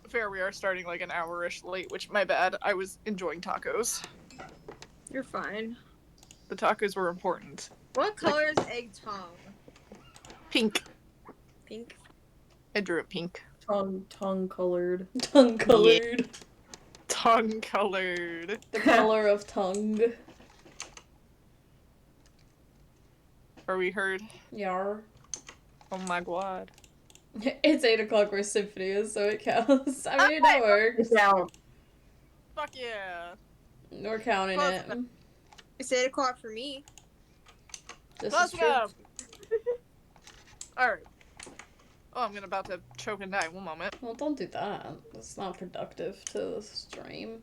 fair, we are starting like an hour-ish late, which, my bad. I was enjoying tacos. You're fine. The tacos were important. What color is egg tongue? Pink. Pink. I drew it pink. Tongue-colored. Tongue-colored. Yeah. Tongue-colored. The color of tongue. Are we heard? Yar. Oh my god. It's 8 o'clock where Symphony is, so it counts. I mean, that works. Fuck yeah. We're counting it. It's 8 o'clock for me. This Let's is true. go. Alright. Oh, I'm about to choke and die. One moment. Well, don't do that. That's not productive to the stream.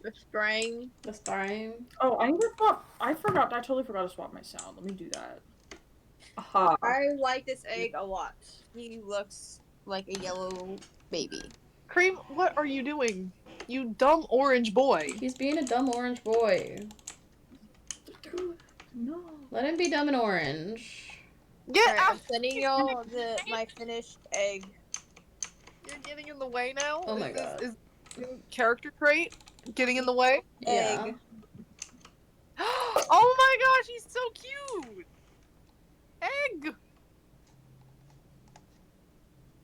The string. The stream. Oh, I forgot. I totally forgot to swap my sound. Let me do that. Aha. I like this egg a lot. He looks like a yellow baby. Cream, what are you doing? You dumb orange boy. He's being a dumb orange boy. No. Let him be dumb and orange. Get Alright, out! I'm sending y'all my finished egg. You're getting in the way now? Oh my god. Is character trait getting in the way? Yeah. Egg. Oh my gosh, he's so cute! Egg!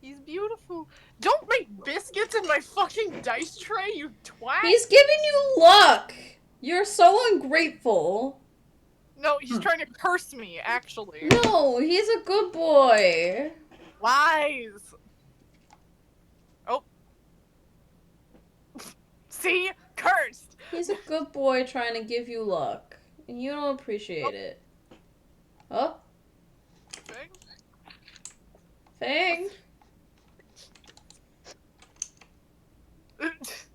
He's beautiful. Don't make biscuits in my fucking dice tray, you twat! He's giving you luck! You're so ungrateful. No, he's trying to curse me, actually. No, he's a good boy. Lies! Oh. See? Cursed! He's a good boy trying to give you luck. And you don't appreciate it. Oh, Thing? Fang.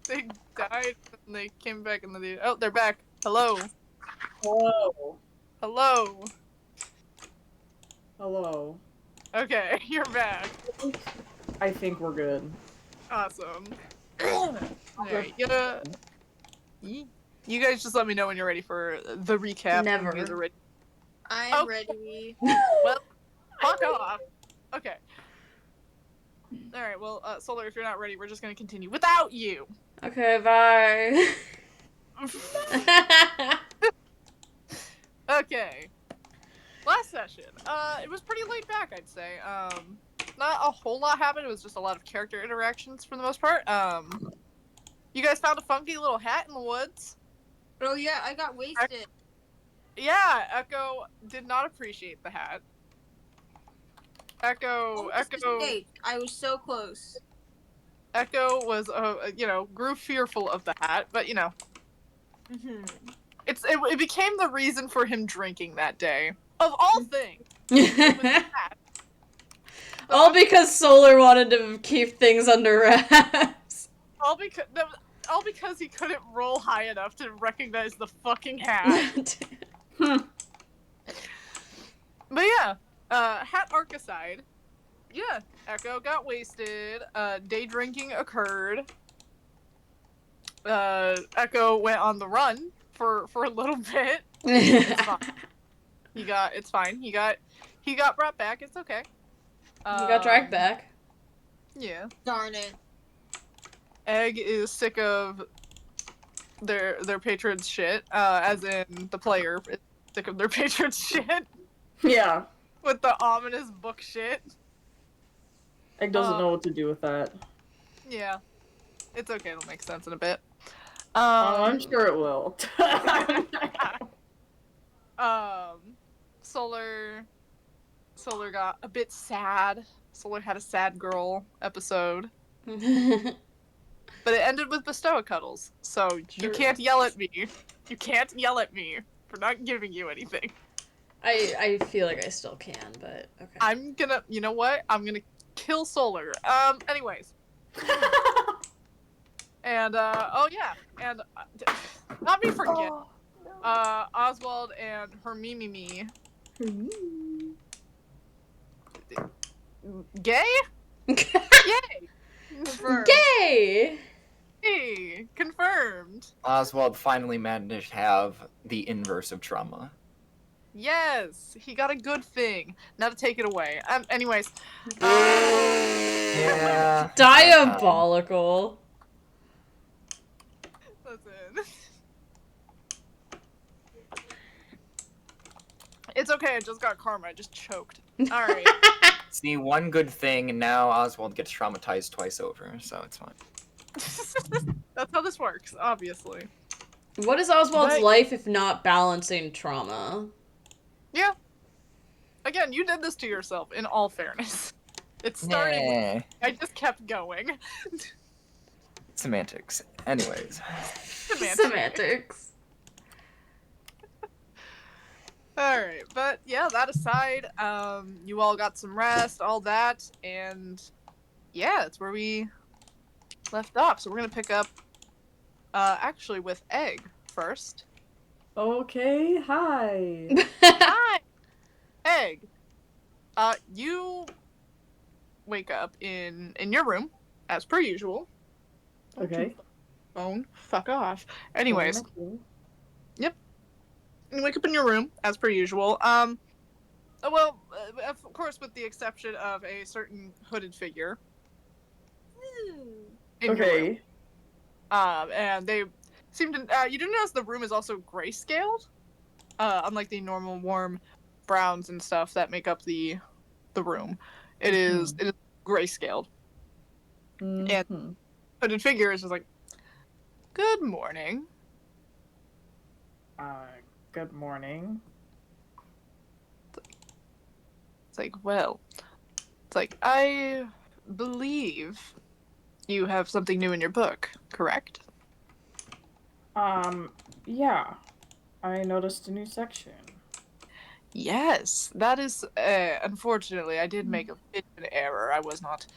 They died and they came back and they... Oh, they're back. Hello. Hello. Hello. Hello. Okay, you're back. I think we're good. Awesome. Alright, you guys just let me know when you're ready for the recap. Never. You guys are ready. I'm Oh. ready. Well, fuck off. Okay. Alright, well, Solar, if you're not ready, we're just gonna continue without you. Okay, bye. Okay. Last session. It was pretty laid back, I'd say. Not a whole lot happened. It was just a lot of character interactions for the most part. You guys found a funky little hat in the woods. Oh yeah, I got wasted. Yeah, Echo did not appreciate the hat. Echo I was so close. Echo was, grew fearful of the hat, but Mm-hmm. it became the reason for him drinking that day. Of all things, it was the hat. All because Solar wanted to keep things under wraps. All because he couldn't roll high enough to recognize the fucking hat. But yeah, hat arc aside, yeah, Echo got wasted. Day drinking occurred. Echo went on the run for a little bit. It's fine. It's fine. He got brought back. It's okay. He got dragged back. Yeah. Darn it. Egg is sick of their patron's shit. As in the player is sick of their patron's shit. Yeah. With the ominous book shit. Egg doesn't know what to do with that. Yeah. It's okay, it'll make sense in a bit. I'm sure it will. Solar got a bit sad. Solar had a sad girl episode. But it ended with Bestow cuddles. So you can't yell at me. You can't yell at me for not giving you anything. I feel like I still can, but okay. You know what? I'm gonna kill Solar. Anyways. And, oh yeah. And, not me forget. Oh, no. Oswald and her Mimi. Gay? Yay! Confirmed. Gay! Hey, confirmed. Oswald finally managed to have the inverse of trauma. Yes, he got a good thing. Now to take it away. Anyways. Yeah. Diabolical. Listen. It's okay, I just got karma. I just choked. Alright. See, one good thing, and now Oswald gets traumatized twice over, so it's fine. That's how this works, obviously. What is Oswald's But- life if not balancing trauma? Yeah. Again, you did this to yourself, in all fairness. It started with, Yeah. I just kept going. Semantics. Anyways. Semantics. Alright, but yeah, that aside, you all got some rest, all that, and yeah, that's where we left off. So we're gonna pick up, actually with Egg first. Okay, hi. Hi! Egg! You wake up in your room, as per usual. Don't Okay. you phone, fuck off. Anyways, you wake up in your room, as per usual. Well, of course, with the exception of a certain hooded figure in your room. Okay. And they seem to. You do notice the room is also grayscaled, unlike the normal warm browns and stuff that make up the room. It is grayscaled. And hooded figure is just like, "Good morning." Good morning. It's like, well, it's like, I believe you have something new in your book, correct? Yeah. I noticed a new section. Yes, that is, unfortunately, I did make a bit of an error. I was not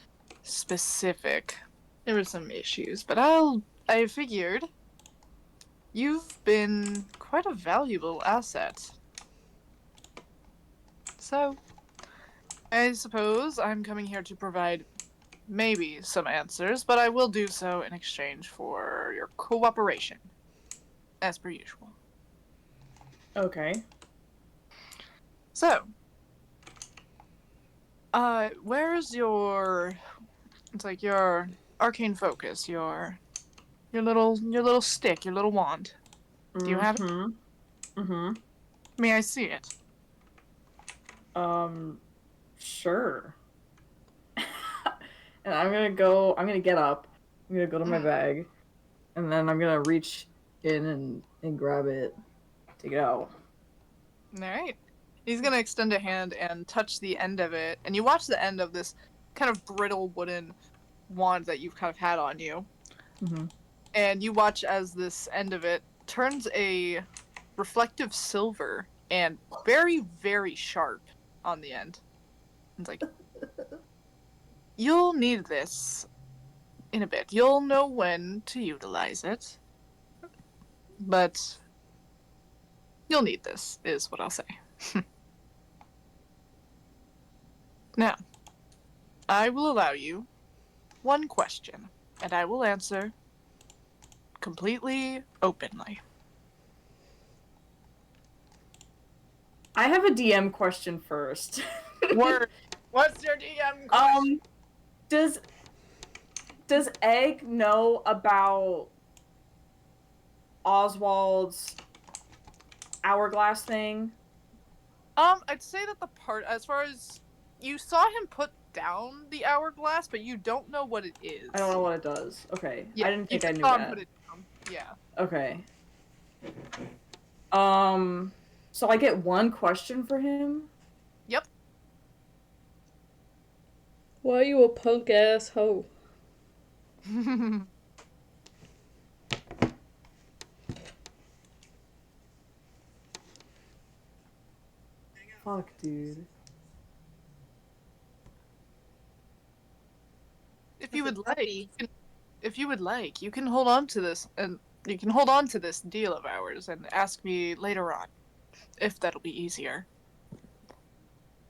specific. There were some issues, but I figured you've been quite a valuable asset. So, I suppose I'm coming here to provide maybe some answers, but I will do so in exchange for your cooperation, as per usual. Okay. So, where's your, it's like your arcane focus, your little stick, your little wand? Do you have it? May I see it? Sure. And I'm gonna get up. I'm gonna go to my bag. And then I'm gonna reach in and grab it. Take it out. Alright. He's gonna extend a hand and touch the end of it, and you watch the end of this kind of brittle wooden wand that you've kind of had on you. And you watch as this end of it turns a reflective silver and very, very sharp on the end. It's like, you'll need this in a bit. You'll know when to utilize it. But you'll need this, is what I'll say. Now, I will allow you one question, and I will answer completely openly. I have a DM question first. Word. What's your DM question? Does Egg know about Oswald's hourglass thing? I'd say that the part, as far as you saw him put down the hourglass, but you don't know what it is. I don't know what it does. Okay. Yeah, I didn't think you I knew saw him that. put it down. Yeah. Okay. So I get one question for him? Yep. Why are you a punk ass hoe? Fuck, dude. If you would like, you can hold on to this, and you can hold on to this deal of ours and ask me later on, if that'll be easier.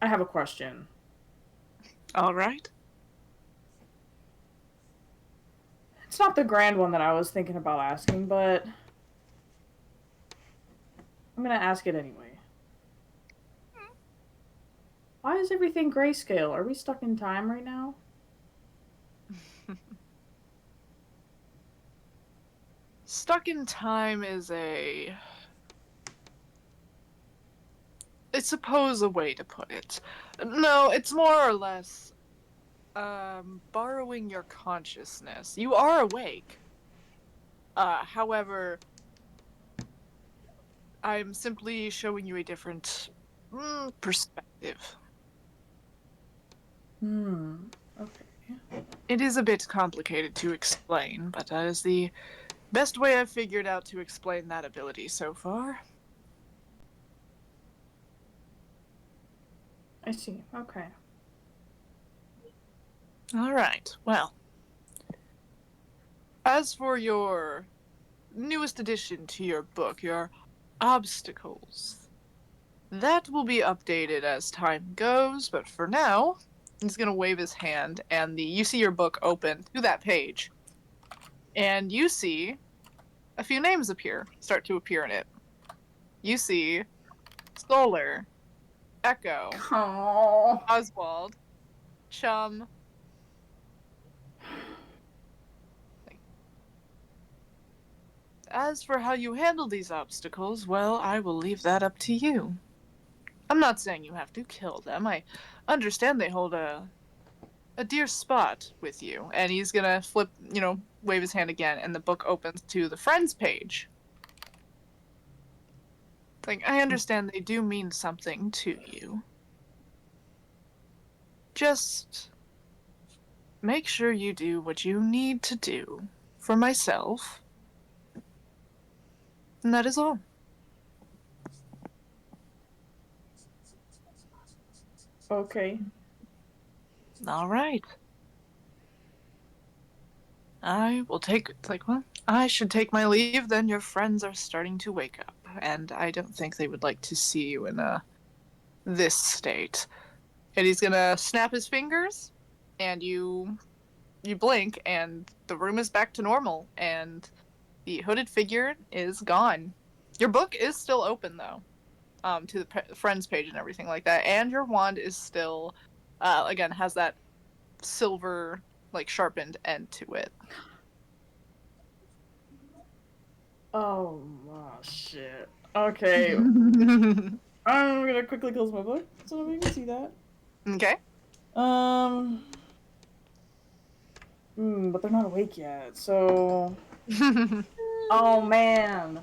I have a question. All right. It's not the grand one that I was thinking about asking, but I'm gonna ask it anyway. Why is everything grayscale? Are we stuck in time right now? Stuck in time is I suppose a way to put it. No, it's more or less borrowing your consciousness. You are awake. However, I'm simply showing you a different perspective. Okay. It is a bit complicated to explain, but that is the best way I've figured out to explain that ability so far. I see. Okay. Alright, well. As for your newest addition to your book, your obstacles, that will be updated as time goes, but for now, he's gonna wave his hand, and you see your book open to that page, and you see a few names start to appear in it. You see Solar, Echo, Oh. Oswald, Chum. As for how you handle these obstacles, well, I will leave that up to you. I'm not saying you have to kill them. I understand they hold a dear spot with you. And he's gonna wave his hand again, and the book opens to the friends page. Like, I understand they do mean something to you. Just make sure you do what you need to do for myself. And that is all. Okay. All right. I should take my leave, then your friends are starting to wake up, and I don't think they would like to see you in this state. And he's gonna snap his fingers, and you blink, and the room is back to normal, and the hooded figure is gone. Your book is still open, though, to the friends page and everything like that, and your wand is still, again, has that silver, sharpened end to it. Oh, shit. Okay. I'm gonna quickly close my book so nobody can see that. Okay. But they're not awake yet, so... Oh, man.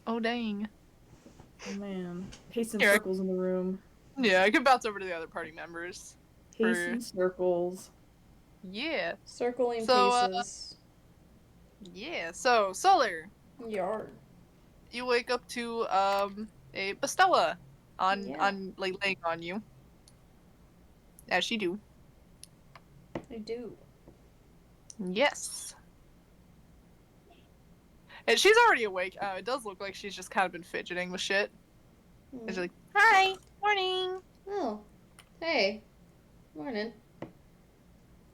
Oh, dang. Oh, man. Pacing Here. circles in the room. Yeah, I could bounce over to the other party members. Pacing circles. Yeah. Circling So, paces. Yeah, so, Solar, Yard. you wake up to, a Bastella Yeah. laying on you. As she do. I do. Yes. And she's already awake. It does look like she's just kind of been fidgeting with shit. And she's like, hi, morning. Oh. Hey. Morning.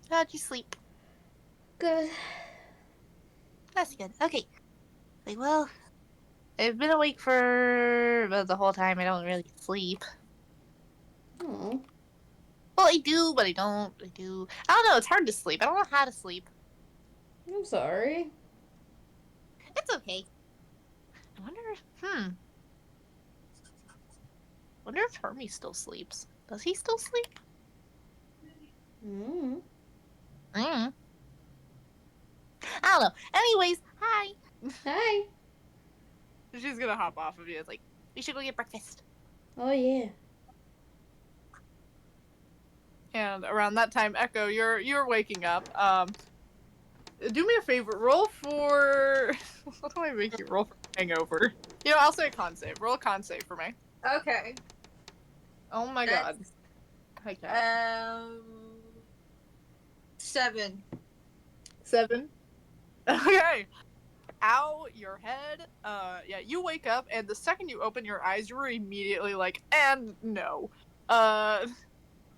How'd you sleep? Good. That's good. Okay. Like, well, I've been awake for the whole time. I don't really sleep. Oh. Well, I do, but I don't. I do. I don't know. It's hard to sleep. I don't know how to sleep. I'm sorry. It's okay. I wonder wonder if Hermie still sleeps. Does he still sleep? Mm. I don't know. Anyways, hi. Hi. She's gonna hop off of you. It's like, we should go get breakfast. Oh, yeah. And around that time, Echo, you're waking up. Do me a favor. Roll for... What do I make you roll for hangover? You know, I'll say a con save. Roll a con save for me. Okay. Oh my god. Okay. 7. 7. Okay. Ow, your head. Yeah, you wake up, and the second you open your eyes, you're immediately like, and no.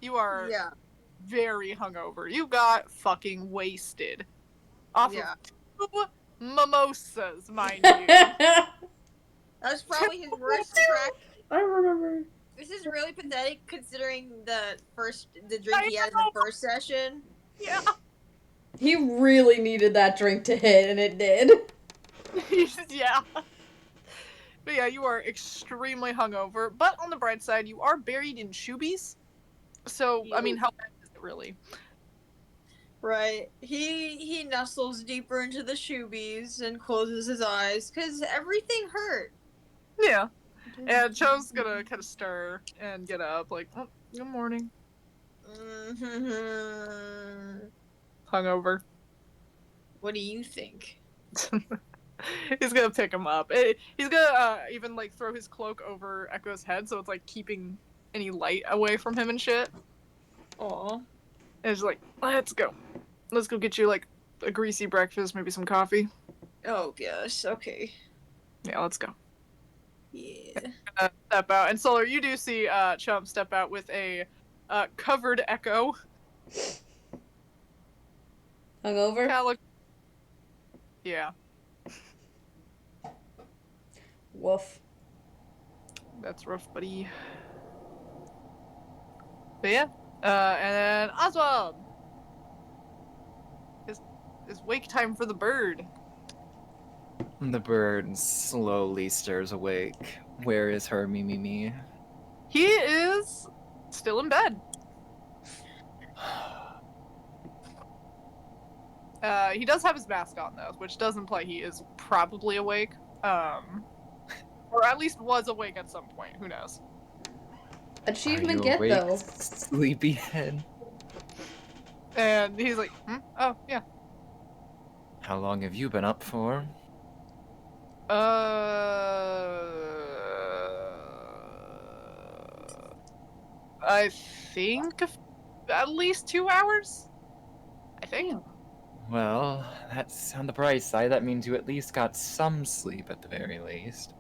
You are very hungover. You got fucking wasted. Off of 2 mimosas, mind you. That was probably his worst track. I remember. This is really pathetic considering the drink he had in the first session. Yeah. He really needed that drink to hit, and it did. Yeah. But yeah, you are extremely hungover. But on the bright side, you are buried in shoobies. So, I mean, how bad is it really? Right. He nestles deeper into the shoobies and closes his eyes because everything hurt. Yeah. And Cho's gonna kind of stir and get up, like, oh, good morning. Hungover. What do you think? He's gonna pick him up. He's gonna even like throw his cloak over Echo's head, so it's like keeping any light away from him and shit. Aw. And it's like, let's go get you like a greasy breakfast, maybe some coffee. Oh gosh. Okay. Yeah, let's go. Yeah. Step out, and Solar, you do see Chump step out with a covered Echo. Hungover? Kinda look. Yeah, Woof. that's rough, buddy. But yeah, and then Oswald. It's wake time for the bird. The bird slowly stirs awake. Where is her me? He is still in bed. He does have his mask on though, which does imply he is probably awake. Or at least was awake at some point. Who knows? Achievement Are you get, awake, though. Sleepyhead? And he's like, oh yeah. How long have you been up for? I think at least 2 hours. I think. Well, that's on the bright side. That means you at least got some sleep at the very least.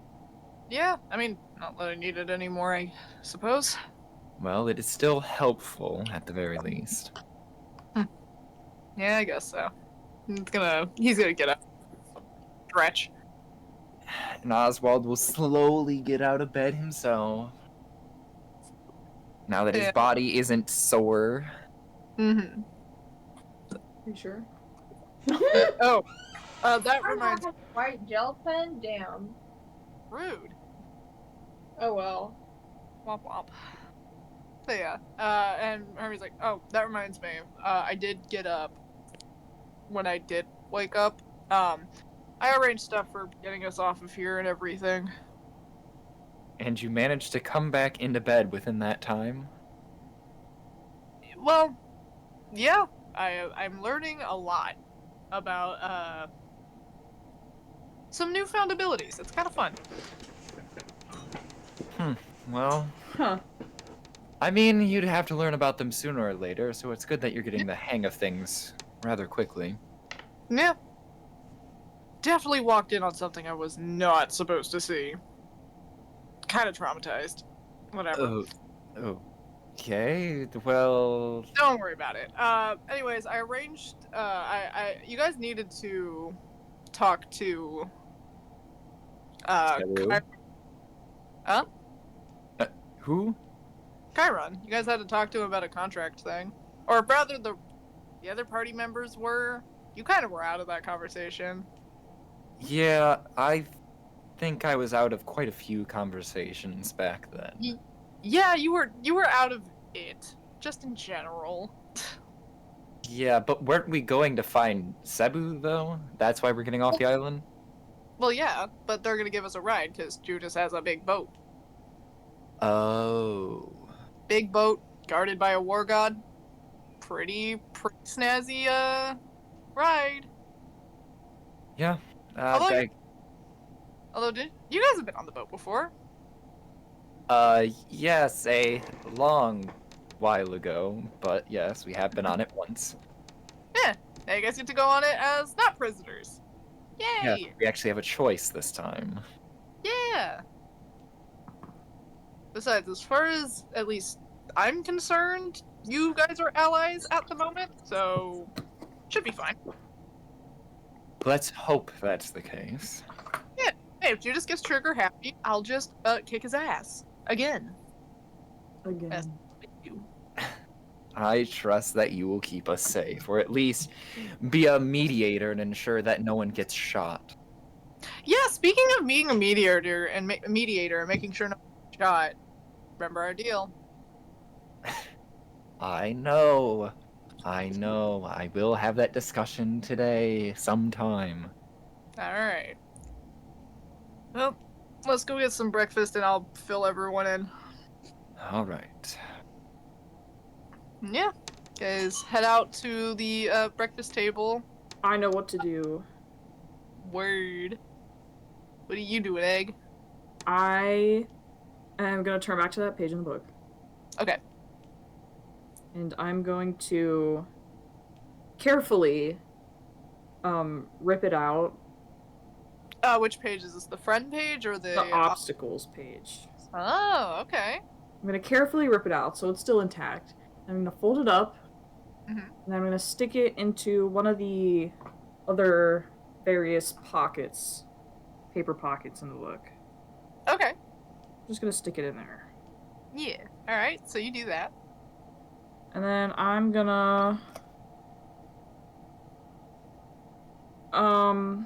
Yeah, I mean, not that I need it anymore, I suppose. Well, it is still helpful at the very least. Yeah, I guess so. He's gonna get up. Stretch. And Oswald will slowly get out of bed himself. Now that his Yeah. body isn't sore. Mm-hmm. You sure? Oh, that reminds me. White gel pen? Damn. Rude. Oh well. Womp womp. So yeah, and Hermie's like, oh, that reminds me. I did get up when I did wake up. I arranged stuff for getting us off of here and everything. And you managed to come back into bed within that time? Well, yeah, I'm learning a lot about some newfound abilities. It's kind of fun. Well, Huh. I mean, you'd have to learn about them sooner or later, so it's good that you're getting the hang of things rather quickly. Yeah. Definitely walked in on something I was not supposed to see. Kind of traumatized. Whatever. Oh, okay, well... Don't worry about it. Anyways, I arranged, you guys needed to talk to, Hello? Huh? Who? Chiron. You guys had to talk to him about a contract thing. Or rather, the other party members were. You kind of were out of that conversation. Yeah, I think I was out of quite a few conversations back then. Yeah, you were out of it. Just in general. Yeah, but weren't we going to find Cebu, though? That's why we're getting off the island? Well, yeah, but they're gonna give us a ride, because Judas has a big boat. Oh. Big boat, guarded by a war god. Pretty snazzy, ride. Yeah. Although you guys have been on the boat before. Yes, a long while ago, but yes, we have been on it once. Yeah, now you guys get to go on it as not prisoners. Yay! Yeah, we actually have a choice this time. Yeah. Besides, as far as at least I'm concerned, you guys are allies at the moment, so should be fine. Let's hope that's the case. Hey, if Judas gets trigger happy, I'll just kick his ass again. Again. That's what I do. I trust that you will keep us safe, or at least be a mediator and ensure that no one gets shot. Yeah, speaking of being a mediator and making sure no one gets shot, remember our deal. I know. I will have that discussion today sometime. Alright. Well, let's go get some breakfast and I'll fill everyone in. All right. Yeah. Guys, head out to the breakfast table. I know what to do. Word. What do you do, Egg? I am gonna turn back to that page in the book. Okay. And I'm going to carefully rip it out. Which page is this? The friend page or the Obstacles page. Oh, okay. I'm gonna carefully rip it out so it's still intact. I'm gonna fold it up, Mhm. and I'm gonna stick it into one of the other various pockets, paper pockets in the book. Okay. I'm just gonna stick it in there. Yeah. Alright, so you do that. And then I'm gonna I'm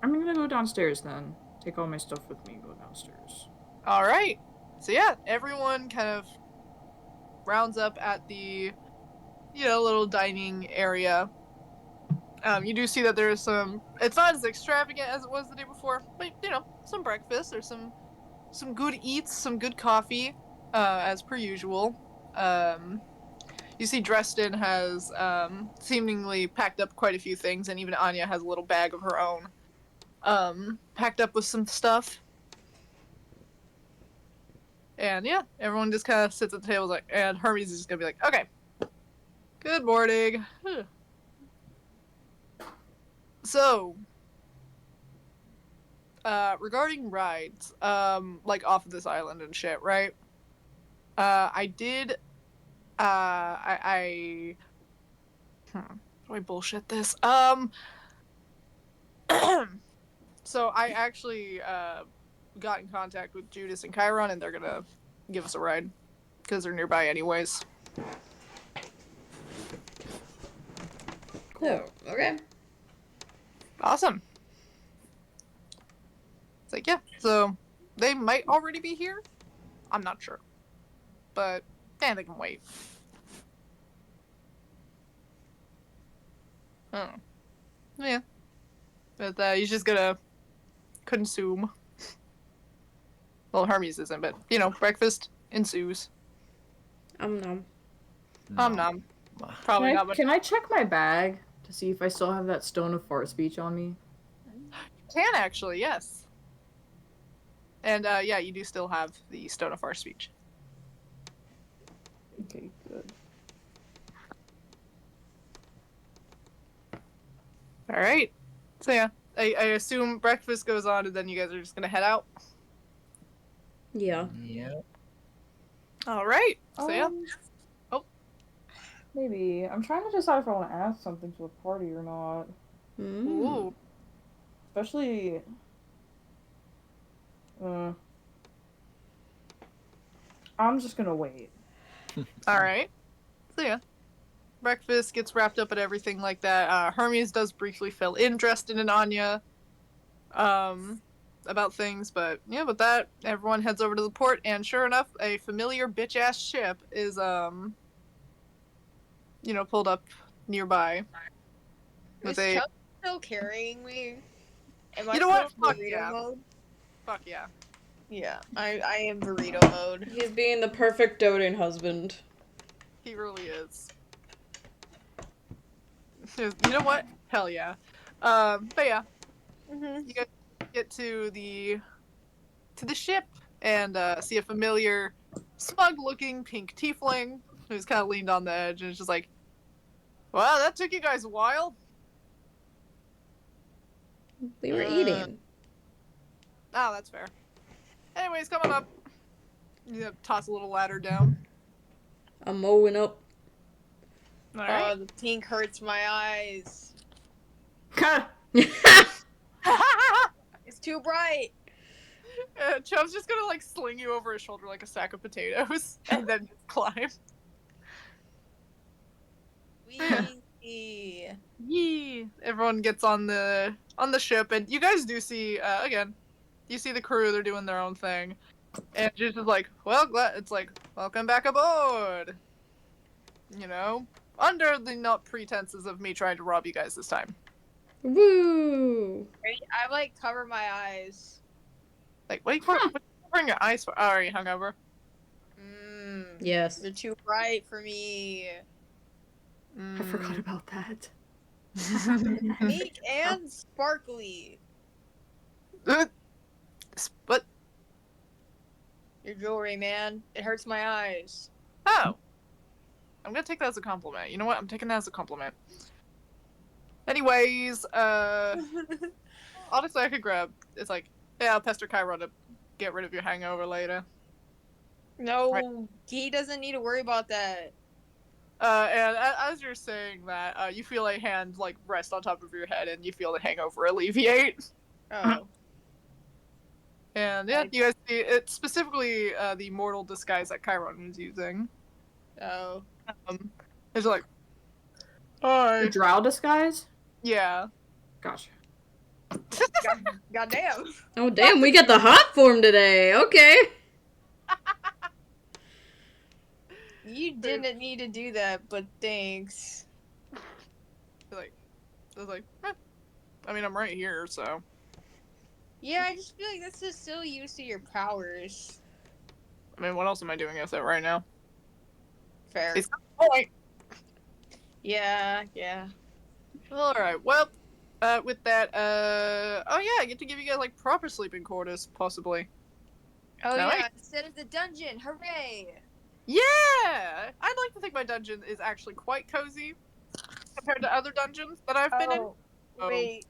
gonna go downstairs then. Take all my stuff with me and go downstairs. Alright. So yeah, everyone kind of rounds up at the, little dining area. You do see that there's some, it's not as extravagant as it was the day before, but, some breakfast or some good eats, some good coffee, as per usual. You see Dresden has, seemingly packed up quite a few things, and even Anya has a little bag of her own, packed up with some stuff. And yeah, everyone just kind of sits at the table like, and Hermes is just gonna be like, okay, good morning. So, regarding rides, like off of this island and shit, right? I did, how do I bullshit this? So I actually, got in contact with Judas and Chiron, and they're gonna give us a ride because they're nearby anyways. Cool. Oh, okay. Awesome. It's like, yeah, so they might already be here. I'm not sure, but yeah, they can wait. Oh, yeah, but he's just gonna consume. Well, Hermes isn't, but breakfast ensues. Nom. Nom. Probably not, but Can I check my bag to see if I still have that stone of fart speech on me? can actually, yes. And yeah, you do still have the Stone of Far Speech. Okay, good. All right. So yeah, I assume breakfast goes on, and then you guys are just gonna head out. Yeah. Yep. All right. So yeah. Maybe. I'm trying to decide if I want to add something to a party or not. Ooh. Especially... I'm just gonna wait. All right. So yeah, breakfast gets wrapped up and everything like that. Hermes does briefly fill in Dresden and Anya, about things, but yeah, with that, everyone heads over to the port, and sure enough, a familiar bitch ass ship is pulled up nearby. Is Chuck still carrying me? Am I You know what? still in Fuck burrito yeah. mode? Fuck yeah. Yeah, I am burrito mode. He's being the perfect doting husband. He really is. You know what? Hell yeah. But yeah, you guys get to the ship and see a familiar, smug-looking pink tiefling who's kind of leaned on the edge and is just like, "Well, that took you guys a while." We were eating. Oh, that's fair. Anyways, coming up, toss a little ladder down. I'm mowing up. All right. The pink hurts my eyes. It's too bright. Chubb's just gonna like sling you over his shoulder like a sack of potatoes, and then climb. Wee. Yee! Everyone gets on the ship, and you guys do see again. You see the crew; they're doing their own thing, and just like, well, it's like, welcome back aboard. You know, under the not pretenses of me trying to rob you guys this time. Woo! I like cover my eyes. Like, what are you covering your eyes for? Oh, are you hungover? Yes. They're too bright for me. I forgot about that. Pink and sparkly. But Your jewelry, man. It hurts my eyes. oh, I'm gonna take that as a compliment. You know what? I'm taking that as a compliment. Anyways, honestly, I could grab. It's like, yeah, I'll pester Cairo to get rid of your hangover later. No, Right. he doesn't need to worry about that. And as you're saying that, you feel a hand like rest on top of your head, and you feel the hangover alleviate. Oh. And yeah, you guys see it specifically the mortal disguise that Chiron was using. Oh. It's like, hi. The drow disguise? Yeah. Gotcha. Goddamn. Oh damn, we got the hot form today. Okay. You didn't need to do that, but thanks. Like, I was like, eh. I mean, I'm right here, so. Yeah, I just feel like that's just so used to your powers. I mean, what else am I doing with it right now? Fair. It's not the point. Yeah. All right. Well, with that, oh yeah, I get to give you guys like proper sleeping quarters, possibly. Oh No, yeah, instead of the dungeon, hooray! Yeah, I'd like to think my dungeon is actually quite cozy compared to other dungeons that I've been in. Oh. Wait.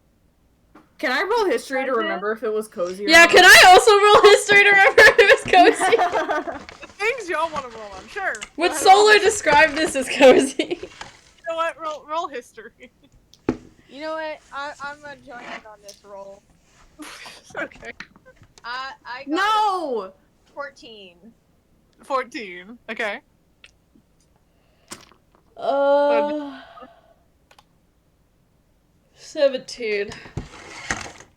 Can I roll history to Dungeon? remember if it was cozy or Yeah, not? can I also roll history to remember if it was cozy? The things y'all want to roll, I'm sure. Would Go ahead, Solar describe this as cozy? You know what? Roll history. You know what? I'm gonna join in on this roll. Okay. I got No! 14. 14. Okay. 17.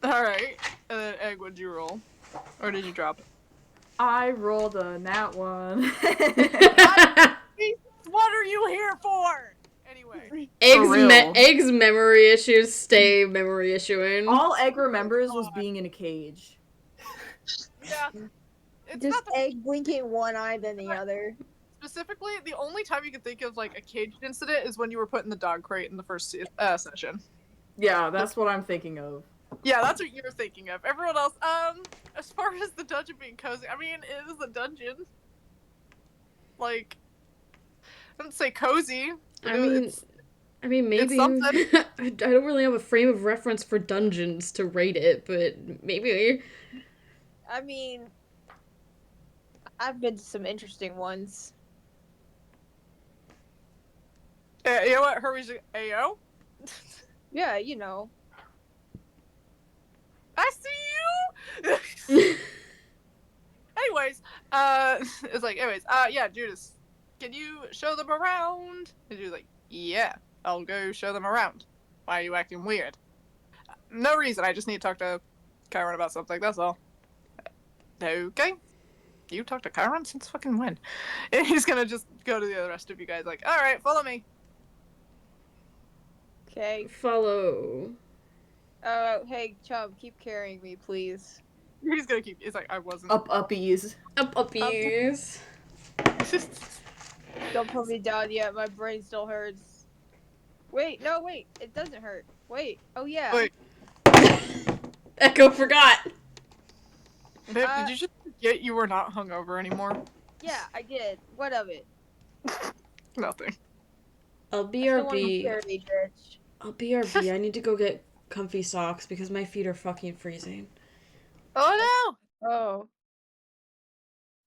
All right. And then Egg, what'd you roll? Or did you drop it? I rolled a nat one. What are you here for? Anyway. real. Egg's memory issues stay memory issuing. All Egg remembers was being in a cage. Yeah. It's Just not the egg blinking one eye than the other. specifically the only time you can think of like a caged incident is when you were put in the dog crate in the first session. Yeah, that's what I'm thinking of. Yeah, that's what you're thinking of. Everyone else, as far as the dungeon being cozy, I mean, it is a dungeon. Like, I wouldn't say cozy. I mean, maybe something. I don't really have a frame of reference for dungeons to rate it, but maybe. I mean, I've been to some interesting ones. You know what? Hurry's Ayo. Yeah, you know. I see you. Anyways, it's like, yeah, Judas, can you show them around? And Judas like, yeah, I'll go show them around. Why are you acting weird? No reason. I just need to talk to Chiron about something. That's all. Okay. You talked to Chiron since fucking when? And he's gonna just go to the rest of you guys like, all right, follow me. Okay. Follow. Hey, Chubb, keep carrying me, please. He's gonna keep. It's like I wasn't. Uppies. Uppies. Don't put me down yet. My brain still hurts. Wait, no, wait. It doesn't hurt. Wait. Oh, yeah. Wait. Echo forgot. Babe, did you just forget you were not hungover anymore? Yeah, I did. What of it? Nothing. I'll Still wanna BRB. carry me, bitch. I'll BRB. I need to go get comfy socks because my feet are fucking freezing. Oh no! Oh.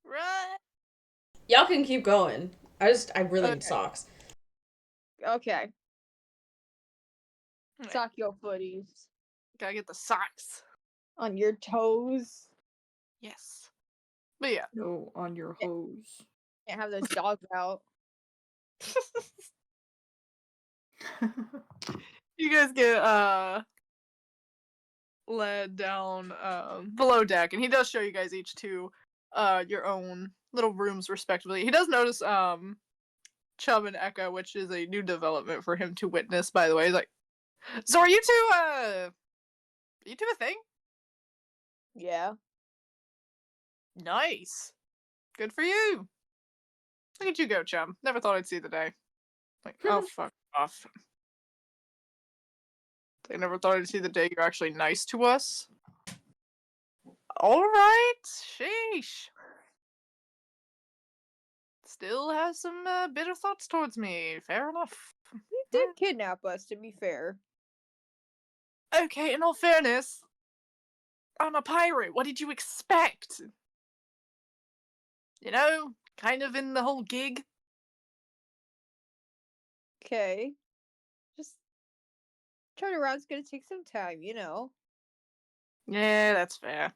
Run! Y'all can keep going. I really need Okay. socks. Okay. Right. Sock your footies Gotta get the socks. on your toes. Yes. But yeah. No, on your hose. Can't have those dogs out. You guys get led down below deck, and he does show you guys each to your own little rooms respectively. He does notice Chum and Echo, which is a new development for him to witness, by the way. He's like, so are you two a thing? Yeah. Nice. Good for you. Look at you go, Chum. Never thought I'd see the day. Like, oh fuck off. I never thought I'd see the day you're actually nice to us. Alright. Sheesh. Still has some bitter thoughts towards me. Fair enough. He did kidnap us, to be fair. Okay, in all fairness, I'm a pirate. What did you expect? You know, kind of in the whole gig. Okay. Just turnaround's gonna take some time, you know. Yeah, that's fair.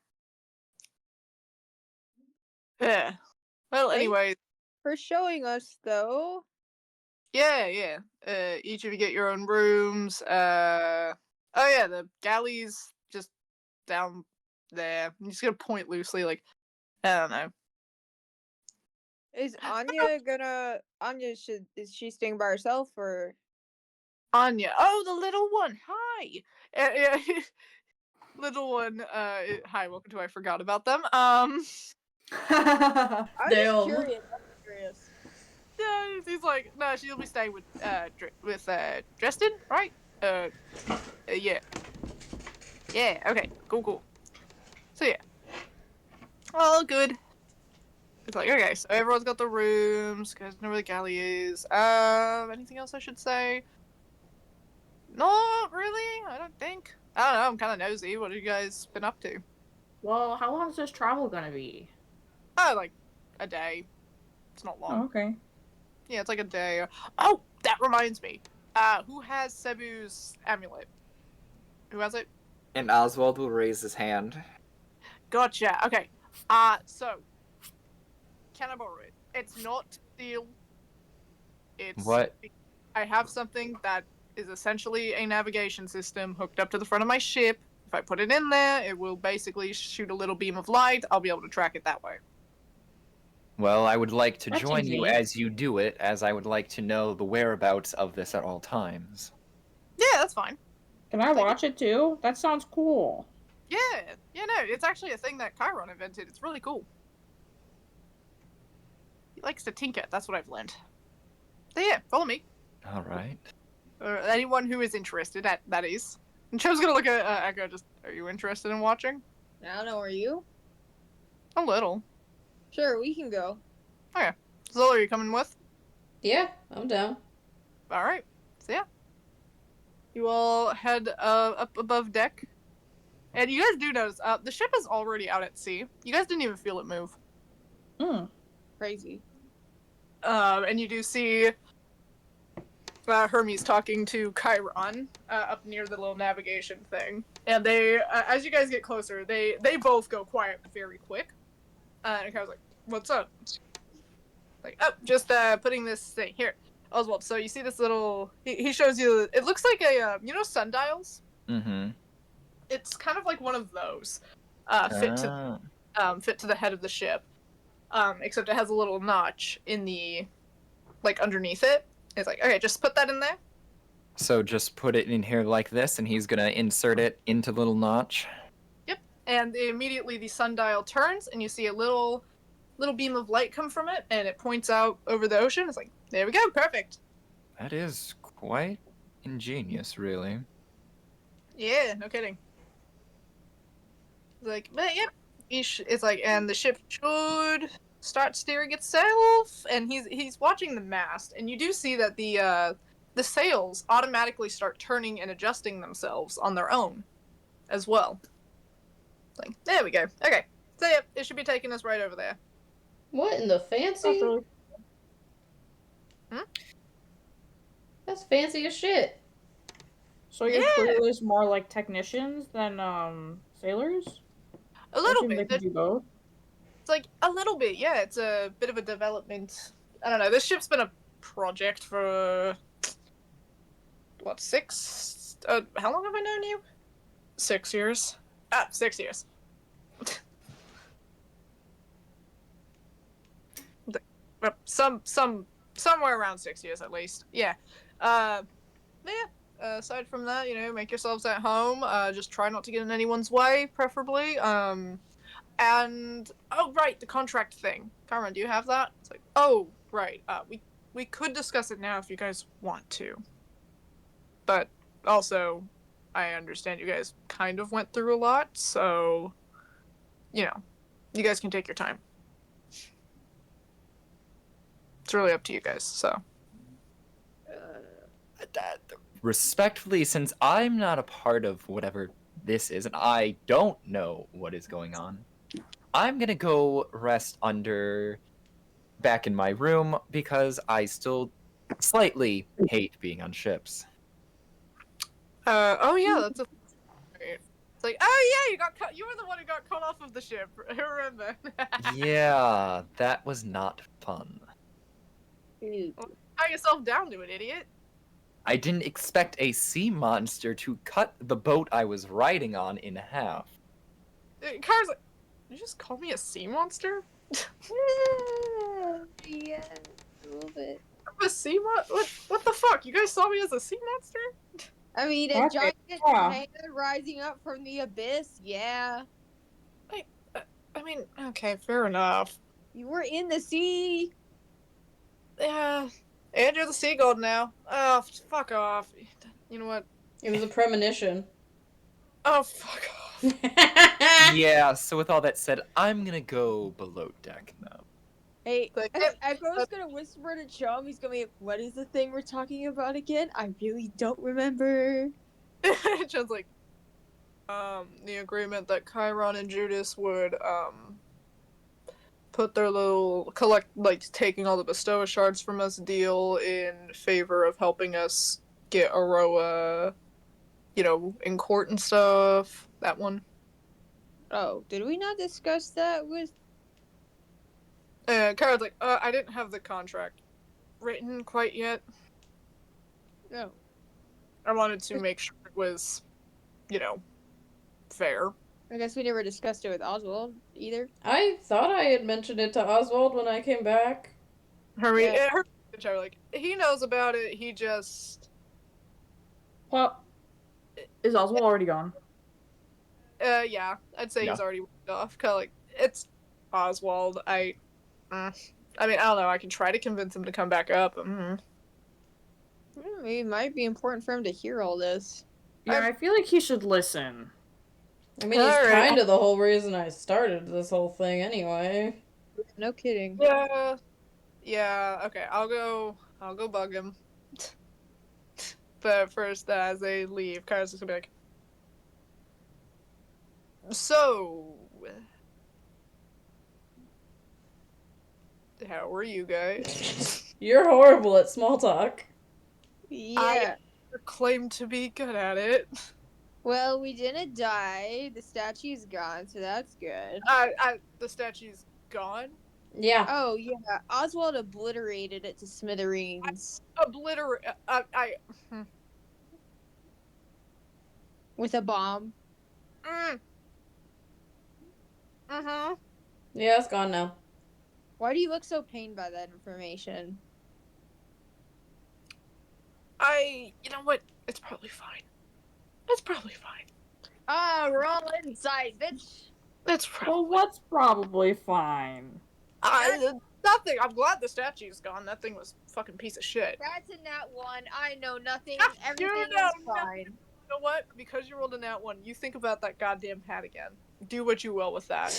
Yeah. Well, Thanks. anyway, For showing us, though. yeah. Each of you get your own rooms. Oh yeah, the galley's just down there. I'm just gonna point loosely, like, I don't know. Is Anya gonna? Is she staying by herself or? Anya. Oh, the little one. Hi. Uh, little one. Hi. Welcome to I Forgot About Them. I'm Damn. just curious. I'm curious. Yeah, he's like, no, she'll be staying with Dresden, right? Yeah. Yeah. Okay. Cool. So yeah, all good. It's like, okay, so everyone's got the rooms. Guys know where the galley is. Anything else I should say? Not really. I don't think. I don't know. I'm kind of nosy. What have you guys been up to? Well, how long is this travel gonna be? Oh, like a day. It's not long. Oh, okay. Yeah, it's like a day. Oh, that reminds me. Who has Cebu's amulet? Who has it? And Oswald will raise his hand. Gotcha. Okay. So can I borrow it? It's not to steal. It's What? I have something that is essentially a navigation system hooked up to the front of my ship. If I put it in there, it will basically shoot a little beam of light. I'll be able to track it that way. Well, I would like to That join seems you neat. as you do it, as I would like to know the whereabouts of this at all times. Yeah, that's fine. Can I watch it too? That sounds cool. Yeah, no, it's actually a thing that Chiron invented. It's really cool. He likes to tinker. That's what I've learned. So yeah, follow me. All right. Or anyone who is interested, that is. And Cho's gonna look at Echo. Just, are you interested in watching? I don't know. Are you? A little. Sure, we can go. Zola, are you coming with? Yeah, I'm down. All right. So yeah, you all head up above deck, and you guys do notice the ship is already out at sea. You guys didn't even feel it move. Crazy. And you do see Hermes talking to Chiron up near the little navigation thing. And they, as you guys get closer, they both go quiet very quick. And Chiron's like, "What's up?" Like, "Oh, just putting this thing here." Oswald, so you see this little... He shows you... It looks like a, you know sundials? Mm-hmm. It's kind of like one of those. Fit to the head of the ship. Except it has a little notch in the... like, underneath it. It's like, okay, just put that in there. So just put it in here like this, and he's gonna insert it into the little notch. Yep. And immediately the sundial turns, and you see a little beam of light come from it, and it points out over the ocean. It's like, there we go, perfect. That is quite ingenious, really. Yeah, no kidding. It's like, but yep. It's like, and the ship should start steering itself, and he's watching the mast, and you do see that the sails automatically start turning and adjusting themselves on their own as well. It's like, there we go. Okay. So yep, it should be taking us right over there. What in the fancy? Hmm? That That's fancy as shit. So your Yeah. crew is more like technicians than sailors? A little They bit. can do both. It's like a little bit, yeah. It's a bit of a development. I don't know. This ship's been a project for what, 6? How long have I known you? 6 years. 6 years. Somewhere around 6 years at least. Yeah. Yeah. Aside from that, make yourselves at home. Just try not to get in anyone's way, preferably. And oh right, the contract thing. Carmen, do you have that? It's like, oh right. We could discuss it now if you guys want to. But also, I understand you guys kind of went through a lot, so you guys can take your time. It's really up to you guys. So. Respectfully, since I'm not a part of whatever this is, and I don't know what is going on, I'm gonna go rest back in my room because I still slightly hate being on ships. Oh yeah, that's a. It's like, oh yeah, you were the one who got cut off of the ship. I remember. Yeah, that was not fun. Tie yourself down to it, idiot. I didn't expect a sea monster to cut the boat I was riding on in half. Kara's like, did you just call me a sea monster? Yeah, a little bit. I'm a sea monster? What the fuck? You guys saw me as a sea monster? I mean, a Okay, giant yeah. hand rising up from the abyss, yeah. I mean, okay, fair enough. You were in the sea. Yeah. And you're the seagull now. Oh, fuck off. You know what? It was a premonition. Oh, fuck off. Yeah, so with all that said, I'm gonna go below deck now. Hey, Like, Echo's gonna whisper to Chum. He's gonna be like, what is the thing we're talking about again? I really don't remember. John's like, the agreement that Chiron and Judas would, put their little taking all the bestower shards from us deal in favor of helping us get Aroa, in court and stuff. That one. Oh, did we not discuss that with... Chiron's like, I didn't have the contract written quite yet. No. I wanted to make sure it was, fair. I guess we never discussed it with Oswald either. I thought I had mentioned it to Oswald when I came back. Yeah. Her like, he knows about it, he just... Well, is Oswald already gone? Yeah, I'd say he's already moved off. Kinda like, it's Oswald. I mean, I don't know, I can try to convince him to come back up. It might be important for him to hear all this. Yeah, I feel like he should listen. I mean, he's Alright. kind of the whole reason I started this whole thing anyway. No kidding. Yeah, okay, I'll go bug him. But first, as they leave, Kyle's just gonna be like, so, how are you guys? You're horrible at small talk. Yeah. I claim to be good at it. Well, we didn't die. The statue's gone, so that's good. The statue's gone. Yeah. Oh, yeah. Oswald obliterated it to smithereens. With a bomb. Mm-hmm. Yeah, it's gone now. Why do you look so pained by that information? You know what? It's probably fine. It's probably fine. Ah, we're all inside, bitch. It's probably... Well, what's probably fine? Nothing. I'm glad the statue's gone. That thing was a fucking piece of shit. That's a nat one. I know nothing. Ah, Everything you is know fine. You know what? Because you rolled a nat one, you think about that goddamn hat again. Do what you will with that.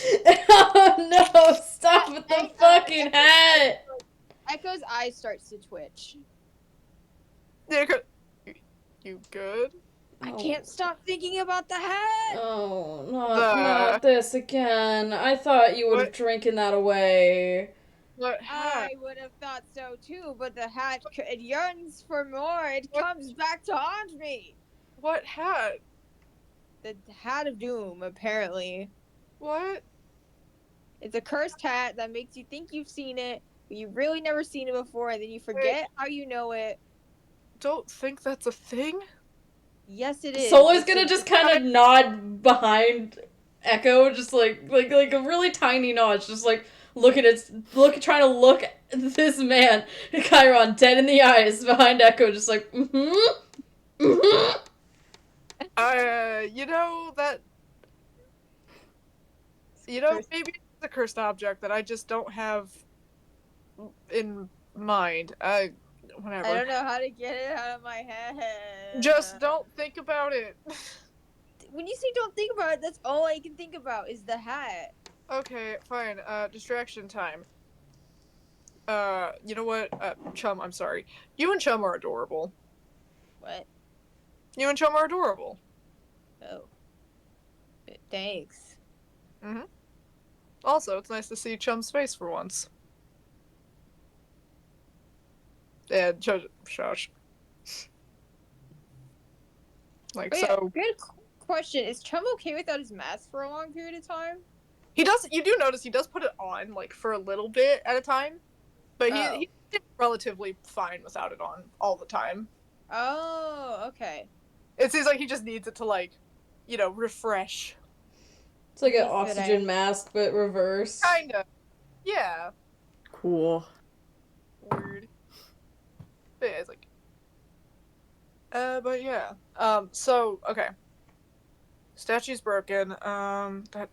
Oh no! Stop with the fucking hat! Echo's eyes starts to twitch. You good? I can't stop thinking about the hat. Oh, not this again. I thought you would have drinking that away. What hat? I would have thought so too, but the hat it yearns for more. It What? comes back to haunt me. What hat? The hat of doom, apparently. What? It's a cursed hat that makes you think you've seen it, but you've really never seen it before, and then you forget how you know it. Don't think that's a thing. Yes, it is. Solar's It's gonna a- just kind of nod behind Echo, just like a really tiny nod, just like trying to look at this man, Chiron, dead in the eyes behind Echo, just like, You know that. You know, cursed. maybe it's a cursed object that I just don't have in mind. Whatever. I don't know how to get it out of my head. Just don't think about it. When you say don't think about it, that's all I can think about is the hat. Okay, fine. Distraction time. You know what? Chum, I'm sorry. You and Chum are adorable. What? You and Chum are adorable. Oh. Thanks. Also, it's nice to see Chum's face for once. Yeah, shush. Like, Wait, so. good question. Is Chum okay without his mask for a long period of time? He does, you do notice he does put it on, like, for a little bit at a time. But Oh. he's relatively fine without it on all the time. Oh, okay. It seems like he just needs it to, like, refresh. it's like an Good oxygen mask, but reverse. Kinda. Yeah. Cool. Weird. But yeah, it's like. But yeah. So, okay. Statue's broken. That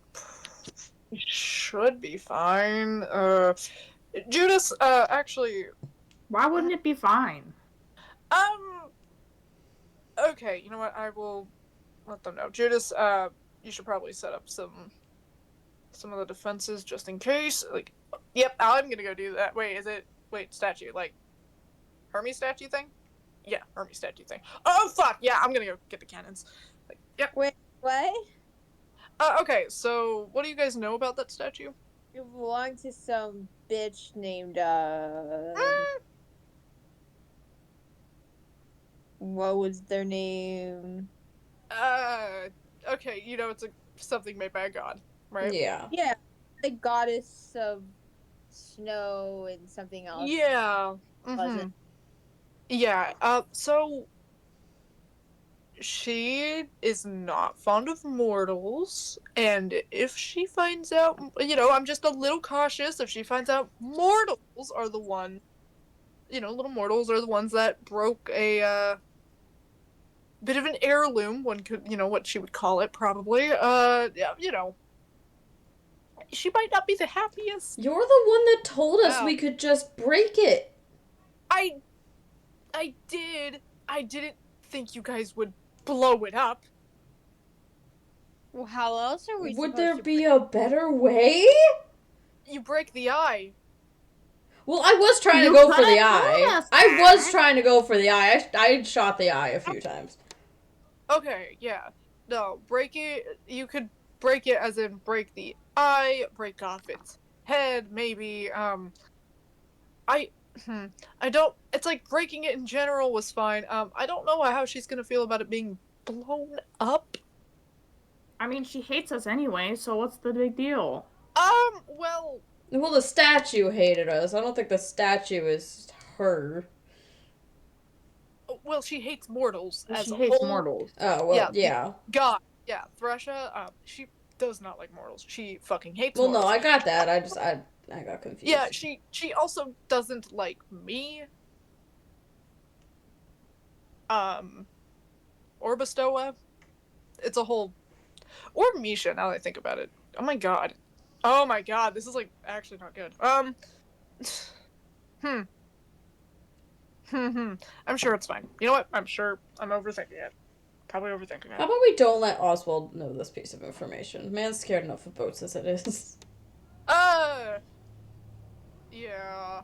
should be fine. Judas, actually, Why wouldn't it be fine? okay, you know what? I will let them know. Judas, you should probably set up some of the defenses just in case. Like, yep, I'm gonna go do that. Wait, statue, like, Hermes statue thing? Yeah, Hermes statue thing. Oh, fuck, yeah, I'm gonna go get the cannons. Like, yep. Wait, what? Okay, so what do you guys know about that statue? You belong to some bitch named, what was their name? Okay, it's something made by a god, right? Yeah. Yeah, the goddess of snow and something else. Yeah. Wasn't. Yeah, so she is not fond of mortals, and if she finds out, I'm just a little cautious if she finds out mortals are the one, little mortals are the ones that broke a, bit of an heirloom, one could, what she would call it, probably, yeah, she might not be the happiest. You're the one that told us Wow. we could just break it. I did. I didn't think you guys would blow it up. Well, how else are we Would supposed there to be a better way? You break the eye. Well, I was trying to You go for could've the told eye. us I that. was trying to go for the eye. I shot the eye a few times. Okay, yeah. No, break it. You could break it as in break the eye, break off its head, maybe. I don't. It's like breaking it in general was fine. I don't know how she's gonna feel about it being blown up. I mean, she hates us anyway, so what's the big deal? Well, Well, the statue hated us. I don't think the statue is her. she hates mortals as She a hates whole. mortals. Oh, well, yeah. God, yeah, Thresha. She does not like mortals. She fucking hates Well, mortals. no, I got that. I got confused. Yeah, she also doesn't like me. Or Bestoa. It's a whole. Or Misha, now that I think about it. Oh my god. This is like actually not good. I'm sure it's fine. You know what? I'm sure I'm overthinking it. Probably overthinking How it. about we don't let Oswald know this piece of information? Man's scared enough of boats as it is. Yeah.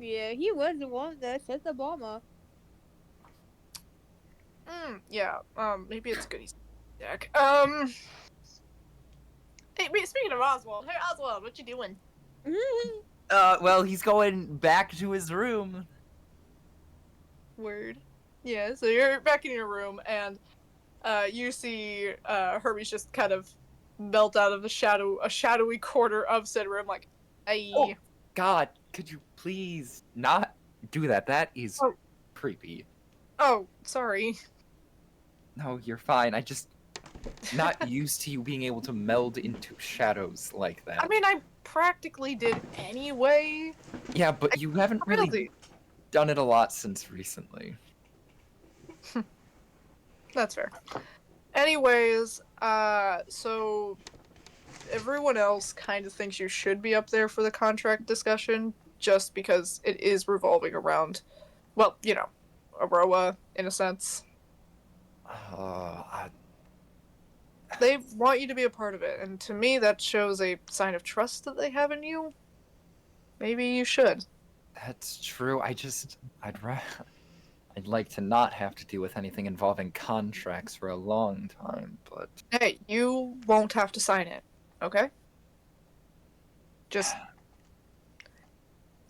Yeah, he was the one that set the bomb up. Yeah. Maybe it's good he's deck. Hey, speaking of Oswald. Hey, Oswald, what you doing? Well, he's going back to his room. Word. Yeah, so you're back in your room, and you see Herbie's just kind of melt out of a shadowy corner of said room, like, "Hey, Oh. God, could you please not do that? That is Oh. creepy. oh, sorry." No, you're fine. I just not used to you being able to meld into shadows like that. I mean, I practically did anyway. Yeah, but you haven't really Really, done it a lot since recently. that's fair. Anyways, so everyone else kind of thinks you should be up there for the contract discussion, just because it is revolving around, well, Aroa, in a sense. They want you to be a part of it, and to me that shows a sign of trust that they have in you. Maybe you should. That's true. I'd like to not have to deal with anything involving contracts for a long time, but Hey, you won't have to sign it, okay? Just...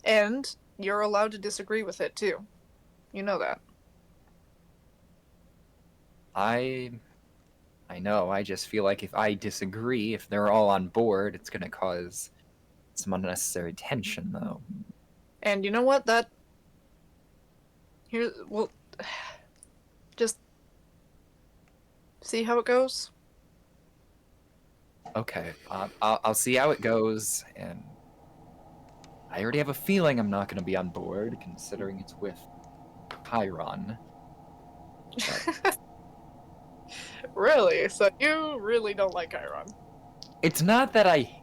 And you're allowed to disagree with it, too. You know that. I know. I just feel like if I disagree, if they're all on board, it's gonna cause some unnecessary tension, though. And you know what? Well, just see how it goes. Okay, I'll see how it goes, and I already have a feeling I'm not gonna be on board, considering it's with Chiron. Really? So you really don't like Chiron? It's not that I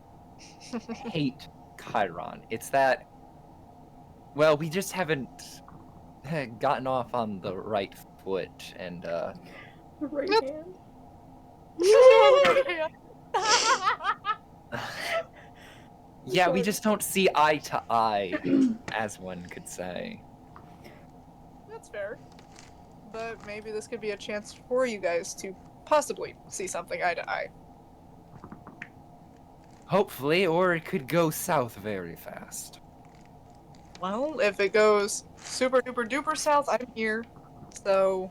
hate Chiron. It's that, well, we just haven't gotten off on the right foot, and Right Yep. hand. yeah, we Sorry. just don't see eye to eye, as one could say. That's fair. But maybe this could be a chance for you guys to possibly see something eye to eye. Hopefully, or it could go south very fast. Well, if it goes super duper duper south, I'm here. So,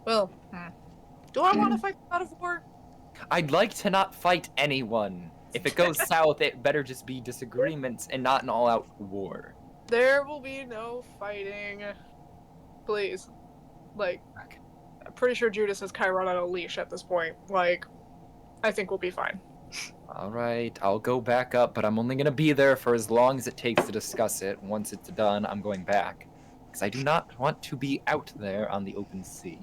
well, do I want to fight out of war? I'd like to not fight anyone. If it goes south, it better just be disagreements and not an all-out war. There will be no fighting. Please. Like, Okay. I'm pretty sure Judas has Chiron on a leash at this point. Like, I think we'll be fine. Alright, I'll go back up, but I'm only gonna be there for as long as it takes to discuss it. Once it's done, I'm going back. Because I do not want to be out there on the open sea.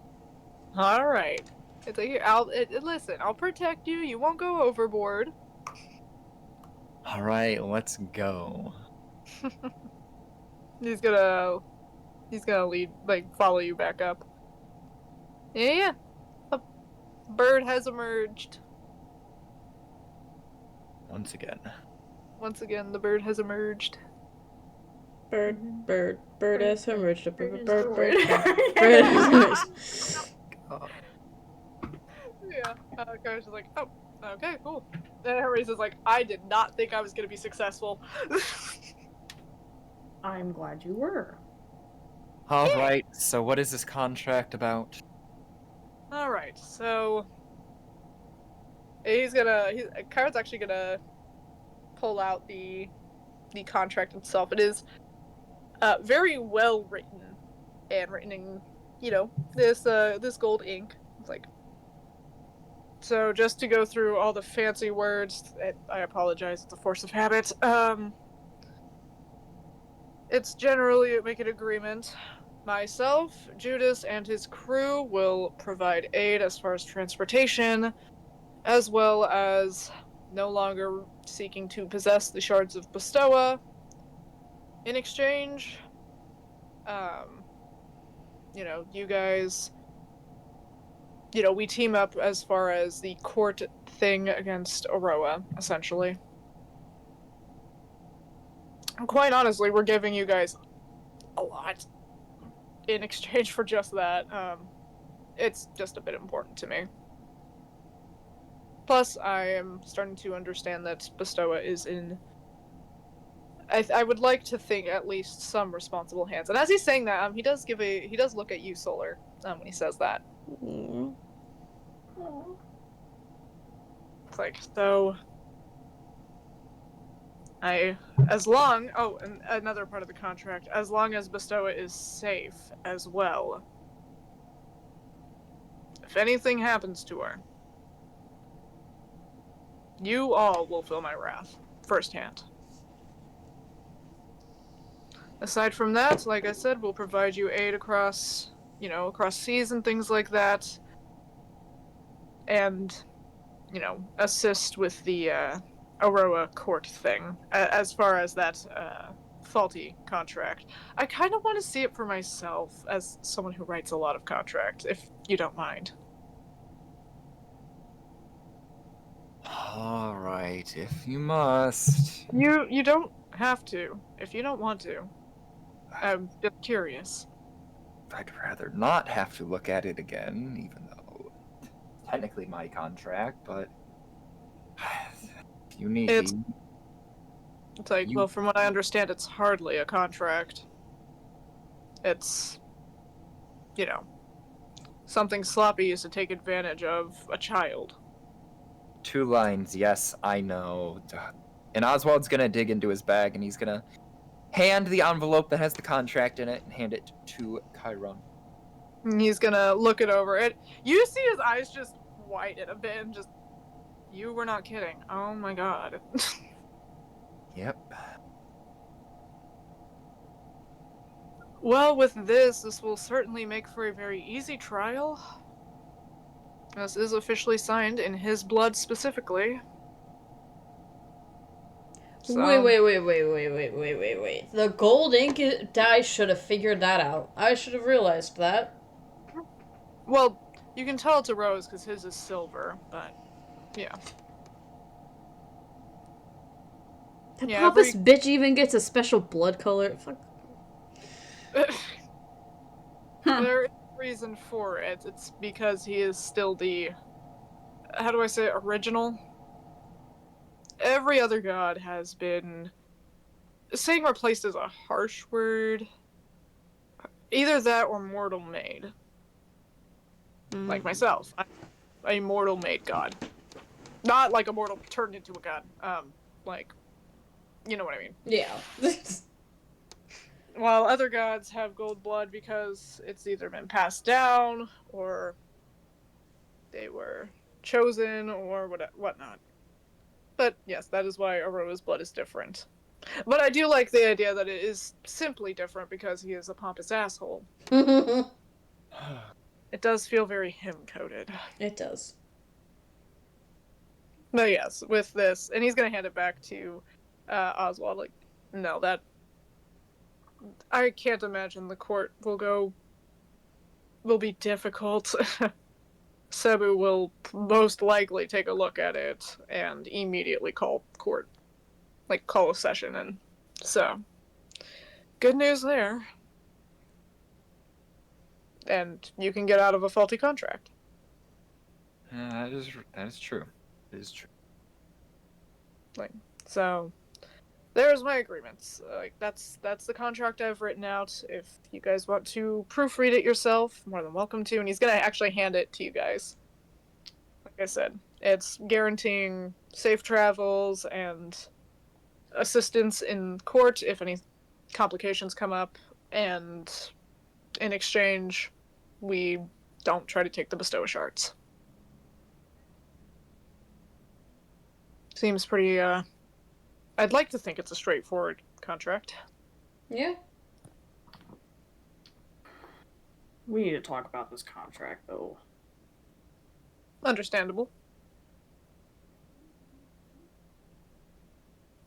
Alright. Listen, I'll protect you. You won't go overboard. Alright, let's go. He's gonna follow you back up. Yeah. A bird has emerged. Once again. Once again, the bird has emerged. Bird has emerged. Bird Yeah. has emerged. Yeah. Coach is like, oh, okay, cool. And Harry's is like, I did not think I was gonna be successful. I'm glad you were. Alright, so what is this contract about? Alright, so Kyron's actually gonna pull out the contract itself. It is very well written and written in, this gold ink. It's like, so just to go through all the fancy words, I apologize, it's a force of habit. It's generally make an agreement. Myself, Judas, and his crew will provide aid as far as transportation, as well as no longer seeking to possess the shards of Bestoa. In exchange, you guys, we team up as far as the court thing against Aroa, essentially. And quite honestly, we're giving you guys a lot in exchange for just that. It's just a bit important to me. Plus, I am starting to understand that Bestoa is in I would like to think at least some responsible hands. And as he's saying that, he does look at you, Solar, when he says that. Mm. It's like, so and another part of the contract, as long as Bestowa is safe as well. If anything happens to her, you all will feel my wrath firsthand. Aside from that, like I said, we'll provide you aid across seas and things like that. And, assist with the Aroa court thing, as far as that faulty contract. I kind of want to see it for myself, as someone who writes a lot of contracts, if you don't mind. All right, if you must. You don't have to, if you don't want to. I'm just curious. I'd rather not have to look at it again, even though it's technically my contract, but if you need It's me. like, You- well, from what I understand, it's hardly a contract. It's, something sloppy used to take advantage of a child. 2 lines, yes, I know. And Oswald's gonna dig into his bag and he's gonna hand the envelope that has the contract in it and hand it to Chiron. And he's gonna look it over. You see his eyes just widen a bit and just, you were not kidding. Oh my god. Yep. Well, with this will certainly make for a very easy trial. This is officially signed in his blood specifically. So, Wait. The gold ink dye should have figured that out. I should have realized that. well, you can tell it's a rose because his is silver, but yeah. The Yeah, pompous bitch even gets a special blood color. Fuck. There is a reason for it. It's because he is still the, how do I say it, original? Every other god has been, saying replaced is a harsh word. Either that or mortal made. Like myself. I'm a mortal made god. Not like a mortal turned into a god. Like, you know what I mean. Yeah. While other gods have gold blood because it's either been passed down, or they were chosen, or whatnot. But yes, that is why Aurora's blood is different. But I do like the idea that it is simply different because he is a pompous asshole. It does feel very him-coded. It does. But yes, with this, and he's gonna hand it back to Oswald. Like, no, that I can't imagine the court will be difficult. Cebu will most likely take a look at it and immediately call court, like call a session, and so good news there. And you can get out of a faulty contract. That is true. It is true. So there's my agreements. That's the contract I've written out. If you guys want to proofread it yourself, more than welcome to. And he's gonna actually hand it to you guys. Like I said, it's guaranteeing safe travels and assistance in court if any complications come up, and in exchange, we don't try to take the Bestowa shards. Seems pretty, I'd like to think it's a straightforward contract. Yeah. We need to talk about this contract, though. Understandable.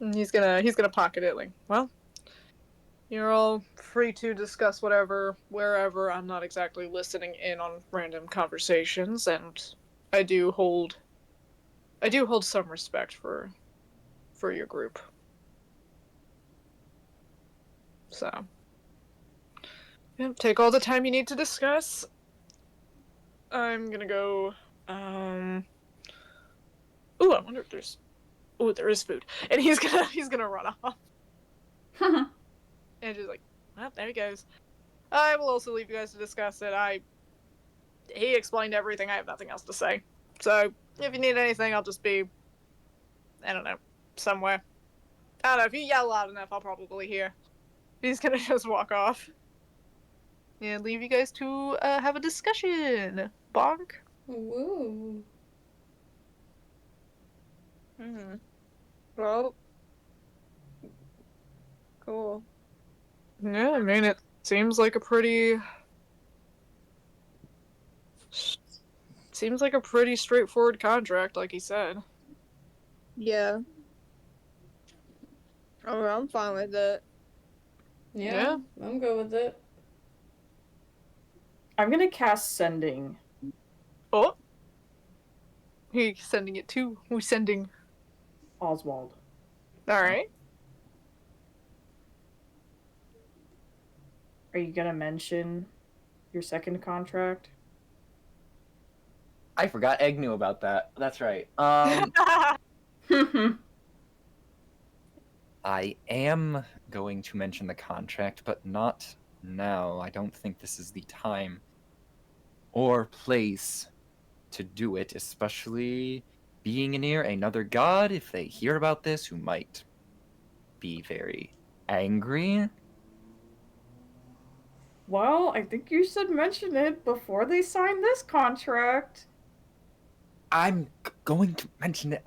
And he's gonna pocket it, like, well, you're all free to discuss whatever, wherever. I'm not exactly listening in on random conversations, and I do hold some respect for your group. So, yeah, take all the time you need to discuss. I'm gonna go, ooh, I wonder if there is food. And he's gonna run off. And she's like, well, there he goes. I will also leave you guys to discuss it. He explained everything. I have nothing else to say. So, if you need anything, I'll just be, I don't know, somewhere. I don't know, if you yell loud enough, I'll probably hear. He's gonna just walk off. And leave you guys to have a discussion. Bonk. Woo. Mm-hmm. Well, cool. Yeah, I mean, it seems like a pretty... Seems like a pretty straightforward contract, like he said. Yeah. Oh, I'm fine with it. Yeah, I'm good with it. I'm gonna cast sending. Oh. He's sending it to... Who's sending? Oswald. Alright. Are you gonna mention your second contract? I forgot Egg knew about that. That's right. I am going to mention the contract, but not now. I don't think this is the time or place to do it, especially being near another god. If they hear about this, who might be very angry. Well, I think you should mention it before they sign this contract. I'm going to mention it.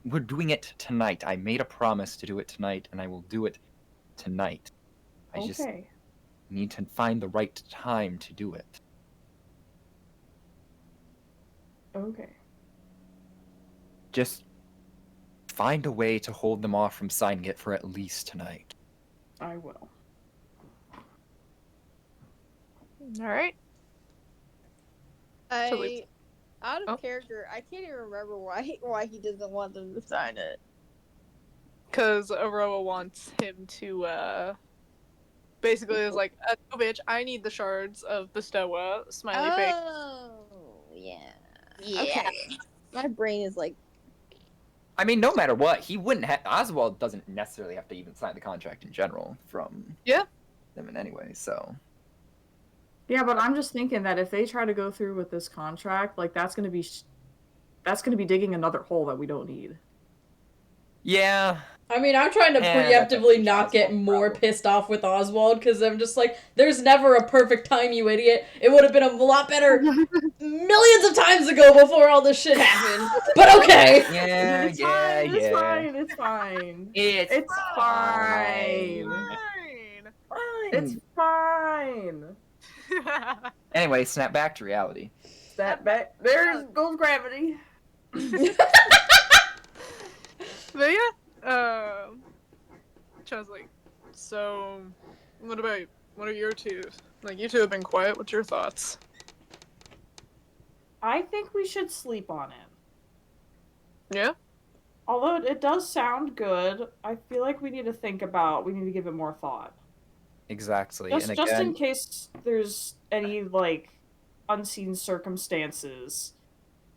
We're doing it tonight. I made a promise to do it tonight, and I will do it tonight. I just need to find the right time to do it. Okay. Just find a way to hold them off from signing it for at least tonight. I will. Alright. Out of character, I can't even remember why he doesn't want them to sign it. Because Aroa wants him to, basically is like, oh bitch, I need the shards of Bestowa, smiley face. Oh, yeah. Okay. My brain is like... I mean, no matter what, he wouldn't have... Oswald doesn't necessarily have to even sign the contract in general from them in any way, so... Yeah, but I'm just thinking that if they try to go through with this contract, like, that's gonna be digging another hole that we don't need. Yeah. I mean, I'm trying to preemptively not get more pissed off with Oswald, because I'm just like, there's never a perfect time, you idiot. It would have been a lot better millions of times ago before all this shit happened. But okay. It's fine. It's fine. It's fine. Anyway, snap back to reality. Snap back. There goes gravity. But yeah, Chad's like, so, what are your two? Like, you two have been quiet. What's your thoughts? I think we should sleep on it. Yeah? Although it does sound good, I feel like we need to give it more thought. Exactly. Just in case there's any, like, unseen circumstances.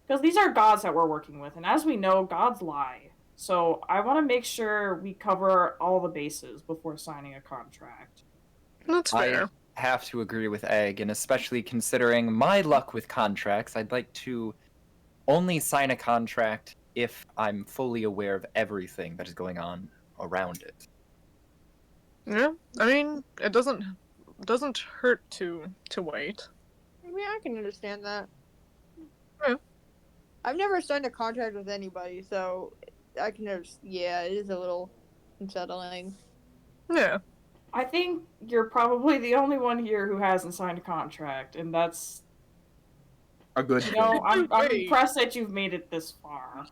Because these are gods that we're working with, and as we know, gods lie. So I want to make sure we cover all the bases before signing a contract. That's fair. I have to agree with Egg, and especially considering my luck with contracts, I'd like to only sign a contract if I'm fully aware of everything that is going on around it. Yeah, I mean, it doesn't hurt to wait. I mean, I can understand that. Yeah. I've never signed a contract with anybody, so I can yeah, it is a little unsettling. Yeah. I think you're probably the only one here who hasn't signed a contract, and that's a good thing. I'm impressed that you've made it this far.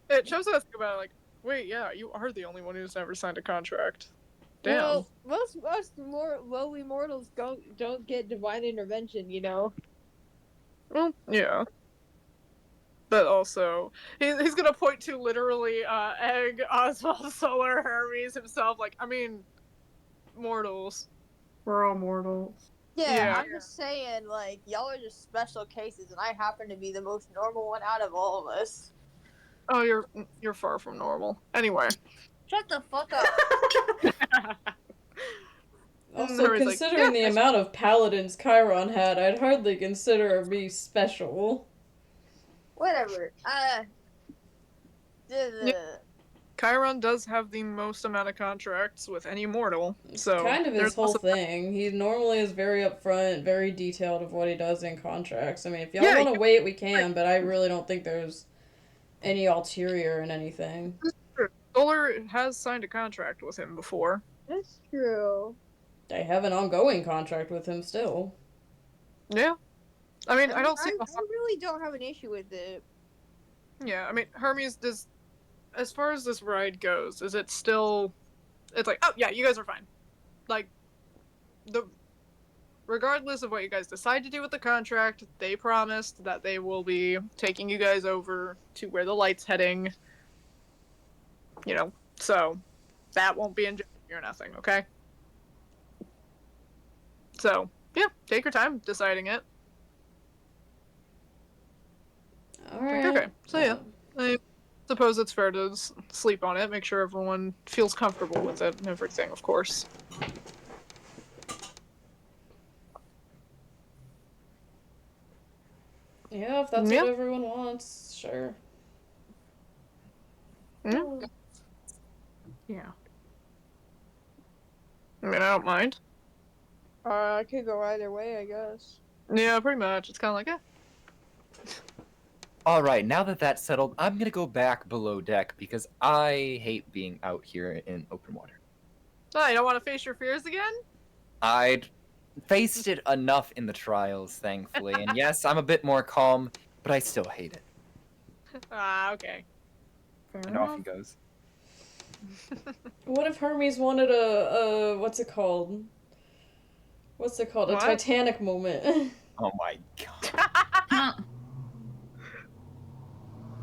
It shows us about like, wait, yeah, you are the only one who's never signed a contract. Damn. Well, most more lowly mortals don't get divine intervention, you know. Well, yeah. But also, he's gonna point to literally Egg, Oswald, Solar, Hermes himself. Like, I mean, mortals. We're all mortals. Yeah, I'm just saying, like, y'all are just special cases, and I happen to be the most normal one out of all of us. Oh, you're far from normal. Anyway, Shut the fuck up. Also, Harry's like, considering "Yeah, the amount of paladins Chiron had, I'd hardly consider me special. Whatever. Chiron does have the most amount of contracts with any mortal, so Kind of his there's whole also thing. He normally is very upfront, very detailed of what he does in contracts. I mean, if y'all Yeah, want to wait, we can, but I really don't think there's any ulterior in anything. Solar has signed a contract with him before. That's true. I have an ongoing contract with him still. Yeah, I mean, I don't see. I really don't have an issue with it. Yeah, I mean, Hermes does. As far as this ride goes, is it still? It's like, oh yeah, you guys are fine. Like, regardless of what you guys decide to do with the contract, they promised that they will be taking you guys over to where the light's heading. You know, so that won't be in jeopardy or nothing, okay? So, yeah, take your time deciding it. Alright. Okay, so yeah, I suppose it's fair to sleep on it, make sure everyone feels comfortable with it and everything, of course. Yeah, if that's Yeah. what everyone wants, sure. Yeah. Yeah. I mean, I don't mind. I could go either way, I guess. Yeah, pretty much. It's kind of like, yeah. All right, now that that's settled, I'm gonna go back below deck because I hate being out here in open water. Oh, you don't want to face your fears again? I'd faced it enough in the trials, thankfully, and yes, I'm a bit more calm, but I still hate it. Ah, okay. Fair And off enough. he goes. What if Hermes wanted a what's it called? What's it called? A What? Titanic moment. Oh my god.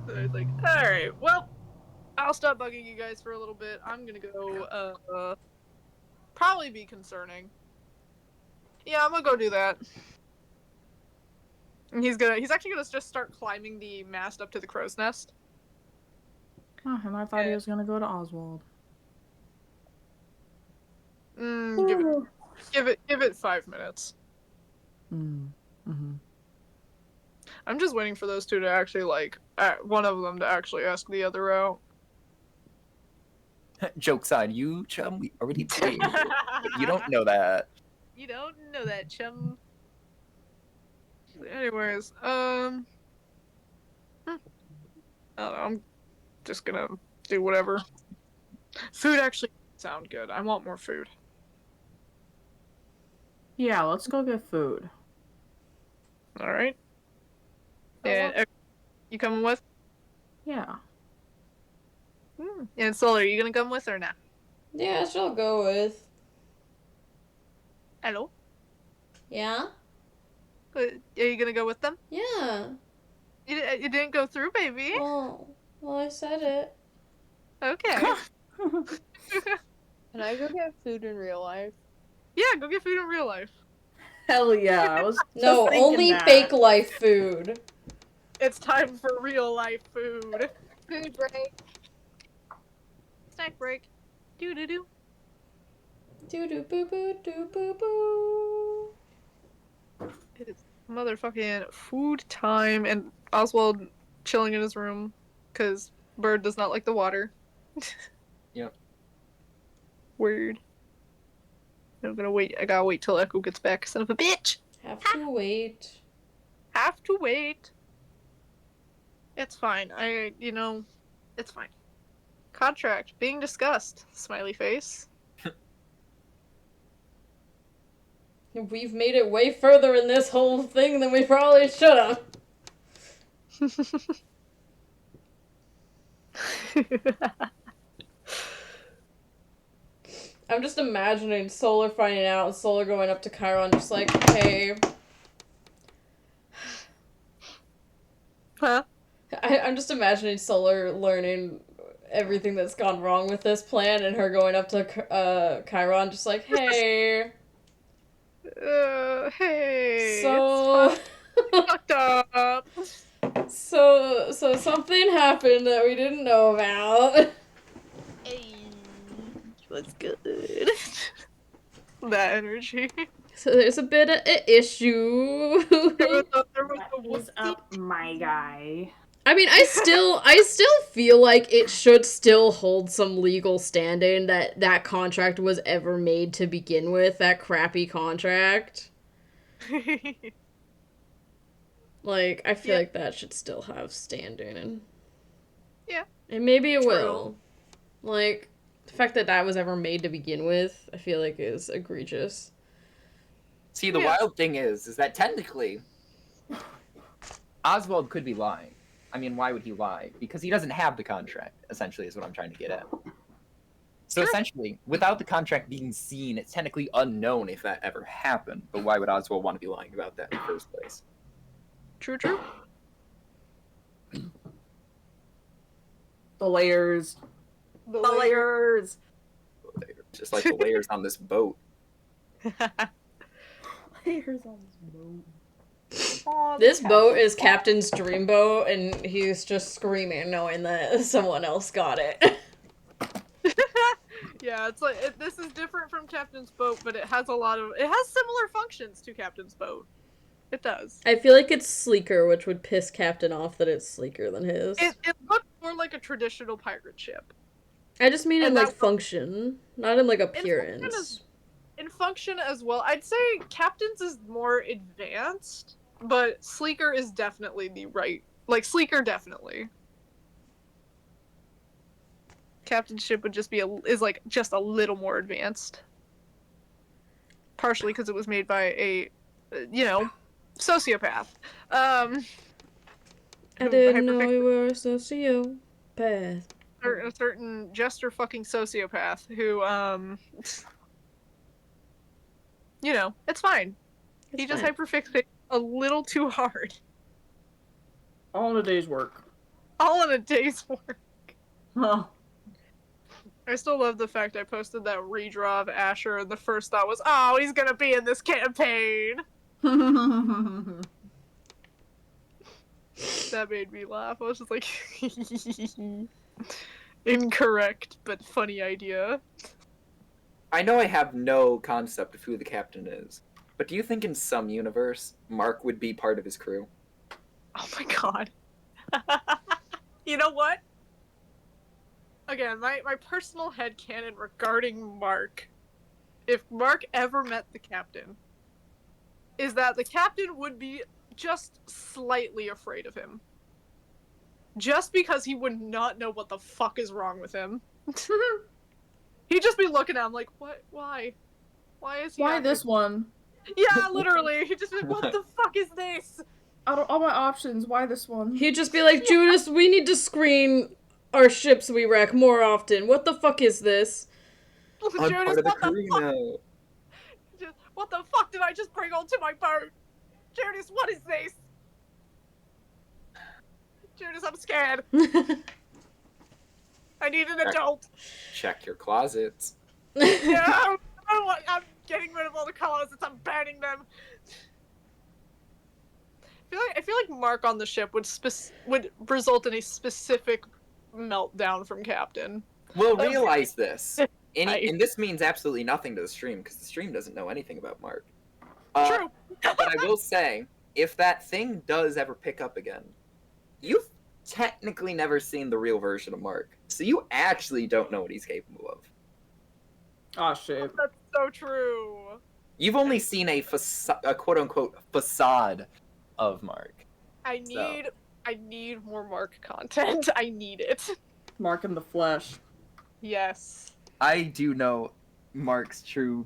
So it's like, alright, well, I'll stop bugging you guys for a little bit. I'm gonna go, probably be concerning. Yeah, I'm gonna go do that. And he's actually gonna just start climbing the mast up to the crow's nest. Oh, and I thought he was gonna go to Oswald. Give it 5 minutes. Mm-hmm. I'm just waiting for those two to actually, like, one of them to actually ask the other out. Joke's on you, chum. We already played. You don't know that. You don't know that, chum. Anyways, I don't know, I'm just gonna do whatever. Food actually sound good. I want more food. Yeah, let's go get food. All right. And you coming with? Yeah. And Solar, are you gonna come with or not? Yeah, she'll go with. Hello. Yeah? Are you gonna go with them? Yeah. You didn't go through, baby. Well, I said it. Okay. Can I go get food in real life? Yeah, go get food in real life. Hell yeah. I was No, just thinking only that. fake life food. It's time for real life food. Food break. Snack break. Doo doo doo. Doo doo boo boo doo boo boo. It is motherfucking food time, and Oswald chilling in his room because Bird does not like the water. Yep. Weird. I'm gonna wait. I gotta wait till Echo gets back. Son of a bitch. Have to wait. Have to wait. It's fine. It's fine. Contract being discussed. Smiley face. We've made it way further in this whole thing than we probably should have. I'm just imagining Solar finding out and Solar going up to Chiron just like, hey. Huh? I'm just imagining Solar learning everything that's gone wrong with this plan and her going up to Chiron just like, hey. Hey. So... Fucked up. So something happened that we didn't know about. Hey. was good. That energy. So there's a bit of an issue. There was a He's up, my guy. I mean, I still feel like it should still hold some legal standing that contract was ever made to begin with, that crappy contract. Like, I feel like that should still have standing. Yeah. And maybe it True. will. Like, the fact that that was ever made to begin with, I feel like is egregious. See, the wild thing is that technically, Oswald could be lying. I mean, why would he lie? Because he doesn't have the contract, essentially, is what I'm trying to get at. So essentially, without the contract being seen, it's technically unknown if that ever happened. But why would Oswald want to be lying about that in the first place? True. The layers. The layers. Just like the layers on this boat. Layers on this boat. This boat is Captain's dream boat, and he's just screaming knowing that someone else got it. Yeah, it's like this is different from Captain's boat, but it has similar functions to Captain's boat. It does. I feel like it's sleeker, which would piss Captain off that it's sleeker than his. It looks more like a traditional pirate ship. I just mean in, And like, that- function, not in, like, appearance. In function as well, I'd say Captain's is more advanced, but sleeker is definitely the right. Like, sleeker definitely. Captain's ship would just be just a little more advanced. Partially because it was made by a, sociopath. I didn't know you were a sociopath. A certain jester fucking sociopath who, it's fine. He just hyperfixates a little too hard. All in a day's work. All in a day's work. Huh. I still love the fact I posted that redraw of Asher, and the first thought was, oh, he's gonna be in this campaign. That made me laugh. I was just like, incorrect, but funny idea. I know I have no concept of who the captain is, but do you think in some universe, Mark would be part of his crew? Oh my god. You know what? Again, my personal headcanon regarding Mark, if Mark ever met the captain, is that the captain would be just slightly afraid of him. Just because he would not know what the fuck is wrong with him. He'd just be looking at him like, what? Why? Why is he Why acting- this one? Yeah, literally. He'd just be like, what the fuck is this? Out of all my options, why this one? He'd just be like, Judas, we need to screen our ships we wreck more often. What the fuck is this? I'm Jonas, part of the what the crew fuck? now. What the fuck did I just bring onto my boat? Jonas, what is this? Jonas, I'm scared. I need an adult. Check your closets. Yeah, I'm getting rid of all the closets. I'm banning them. I feel like Mark on the ship would result in a specific meltdown from Captain. We'll Okay. realize this. Right. And this means absolutely nothing to the stream, because the stream doesn't know anything about Mark. True. But I will say, if that thing does ever pick up again, you've technically never seen the real version of Mark. So you actually don't know what he's capable of. Oh shit. That's so true. You've only seen a quote-unquote facade of Mark. I need more Mark content. I need it. Mark in the flesh. Yes. I do know Mark's true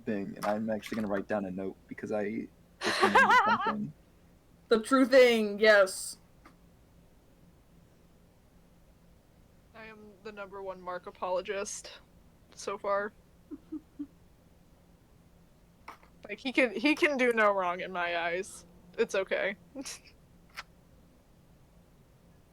thing, and I'm actually going to write down a note, because I just remembered something. The true thing, yes. I am the #1 Mark apologist so far. Like he can do no wrong in my eyes. It's okay.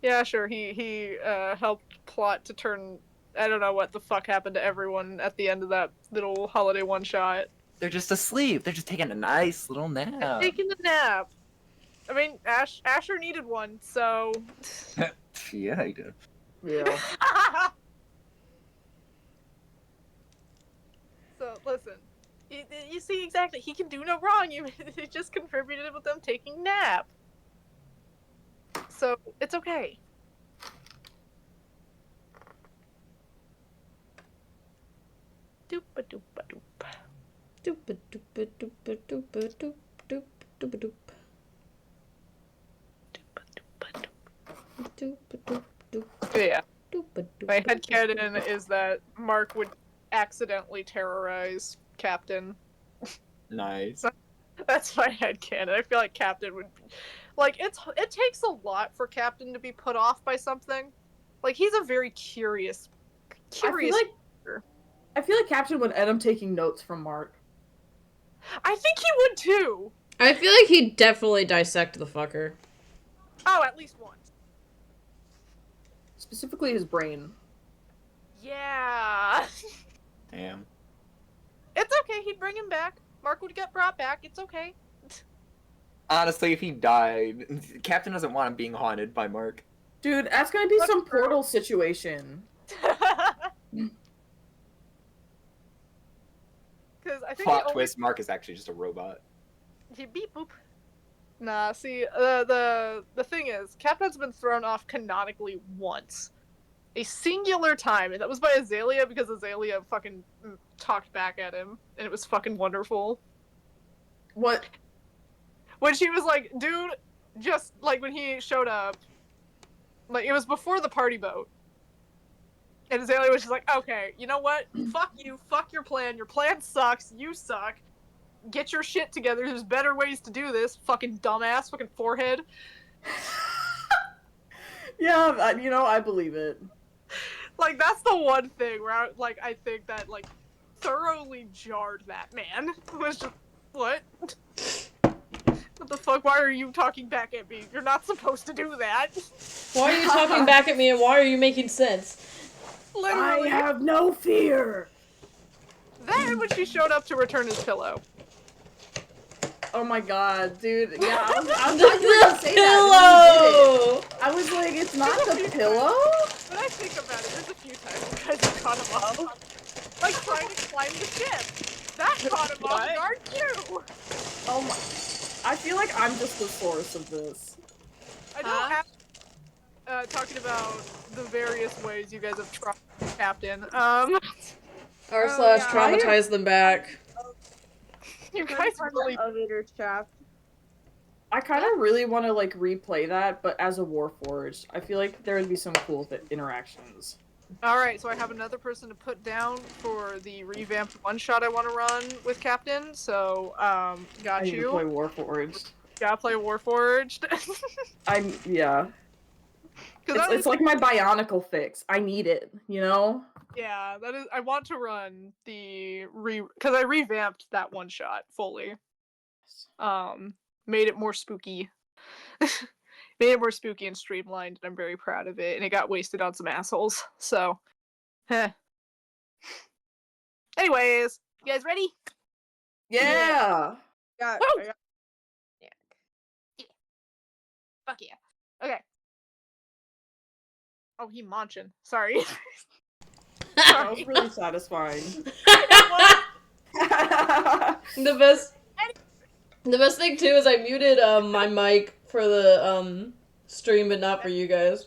Yeah, sure. He helped plot to turn. I don't know what the fuck happened to everyone at the end of that little holiday one shot. They're just asleep. They're just taking a nice little nap. Taking a nap. I mean, Asher needed one, so. Yeah, I do. Yeah. listen. You see exactly. He can do no wrong. He just contributed with them taking nap. So it's okay. Doopa doopa doop. Doopa doopa doopa doopa doop doop doopa doop. Doopa doop doop. Yeah. Doopa doop. My headcanon is that Mark would accidentally terrorize Captain. Nice. That's my headcanon. I feel like Captain would... Like, it takes a lot for Captain to be put off by something. Like, he's a very curious... I feel like Captain would end up taking notes from Mark. I think he would too! I feel like he'd definitely dissect the fucker. Oh, at least once. Specifically his brain. Yeah. Damn. It's okay, he'd bring him back. Mark would get brought back, it's okay. Honestly, if he died, Captain doesn't want him being haunted by Mark. Dude, that's gonna be That's some true. portal situation. Because I think Plot twist, Mark is actually just a robot. He beep boop. Nah, see, the thing is, Captain's been thrown off canonically once. A singular time, and that was by Azalea because Azalea fucking talked back at him, and it was fucking wonderful. What? When she was like, dude, just, like, when he showed up, like, it was before the party boat. And Azalea was just like, okay, you know what? Fuck you, fuck your plan sucks, you suck. Get your shit together, there's better ways to do this, fucking dumbass, fucking forehead. Yeah, I believe it. Like, that's the one thing where, I think that, like, thoroughly jarred that man. It was just, what? What the fuck? Why are you talking back at me? You're not supposed to do that. Why are you talking back at me and why are you making sense? Literally. I have no fear. Then when she showed up to return his pillow. Oh my god, dude. Yeah, I was The thought you were gonna say that. when you did it. pillow! I was like, it's not the pillow? When I think about it, there's a few times you guys have caught him off. Like trying to climb the ship. That caught him off guard too. Oh my. I feel like I'm just the source of this. I know. Talking about the various ways you guys have tried Captain. R// yeah. traumatize them back. You guys really. elevator shaft. I kind of really want to like replay that, but as a Warforged. I feel like there would be some cool interactions. Alright, so I have another person to put down for the revamped one-shot I want to run with Captain, so, I got need to you. play Warforged. Gotta play Warforged. Yeah. It's like my Bionicle fix. I need it, you know? Yeah, that is, I want to run the because I revamped that one-shot fully. Made it more spooky. Made it more spooky and streamlined, and I'm very proud of it, and it got wasted on some assholes, so. Heh. Anyways, you guys ready? Yeah! Got, Woo! I got Fuck yeah. Okay. Oh, he munching. Sorry. That was really satisfying. The best thing too is I muted my mic for the stream but not for you guys.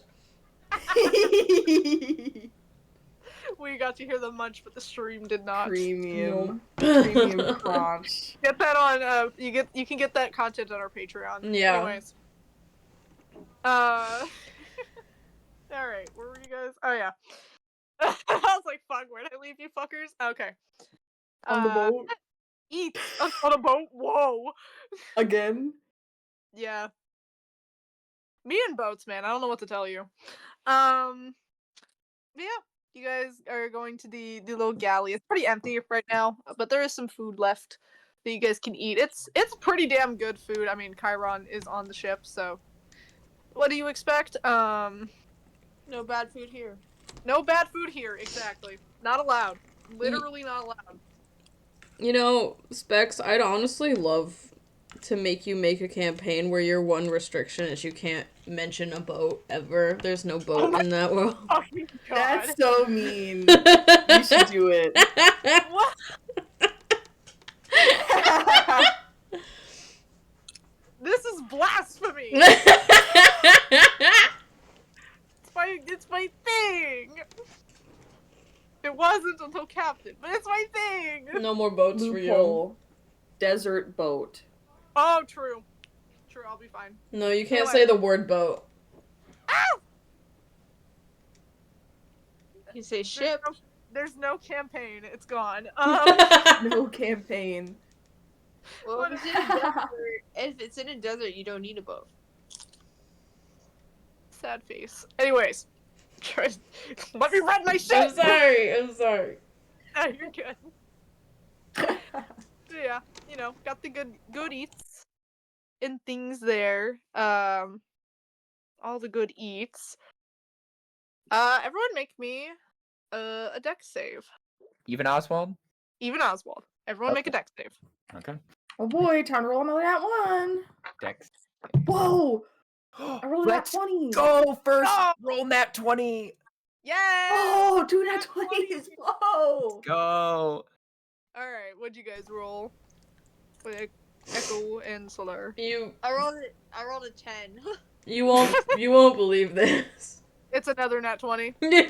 We got to hear the munch, but the stream did not. Premium. Premium crunch. Get that on. You can get that content on our Patreon. Yeah. Anyways. All right. Where were you guys? Oh yeah. I was like, fuck. Where'd I leave you, fuckers? Okay. On the boat? Eat on a boat. Whoa. Again? Yeah. Me and boats, man. I don't know what to tell you. Yeah. You guys are going to the little galley. It's pretty empty right now, but there is some food left that you guys can eat. It's pretty damn good food. I mean, Chiron is on the ship, so what do you expect? no bad food here. No bad food here, exactly. Not allowed. Literally not allowed. You know, Spex, I'd honestly love to make you make a campaign where your one restriction is you can't mention a boat ever. There's no boat in that world. Oh my god. That's so mean. You should do it. What? blasphemy. It's my thing. It wasn't until Captain, but it's my thing. No more boats for you. Loophole. Desert boat. Oh, true. True, I'll be fine. No, you can't Anyway. say the word boat. You say ship. There's no campaign. It's gone. No campaign. Well, if it's in a desert, you don't need a boat. Sad face. Anyways, let me run my shit. I'm sorry. I'm sorry. Oh, you're good. So yeah, got the good eats and things there. All the good eats. Everyone make me a dex save. Even Oswald? Even Oswald. Everyone make a dex save. Okay. Oh boy, time to roll another nat 1. Dex. Whoa! I rolled a nat Let's 20. go first. Oh! Roll nat 20. Yay! Oh, 2 nat 20s. Whoa! Go. Alright, what'd you guys roll? With Echo and Solar. I rolled a 10. You won't believe this. It's another nat 20. Yeah.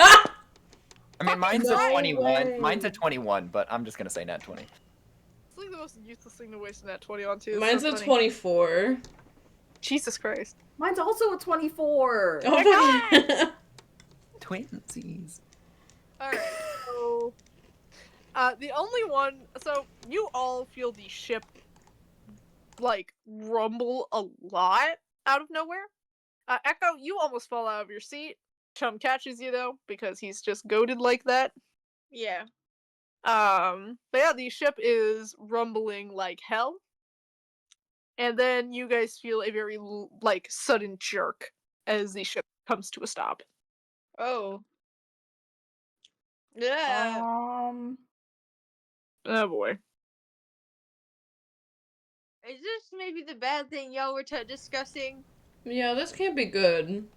I mean, mine's No a 21. way. Mine's a 21, but I'm just gonna say nat 20. It's like the most useless thing to waste a nat 20 on, too. It's Mine's so a funny. 24. Jesus Christ. Mine's also a 24. Oh my my Twinsies. Alright, so... the only one... So, you all feel the ship, like, rumble a lot out of nowhere. Echo, you almost fall out of your seat. Chum catches you, though, because he's just goated like that. Yeah. But yeah, the ship is rumbling like hell. And then you guys feel a very, like, sudden jerk as the ship comes to a stop. Oh. Yeah. Oh boy. Is this maybe the bad thing y'all were discussing? Yeah, this can't be good.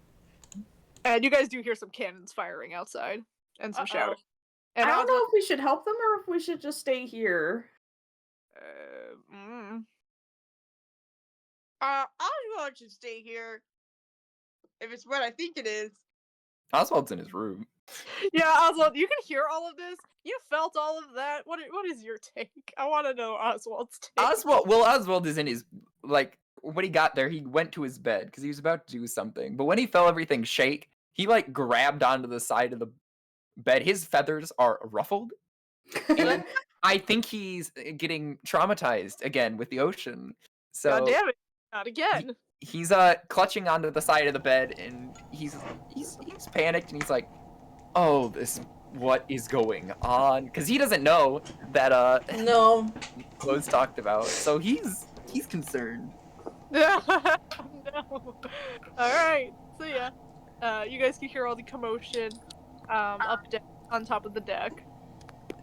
And you guys do hear some cannons firing outside. And some shouting. And I don't know Oswald, if we should help them or if we should just stay here. Oswald should stay here. If it's what I think it is. Oswald's in his room. Yeah, Oswald, you can hear all of this. You felt all of that. What is your take? I want to know Oswald's take. Oswald is in his, like, when he got there, he went to his bed because he was about to do something. But when he felt everything shake, he, like, grabbed onto the side of the bed. His feathers are ruffled. And I think he's getting traumatized again with the ocean. So God damn it. Not again. he's clutching onto the side of the bed, and he's panicked, and he's like, "Oh, what is going on?" Because he doesn't know that No. Close talked about, so he's concerned. No. Alright. So yeah. You guys can hear all the commotion up deck on top of the deck.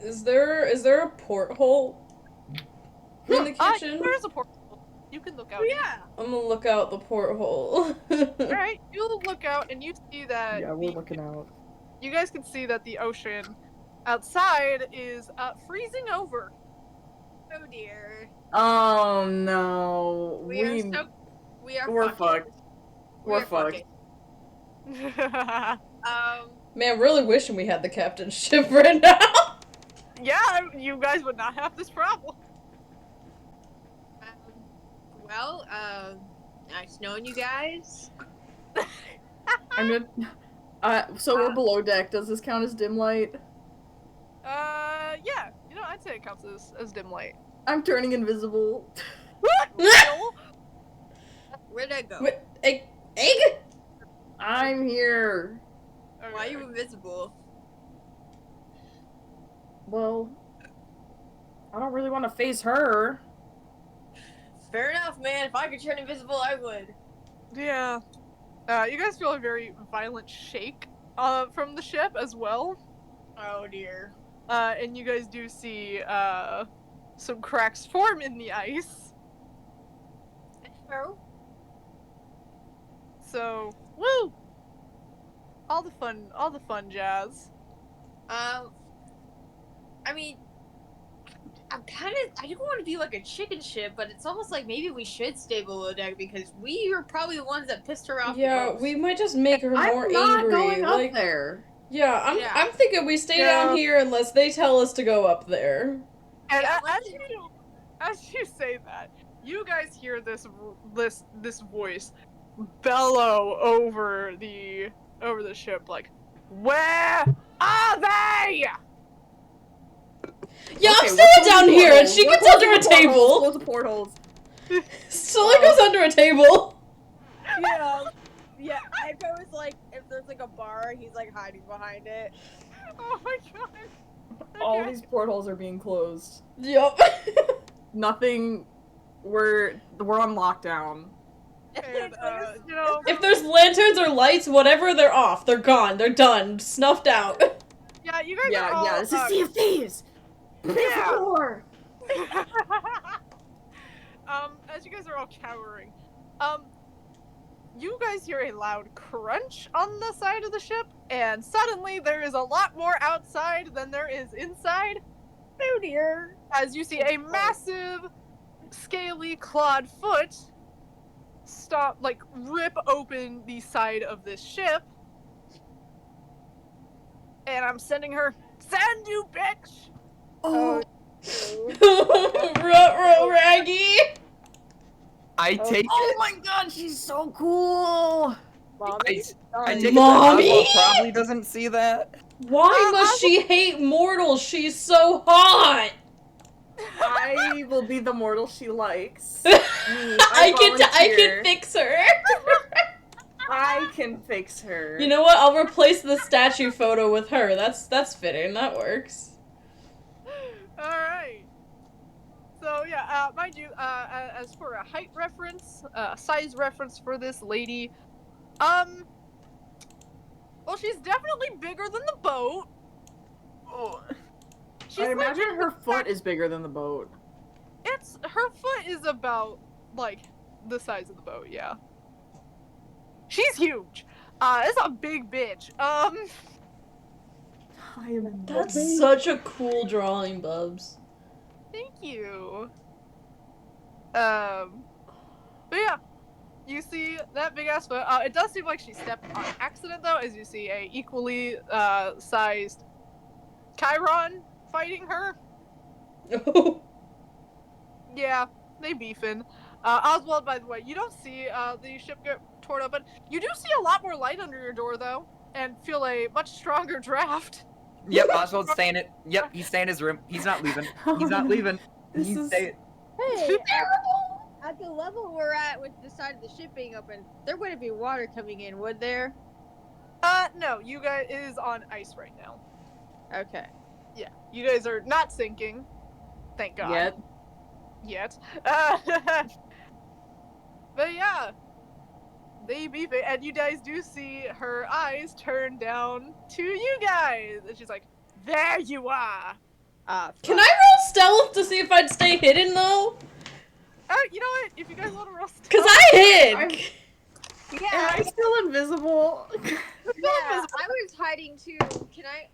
Is there a porthole in the kitchen? There's a porthole. You can look out. Oh, yeah. I'm gonna look out the porthole. Alright, you'll look out and you see that Yeah, we're looking out. you guys can see that the ocean outside is freezing over. Oh dear. Oh no. We're We're fucked. fucked. We're fucked. Man, really wishing we had the captain's ship right now. Yeah, you guys would not have this problem. Nice knowing you guys. I'm gonna. So we're below deck. Does this count as dim light? Yeah. I'd say it counts as dim light. I'm turning invisible. Where'd I go? Wait, egg? I'm here. Why are you invisible? Well, I don't really want to face her. Fair enough, man. If I could turn invisible, I would. Yeah. You guys feel a very violent shake from the ship as well. Oh dear. And you guys do see some cracks form in the ice. Oh. So, woo! All the fun jazz. I mean, I do want to be like a chicken ship, but it's almost like maybe we should stay below deck because we are probably the ones that pissed her off. Yeah, the most. we might just make her more I'm not angry. going like, up there. Yeah, I'm thinking we stay down here unless they tell us to go up there. And Yeah, as you say that, you guys hear this voice bellow over the ship, like, "Where are they?" Yeah, Okay, I'm still we're down closing here, and portholes. she We're gets under a closing portholes. table. Close the portholes. Stella goes under a table. Yeah, Echo is like, if there's like a bar, he's like hiding behind it. Oh my god! All Okay. these portholes are being closed. Yup. Nothing. We're on lockdown. And, you know, If there's lanterns or lights, whatever, they're off. They're gone. They're done. Snuffed out. yeah, you guys are all. Yeah. This is Sea of Thieves. Yeah. War. As you guys are all cowering, you guys hear a loud crunch on the side of the ship, and suddenly there is a lot more outside than there is inside. Oh dear. As you see a massive, scaly, clawed foot rip open the side of this ship. And I'm sending her, "Send, you bitch!" Oh. Ruh-roh, Raggy. I take Oh it. my god, she's so cool. Mommy? I take it Mommy? that Oswald probably doesn't see that. Why must she hate mortals? She's so hot. I will be the mortal she likes. I can volunteer. fix her. I can fix her. You know what? I'll replace the statue photo with her. That's fitting. That works. Alright. So, yeah, mind you, as for a height reference, size reference for this lady, well, she's definitely bigger than the boat. Oh. She's I imagine like- her foot is bigger than the boat. her foot is about, like, the size of the boat, yeah. She's huge. It's a big bitch. I am That's such a cool drawing, Bubs. Thank you. But yeah, you see that big ass foot. It does seem like she stepped on accident though, as you see a equally sized Chiron fighting her. Yeah, they beefing. Oswald, by the way, you don't see the ship get torn open. You do see a lot more light under your door though, and feel a much stronger draft. Yep, Oswald's staying it. Yep, he's staying in his room. He's not leaving. He's not leaving. This He's is- staying. Hey, at the level we're at with the side of the ship being open, there wouldn't be water coming in, would there? No, you guys it is on ice right now. Okay. Yeah, you guys are not sinking. Thank God. Yet. But yeah, they beef it, and you guys do see her eyes turn down to you guys, and she's like, "There you are." Can I roll stealth to see if I'd stay hidden though? You know what? If you guys want to roll stealth, Cause I hid. Am Yeah, I still invisible? yeah, I was hiding too. Can I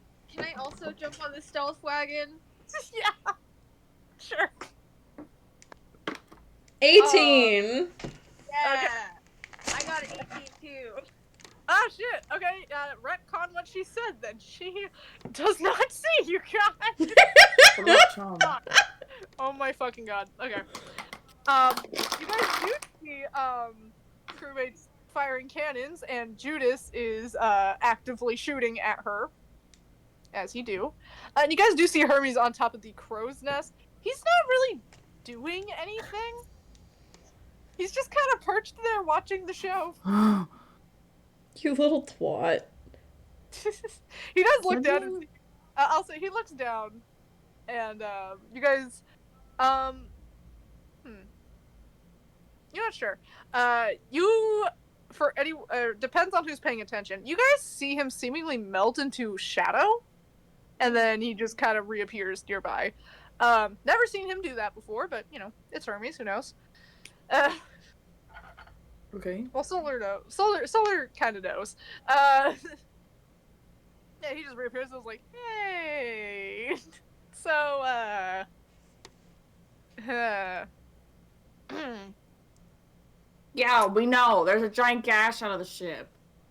also jump on the stealth wagon? yeah, sure. 18. Yeah. I got an 18 too. Ah, shit. Okay, retcon what she said. Then she does not see you guys. What about Chum? Oh my fucking god. Okay. You guys do see crewmates firing cannons, and Judas is actively shooting at her, as he do. And you guys do see Hermes on top of the crow's nest. He's not really doing anything. He's just kind of perched there watching the show. You little twat. He does look down. And see, I'll say he looks down, and you guys, you're not sure. Depends on who's paying attention. You guys see him seemingly melt into shadow, and then he just kind of reappears nearby. Never seen him do that before, but you know, it's Hermes. Who knows? Okay. Well, Solar kind of knows. Yeah, he just reappears and was like, "Hey, so Yeah, we know. There's a giant gash out of the ship.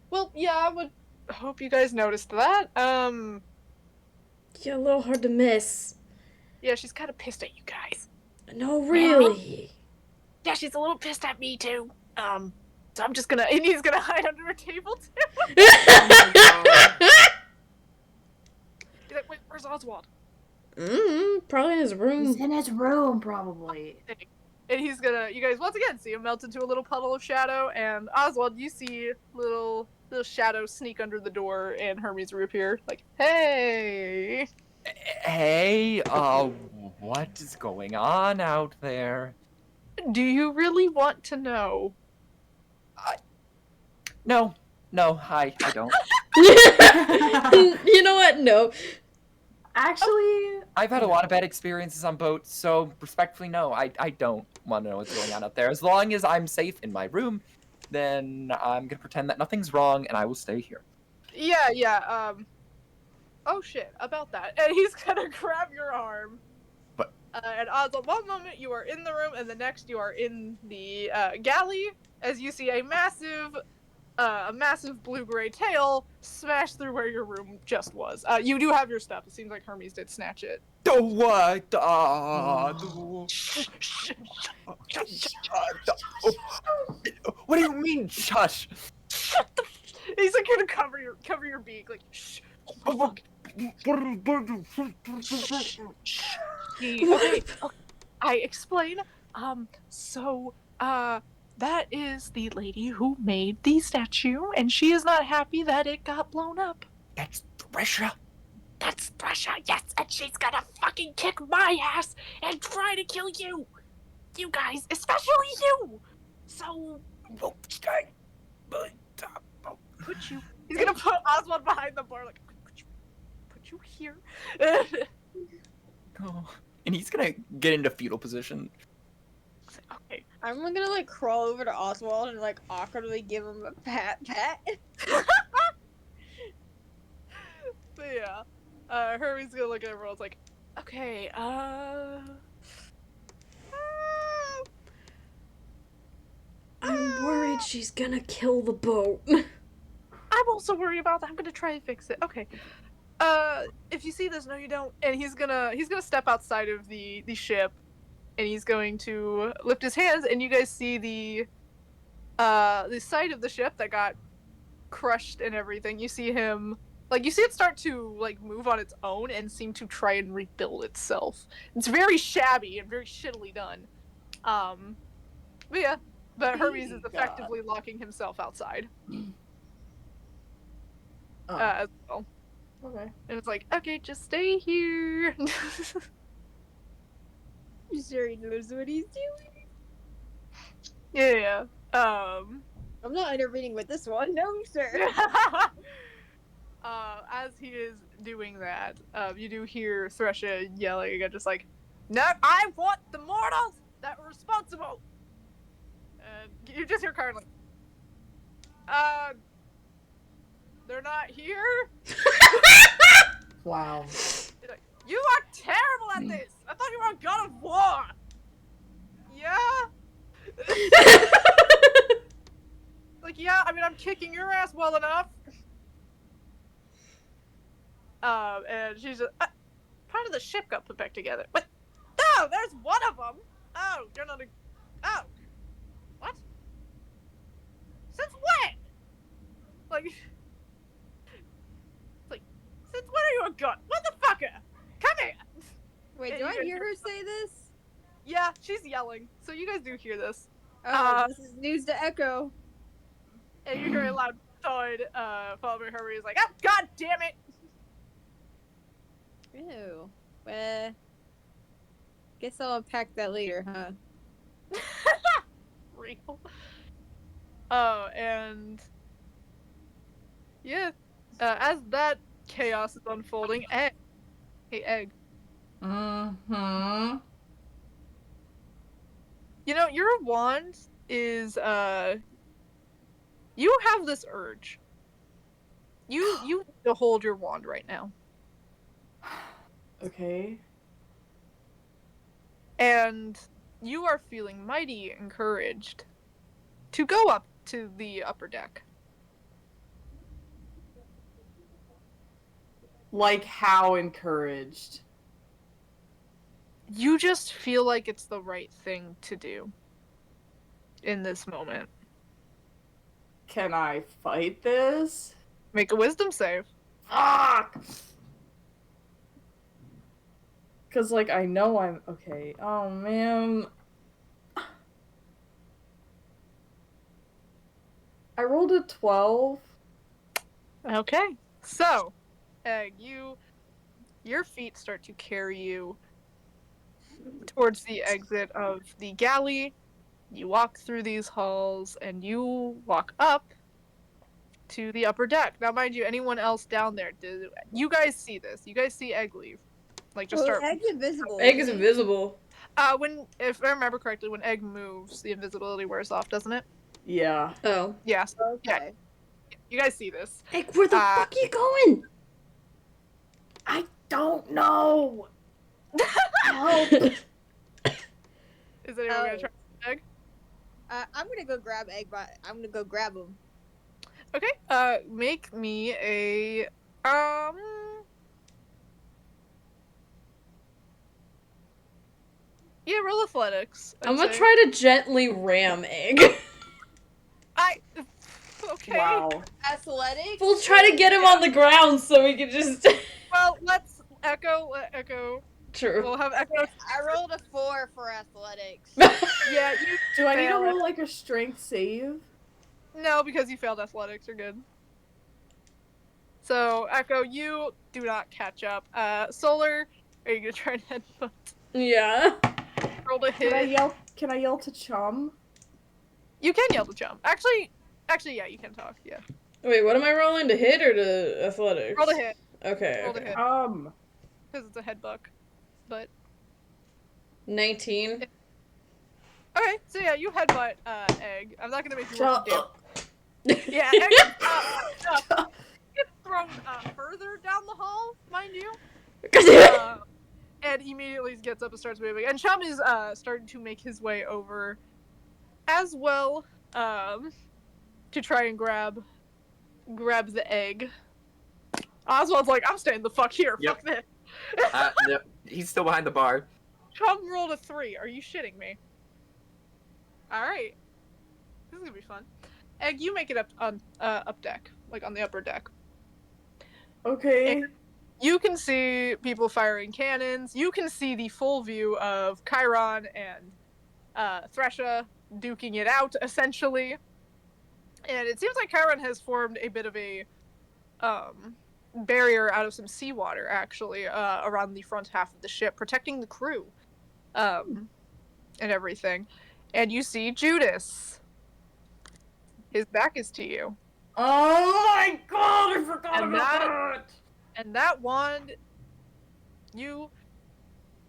Well, yeah, I would hope you guys noticed that. Yeah, a little hard to miss. Yeah, she's kind of pissed at you guys. No, really. Yeah, she's a little pissed at me too. So I'm just gonna, and he's gonna hide under a table too. He's like, wait, where's Oswald? Probably in his He's room. in his room, probably. And he's gonna, you guys once again see him melt into a little puddle of shadow, and Oswald, you see little shadow sneak under the door, and Hermes reappear, like, hey. Hey, what is going on out there? Do you really want to know? No, I don't. You know what? No. Actually, I've had a lot of bad experiences on boats, so respectfully, no, I don't want to know what's going on out there. As long as I'm safe in my room, then I'm gonna pretend that nothing's wrong, and I will stay here. Yeah, oh shit, about that. And he's gonna grab your arm. But and Oswald, one moment you are in the room, and the next you are in the galley, as you see a massive blue-gray tail smash through where your room just was. You do have your stuff. It seems like Hermes did snatch it. what? What do you mean, shush? Shut the. He's like gonna cover your beak, like shh. Okay, I explain. That is the lady who made the statue, and she is not happy that it got blown up. That's Thresher. That's Thresher, yes, and she's gonna fucking kick my ass and try to kill you. You guys, especially you. So, put you. He's gonna put Oswald behind the bar, like, put you here. Oh. And he's gonna get into fetal position. Okay. I'm gonna like crawl over to Oswald and like awkwardly give him a pat. But yeah, Hermes gonna look at everyone. It's like, okay, I'm worried she's gonna kill the boat. I'm also worried about that. I'm gonna try and fix it. Okay. If you see this, no, you don't. And he's gonna step outside of the ship, and he's going to lift his hands, and you guys see the side of the ship that got crushed and everything. You see him, like, you see it start to like move on its own and seem to try and rebuild itself. It's very shabby and very shittily done. But yeah, but Hermes is effectively locking himself outside. As well. okay. And it's like, okay, just stay here. You sure he knows what he's doing? Yeah. I'm not intervening with this one, no sir. As he is doing that, you do hear Thresher yelling again, just like, no, I want the mortals that were responsible. And you just hear Karen like, they're not here? Wow. He's like, you are terrible at this! I thought you were a god of war! Yeah? Like, yeah, I mean, I'm kicking your ass well enough. And she's just, part of the ship got put back together. What? No, there's one of them! Oh, you're not a... Oh. What? Since when? Like... Since when are you a god? Motherfucker! Come here! Wait, And do you I guys hear her say this? Yeah, she's yelling. So you guys do hear this. Oh, this is news to Echo. And you hear a loud thud, followed by Hermes like, oh, god damn it! Ew. Well, guess I'll unpack that later, huh? Real. Oh, and... Yeah. As that chaos is unfolding, Egg. Hey, Egg. Mm-hmm. You know, your wand is, you have this urge. You need to hold your wand right now. Okay. And you are feeling mighty encouraged to go up to the upper deck. Like, how encouraged? You just feel like it's the right thing to do in this moment. Can I fight this? Make a wisdom save. Fuck! Because, like, I know I'm... Okay. Oh, man. I rolled a 12. Okay. So, Egg, your feet start to carry you towards the exit of the galley. You walk through these halls and you walk up to the upper deck. Now, mind you, anyone else down there, you guys see this? You guys see Egg leave? Like, just Well, start. Egg's invisible. Egg is isn't he? invisible. If I remember correctly, when Egg moves, the invisibility wears off, doesn't it? Yeah. Oh. Yeah. So, yeah. Okay. You guys see this? Egg, where the fuck you going? I don't know! Help! Is anyone gonna try Egg? I'm gonna go grab Egg, but I'm gonna go grab him. Okay. Make me a Yeah, roll athletics. I'm I'd gonna say. try to gently ram Egg. Okay. Wow. Athletics? We'll try to get him on the ground so we can just... Well, let's Echo. True. We'll have Echo. I rolled a 4 for athletics. Yeah, you. Do I need to Fail it. roll, like, a strength save? No, because you failed athletics. You're good. So Echo, you do not catch up. Solar, are you gonna try and headbutt? Yeah. Roll to hit. Can I yell to Chum? You can yell to jump. Actually, yeah, you can talk. Yeah. Wait, what am I rolling? To hit or to athletics? Roll to hit. Okay. Roll to okay. hit. Because it's a headbutt. But 19. okay, so yeah, you headbutt Egg. I'm not gonna make you roll Shut some up. damage. Yeah, Egg gets thrown further down the hall, mind you. And immediately gets up and starts moving. And Chum is starting to make his way over as well, to try and grab the egg. Oswald's like, I'm staying the fuck here. Yep. Fuck this. No, he's still behind the bar. Chum rolled a 3. Are you shitting me? Alright. This is gonna be fun. Egg, you make it up on up deck. Like on the upper deck. Okay. You can see people firing cannons. You can see the full view of Chiron and Thresha duking it out, essentially. And it seems like Chiron has formed a bit of a barrier out of some seawater, actually, around the front half of the ship, protecting the crew and everything. And you see Judas. His back is to you. Oh my god, I forgot And about that- that! And that wand, you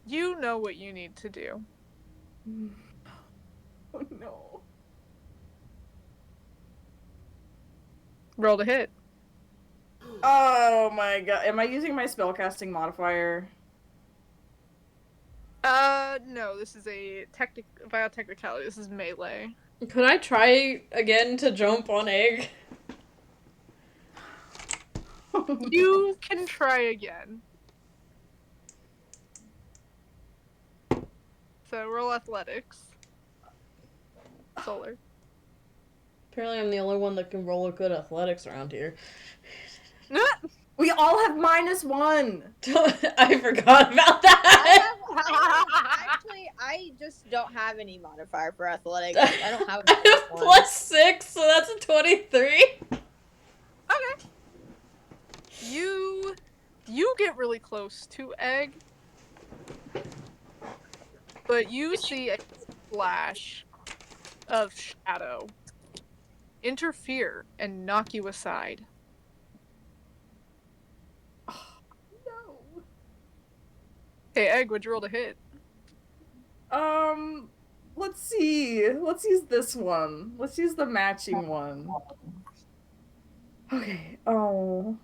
know what you need to do. Oh no. Roll to hit. Oh my god. Am I using my spellcasting modifier? No, this is a biotechnicality. This is melee. Could I try again to jump on Egg? You can try again. So roll athletics. Solar. Apparently I'm the only one that can roll a good athletics around here. We all have -1! I forgot about that! Actually, I just don't have any modifier for athletics. I don't have I have one. +6, so that's a 23. Okay. You get really close to Egg, but you see a flash of shadow interfere and knock you aside. No. Hey, Egg, would you roll to hit? Let's see. Let's use this one. Let's use the matching one. Okay, oh.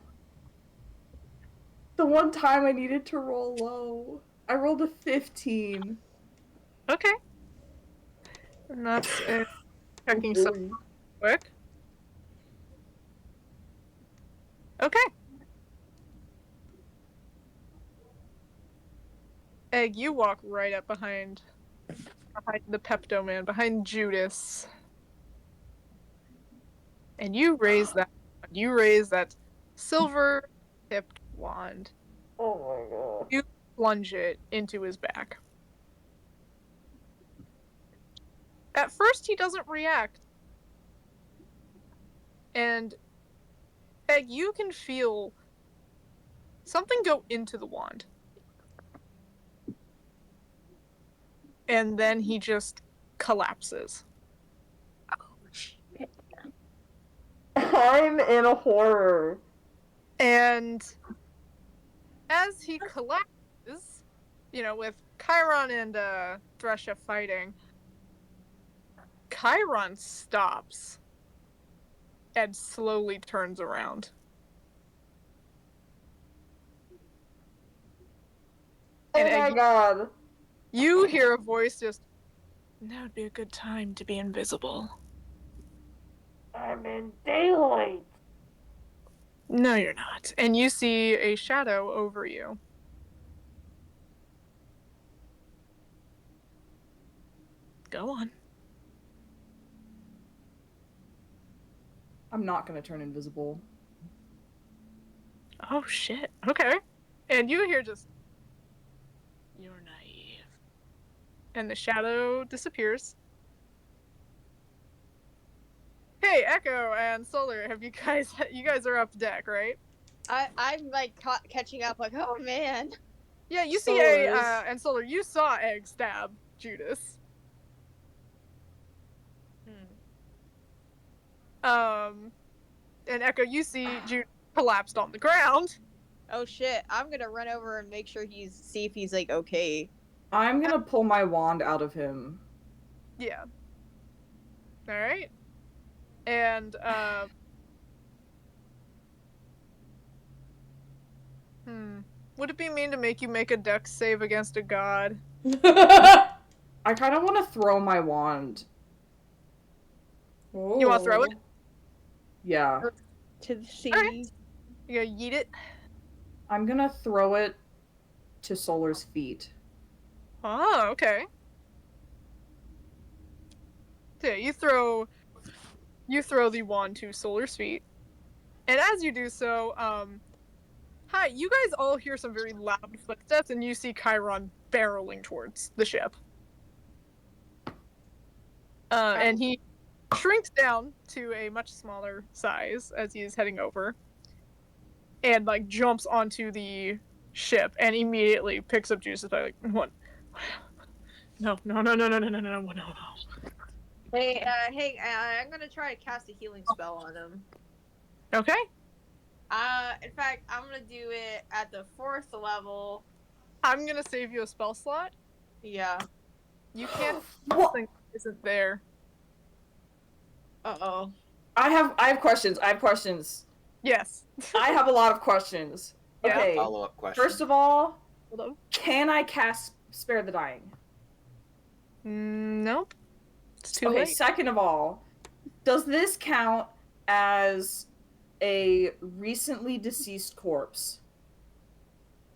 The one time I needed to roll low. I rolled a 15. Okay. And that's checking some quick. Okay. Egg, you walk right up behind the Pepto Man, behind Judas. And you raise that silver tipped wand. Oh my god. You plunge it into his back. At first he doesn't react. And Egg, you can feel something go into the wand. And then he just collapses. I'm in a horror. And as he collapses, with Chiron and Thresha fighting, Chiron stops and slowly turns around. Oh my god. You hear a voice just, "Now would be a good time to be invisible." I'm in daylight. No, you're not. And you see a shadow over you. Go on. I'm not gonna turn invisible. Oh, shit. Okay. And you hear just, "You're naive." And the shadow disappears. Hey, Echo and Solar, you guys are up deck, right? I'm like catching up, like, oh man. Yeah, you see and Solar, you saw Egg stab Judas. And Echo, you see Judas collapsed on the ground. Oh shit! I'm gonna run over and make sure see if he's like okay. I'm gonna pull my wand out of him. Yeah. All right. And would it be mean to make you make a dex save against a god? I kind of want to throw my wand. You want to throw it? Yeah. To the sea. Alright. You gonna yeet it? I'm gonna throw it to Solar's feet. Oh, okay. So yeah, you throw the wand to Solar's feet. And as you do so, hi, you guys all hear some very loud footsteps, and you see Chiron barreling towards the ship. And he shrinks down to a much smaller size as he is heading over, and like jumps onto the ship and immediately picks up Judas by like, "What? No. Hey, I'm gonna try to cast a healing spell on him. Okay. In fact, I'm gonna do it at the 4th level. I'm gonna save you a spell slot. Yeah. You can't. Something isn't there. Uh-oh. I have questions. Yes. I have a lot of questions. Yeah. Okay. Follow-up question. First of all, Hold on. can I cast Spare the Dying? Nope. It's too Okay, late. second of all, does this count as a recently deceased corpse?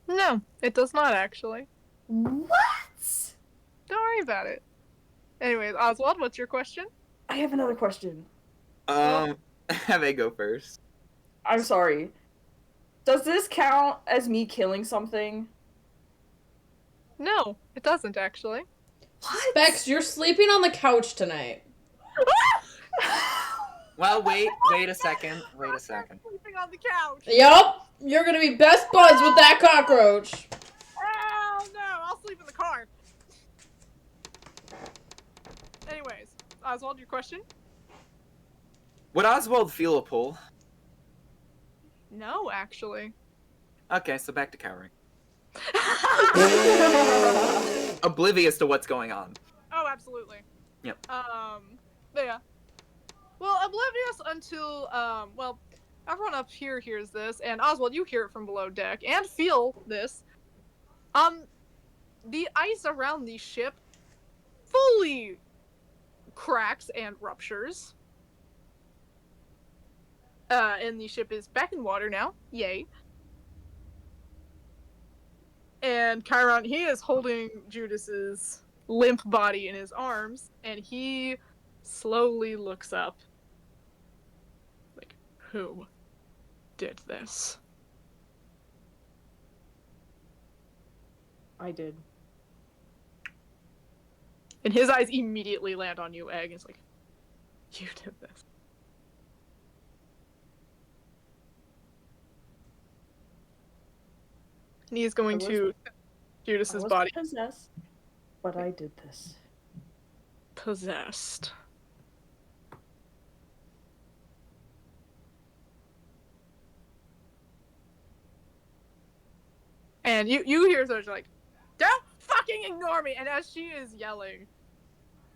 No, it does not actually. What? Don't worry about it. Anyways, Oswald, what's your question? I have another question. Have I go first. I'm sorry. Does this count as me killing something? No, it doesn't actually. Spex, you're sleeping on the couch tonight. Well, wait a second. Sleeping on the couch. Yup, you're gonna be best buds with that cockroach. Oh no, I'll sleep in the car. Anyways, Oswald, your question? Would Oswald feel a pull? No, actually. Okay, so back to cowering. Oblivious to what's going on. Oh, absolutely. Yep. Yeah. Well, oblivious until, everyone up here hears this, and Oswald, you hear it from below deck, and feel this. The ice around the ship fully cracks and ruptures. And the ship is back in water now. Yay. And Chiron, he is holding Judas's limp body in his arms, and he slowly looks up. Like, who did this? I did. And his eyes immediately land on you, Egg. It's like, you did this. And he's going to Judas's body. Possessed, but I did this. Possessed. And you hear Zoja like, don't fucking ignore me! And as she is yelling,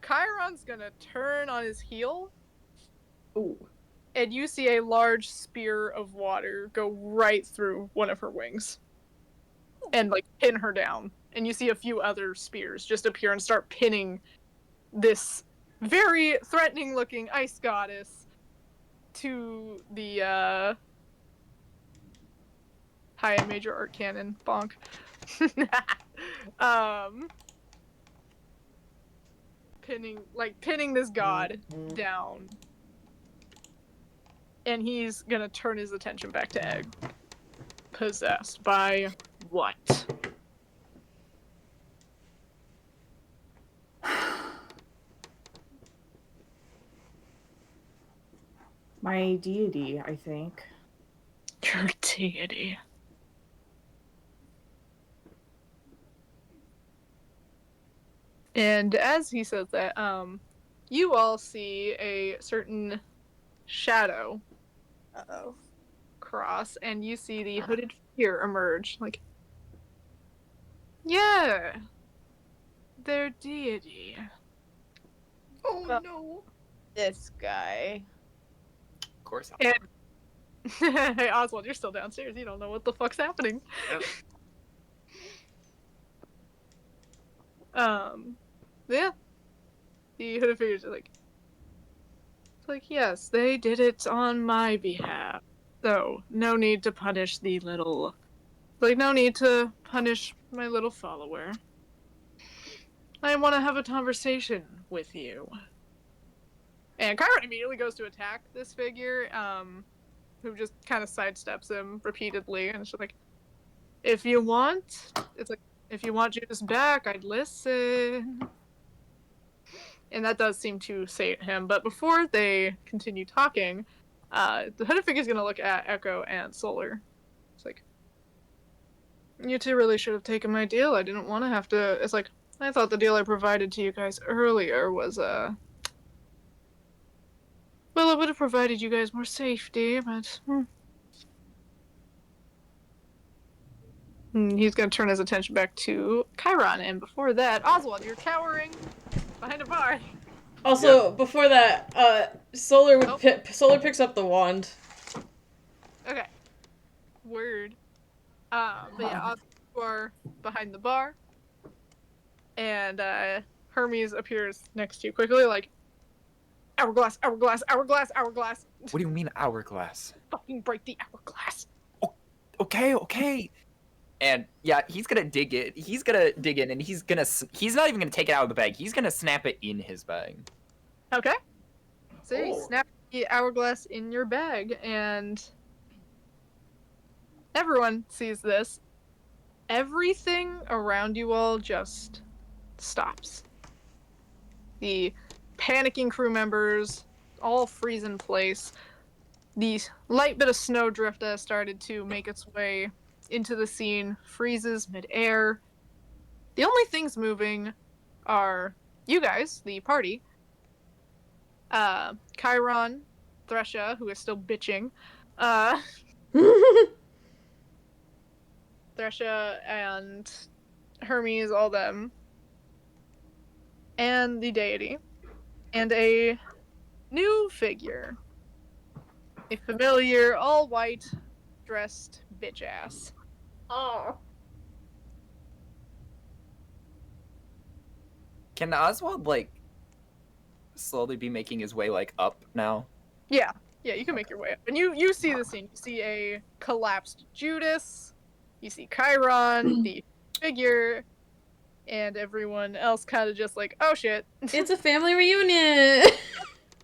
Chiron's gonna turn on his heel. Ooh. And you see a large spear of water go right through one of her wings. And like pin her down. And you see a few other spears just appear and start pinning this very threatening looking ice goddess to the high and major art cannon. Bonk. Pinning this god down. And he's gonna turn his attention back to Egg. Possessed by what? My deity, I think. Your deity. And as he says that, you all see a certain shadow cross, and you see the hooded figure emerge. Like, yeah, their deity. Oh Well, no. This guy. Of course. And hey, Oswald, you're still downstairs. You don't know what the fuck's happening. Yeah. The hooded figures are like, it's like, yes, they did it on my behalf. So, no need to punish the little, like, no need to punish my little follower. I want to have a conversation with you. And Chiron immediately goes to attack this figure, who just kind of sidesteps him repeatedly, and it's just like, if you want Judas back, I'd listen. And that does seem to sate him, but before they continue talking, the hooded figure's gonna look at Echo and Solar. It's like, you two really should have taken my deal. I didn't want to have to. It's like, I thought the deal I provided to you guys earlier was, well, it would have provided you guys more safety, but, He's gonna turn his attention back to Chiron, and before that, Oswald, you're cowering behind a bar. Also, before that, Solar Solar picks up the wand. Okay. Word. But yeah, Oswald, you are behind the bar, and Hermes appears next to you quickly, like, hourglass, hourglass, hourglass, hourglass. What do you mean hourglass? Fucking break the hourglass. Okay. And yeah, he's gonna dig it. He's gonna dig in, and he's not even gonna take it out of the bag. He's gonna snap it in his bag. Okay. So you snap the hourglass in your bag, and everyone sees this. Everything around you all just stops. The panicking crew members all freeze in place. The light bit of snowdrift that has started to make its way into the scene freezes mid-air. The only things moving are you guys, the party, Chiron, Thresha, who is still bitching, Thresha and Hermes, all them, and the deity, and a new figure. A familiar, all-white, dressed bitch-ass. Oh. Can Oswald like slowly be making his way like up now? Yeah, you can make your way up, and you see the scene. You see a collapsed Judas. You see Chiron, the figure, and everyone else kind of just like, oh shit. It's a family reunion.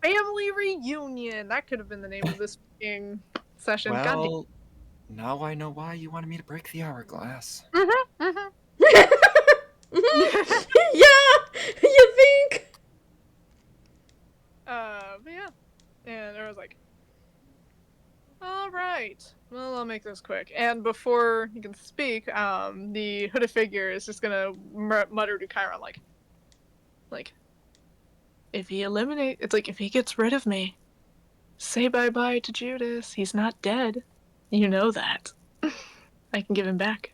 Family reunion. That could have been the name of this fucking session. God damn. Well, now I know why you wanted me to break the hourglass. Yeah, you think? But yeah. And I was like, all right. Well, I'll make this quick. And before you can speak, the hooded figure is just gonna mutter to Chiron like, if he if he gets rid of me, say bye-bye to Judas. He's not dead. You know that. I can give him back.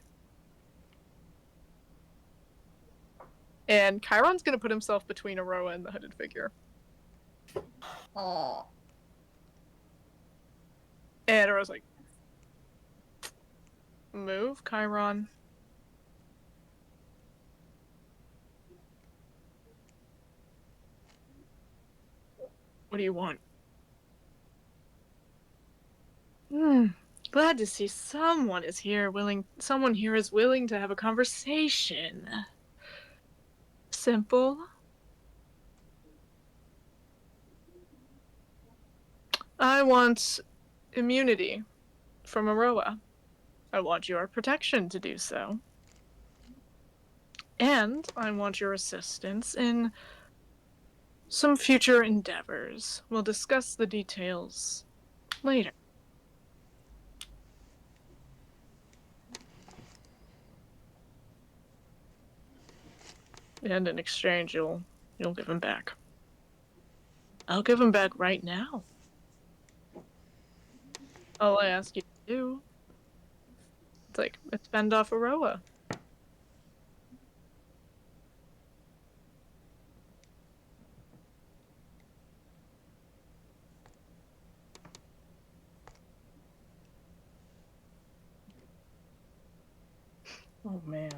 And Chiron's gonna put himself between Aroa and the hooded figure. Oh. And Aroa's like, move, Chiron. What do you want? Glad to see someone here is willing to have a conversation. Simple. I want immunity from Aroa. I want your protection to do so. And I want your assistance in some future endeavors. We'll discuss the details later. And in exchange, you'll give him back. I'll give him back right now. All I ask you to do, it's like, fend off Aroa. Oh man.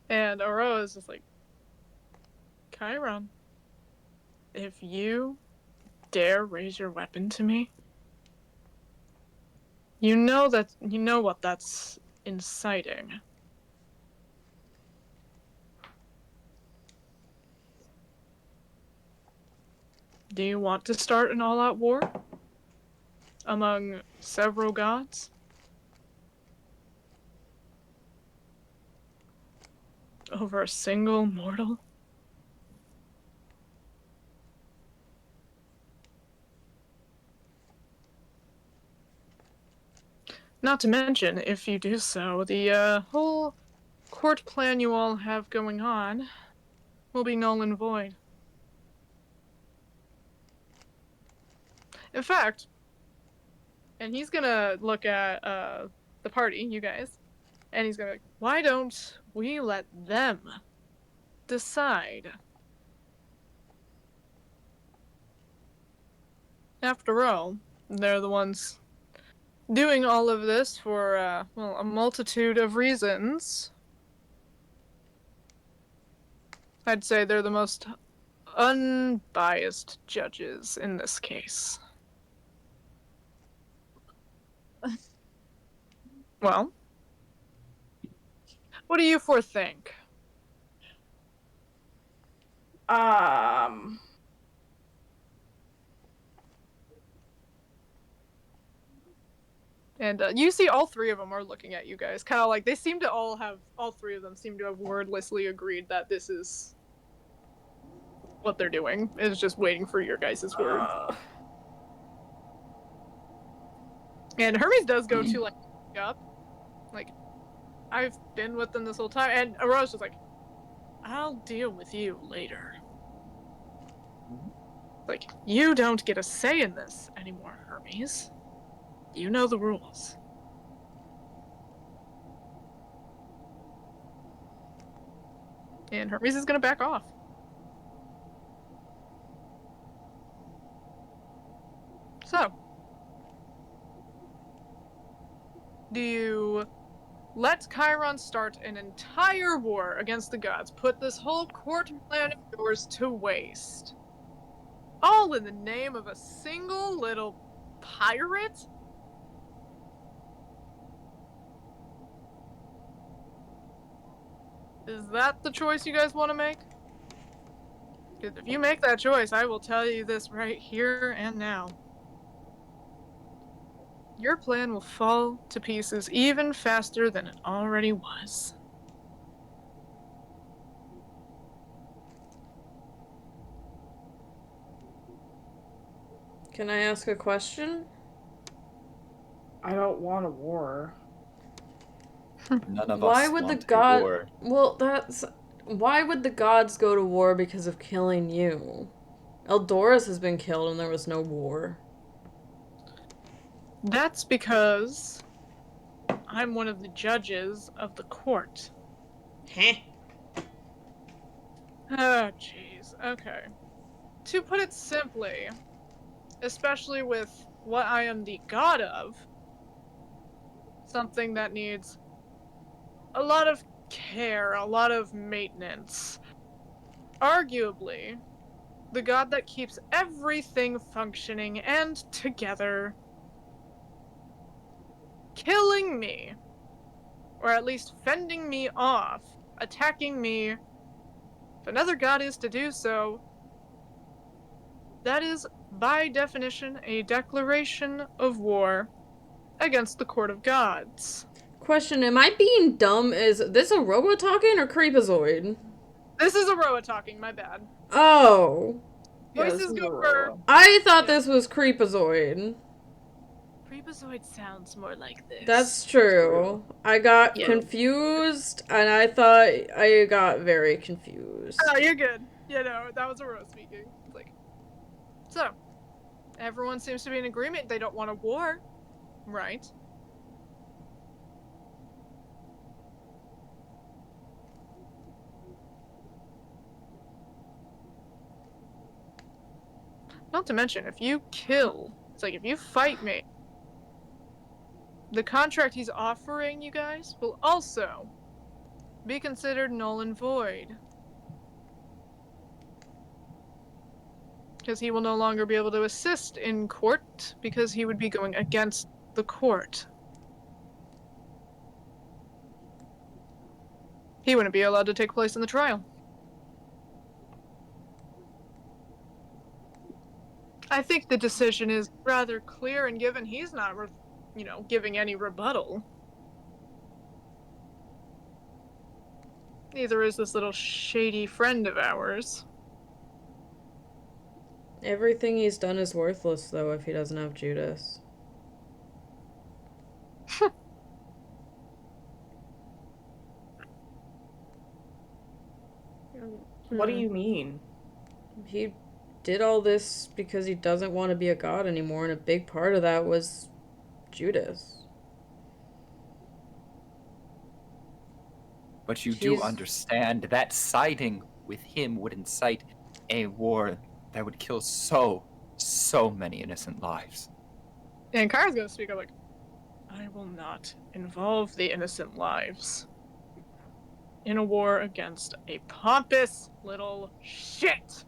And Aroa is just like, Chiron, if you dare raise your weapon to me, you know what that's inciting. Do you want to start an all-out war among several gods? Over a single mortal? Not to mention, if you do so, the whole court plan you all have going on will be null and void. In fact, and he's gonna look at the party, you guys, and he's gonna be like, why don't we let them decide? After all, they're the ones doing all of this for, a multitude of reasons. I'd say they're the most unbiased judges in this case. Well, what do you four think? And you see all three of them are looking at you guys, kind of like they seem to all three of them seem to have wordlessly agreed that this is what they're doing. It's just waiting for your guys' word. And Hermes does go to, like, up. Like, I've been with them this whole time. And Aurora's just like, I'll deal with you later. Like, you don't get a say in this anymore, Hermes. You know the rules. And Hermes is gonna back off. So, Do you let Chiron start an entire war against the gods, put this whole court plan of yours to waste, all in the name of a single little pirate? Is that the choice you guys want to make? Because if you make that choice, I will tell you this right here and now. Your plan will fall to pieces even faster than it already was. Can I ask a question? I don't want a war. None of Why us would the want a god? war. Well, that's why would the gods go to war because of killing you? Eldorus has been killed and there was no war. That's because I'm one of the judges of the court. Heh. Oh, jeez. Okay. To put it simply, especially with what I am the god of, something that needs a lot of care, a lot of maintenance. Arguably, the god that keeps everything functioning and together. Killing me, or at least fending me off, attacking me. If another god is to do so, that is, by definition, a declaration of war against the court of gods. Question: am I being dumb? Is this a robot talking or creepazoid? This is Aroa talking, my bad. Oh, Yeah, Voices this is go Aurora. for... I thought Yeah. this was creepazoid. Creepazoid sounds more like this. That's true. I got Yeah. confused, and I thought I got very confused. Oh, you're good. Yeah, no, that was Aroa speaking. It's like... So, everyone seems to be in agreement they don't want a war, right? Not to mention, if you kill, it's like if you fight me, the contract he's offering you guys will also be considered null and void. Because he will no longer be able to assist in court because he would be going against the court. He wouldn't be allowed to take place in the trial. I think the decision is rather clear, and given he's not, giving any rebuttal, neither is this little shady friend of ours. Everything he's done is worthless, though, if he doesn't have Judas. What do you mean? He did all this because he doesn't want to be a god anymore, and a big part of that was Judas. But you do He's- understand that siding with him would incite a war that would kill so many innocent lives. And Kara's gonna speak up like, I will not involve the innocent lives in a war against a pompous little shit.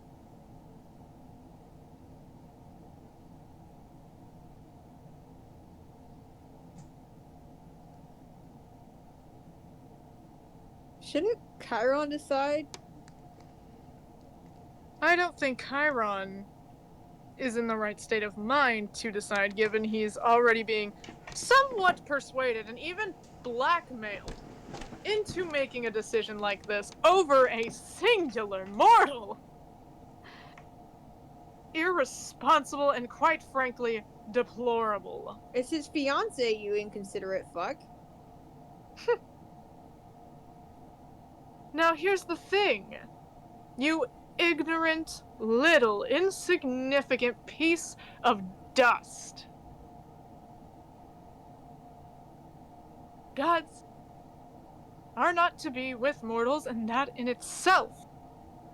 Shouldn't Chiron decide? I don't think Chiron is in the right state of mind to decide, given he's already being somewhat persuaded and even blackmailed into making a decision like this over a singular mortal. Irresponsible and, quite frankly, deplorable. It's his fiance, you inconsiderate fuck. Now here's the thing. You ignorant, little, insignificant piece of dust. Gods are not to be with mortals, and that in itself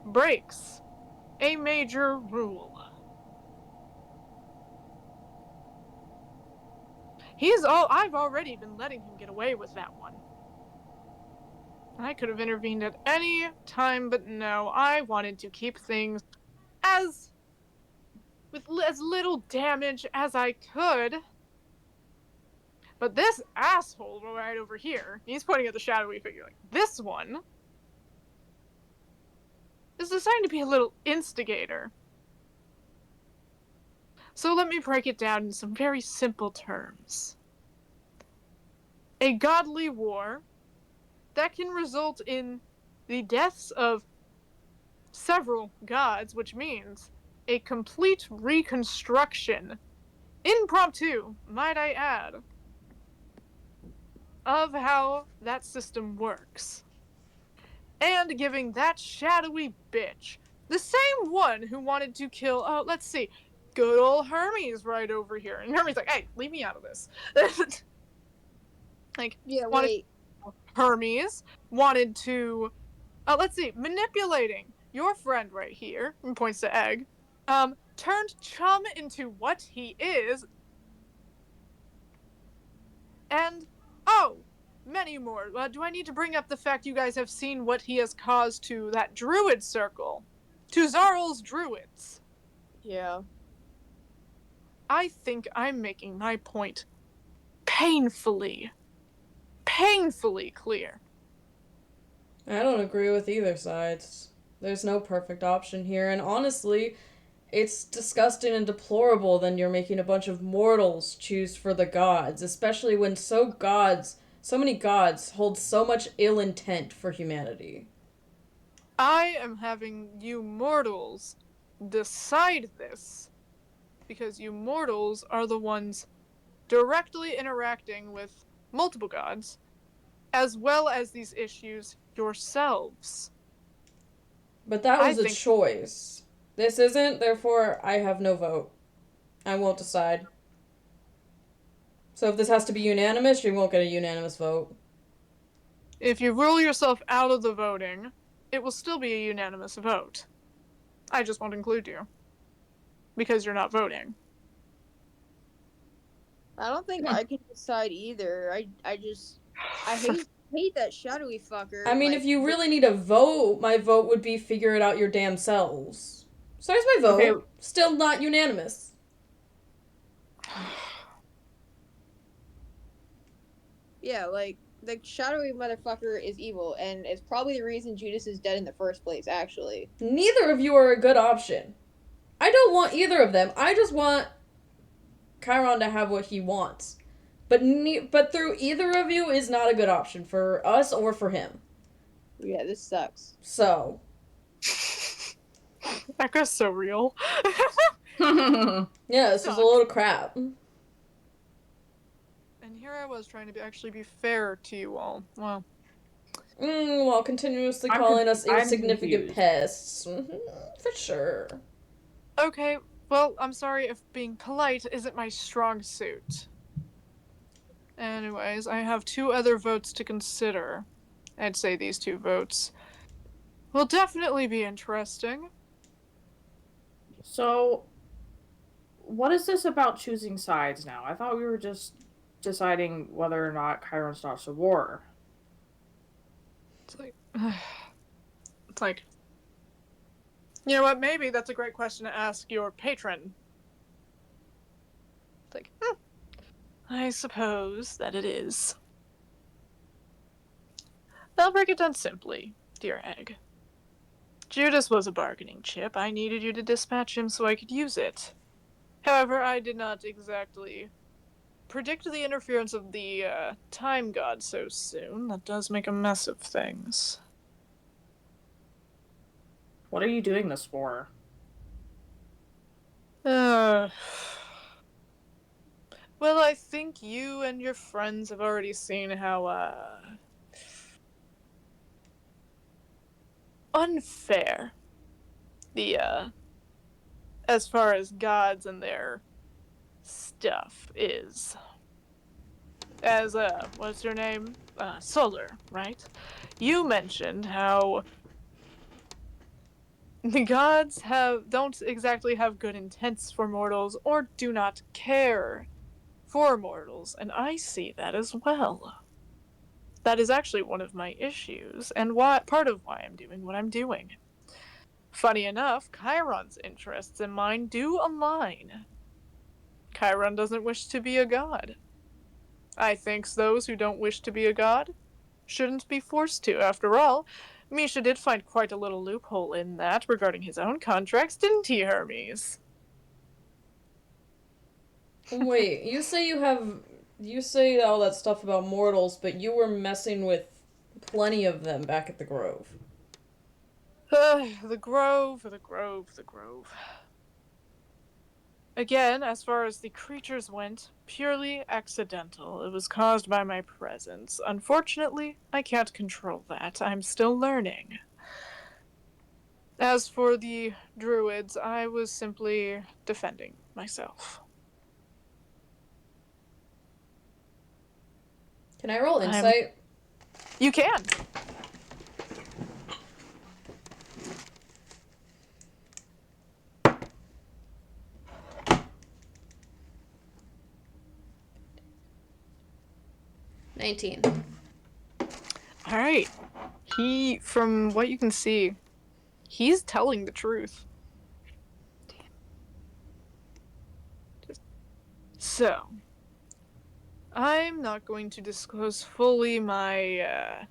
breaks a major rule. I've already been letting him get away with that one. I could have intervened at any time, but no, I wanted to keep things as little damage as I could. But this asshole right over here, he's pointing at the shadowy figure, like, this one is designed to be a little instigator. So let me break it down in some very simple terms. A godly war that can result in the deaths of several gods, which means a complete reconstruction, impromptu, might I add, of how that system works. And giving that shadowy bitch, the same one who wanted to kill, let's see, good old Hermes right over here. And Hermes like, hey, leave me out of this. Like, Yeah, wait. Hermes wanted to, let's see, manipulating your friend right here, and points to Egg, turned Chum into what he is, and, many more. Do I need to bring up the fact you guys have seen what he has caused to that druid circle? To Zarl's druids? Yeah. I think I'm making my point painfully clear. I don't agree with either side. There's no perfect option here, and honestly, it's disgusting and deplorable that you're making a bunch of mortals choose for the gods, especially when so many gods hold so much ill intent for humanity. I am having you mortals decide this, because you mortals are the ones directly interacting with multiple gods, as well as these issues yourselves. But that was a choice. This isn't, therefore I have no vote. I won't decide. So if this has to be unanimous, you won't get a unanimous vote. If you rule yourself out of the voting, it will still be a unanimous vote. I just won't include you. Because you're not voting. I don't think I can decide either. I hate that shadowy fucker. I mean, like, if you really need a vote, my vote would be figure it out your damn selves. So there's my vote. Okay. Still not unanimous. Yeah, like, the shadowy motherfucker is evil, and it's probably the reason Judas is dead in the first place, actually. Neither of you are a good option. I don't want either of them. I just want Chiron to have what he wants. But through either of you is not a good option for us or for him. Yeah, this sucks. So. Echo's so real. Yeah, this is a load of crap. And here I was trying to actually be fair to you all. Well. While continuously calling us insignificant confused. pests. For sure. Okay, well, I'm sorry if being polite isn't my strong suit. Anyways, I have 2 other votes to consider. I'd say these 2 votes will definitely be interesting. So, what is this about choosing sides now? I thought we were just deciding whether or not Chiron starts a war. It's like, you know what, maybe that's a great question to ask your patron. It's like, I suppose that it is. I'll break it down simply, dear Egg. Judas was a bargaining chip. I needed you to dispatch him so I could use it. However, I did not exactly predict the interference of the time god so soon. That does make a mess of things. What are you doing this for? Well, I think you and your friends have already seen how, unfair the, as far as gods and their stuff is. As, what's your name? Solar, right? You mentioned how the gods don't exactly have good intents for mortals, or do not care for mortals, and I see that as well. That is actually one of my issues, and part of why I'm doing what I'm doing. Funny enough, Chiron's interests and mine do align. Chiron doesn't wish to be a god. I think those who don't wish to be a god shouldn't be forced to. After all, Misha did find quite a little loophole in that regarding his own contracts, didn't he, Hermes? Wait, you say all that stuff about mortals, but you were messing with plenty of them back at the Grove. The Grove. Again, as far as the creatures went, purely accidental. It was caused by my presence. Unfortunately, I can't control that. I'm still learning. As for the druids, I was simply defending myself. Can I roll insight? You can! $19. Alright. From what you can see, he's telling the truth. So, I'm not going to disclose fully my,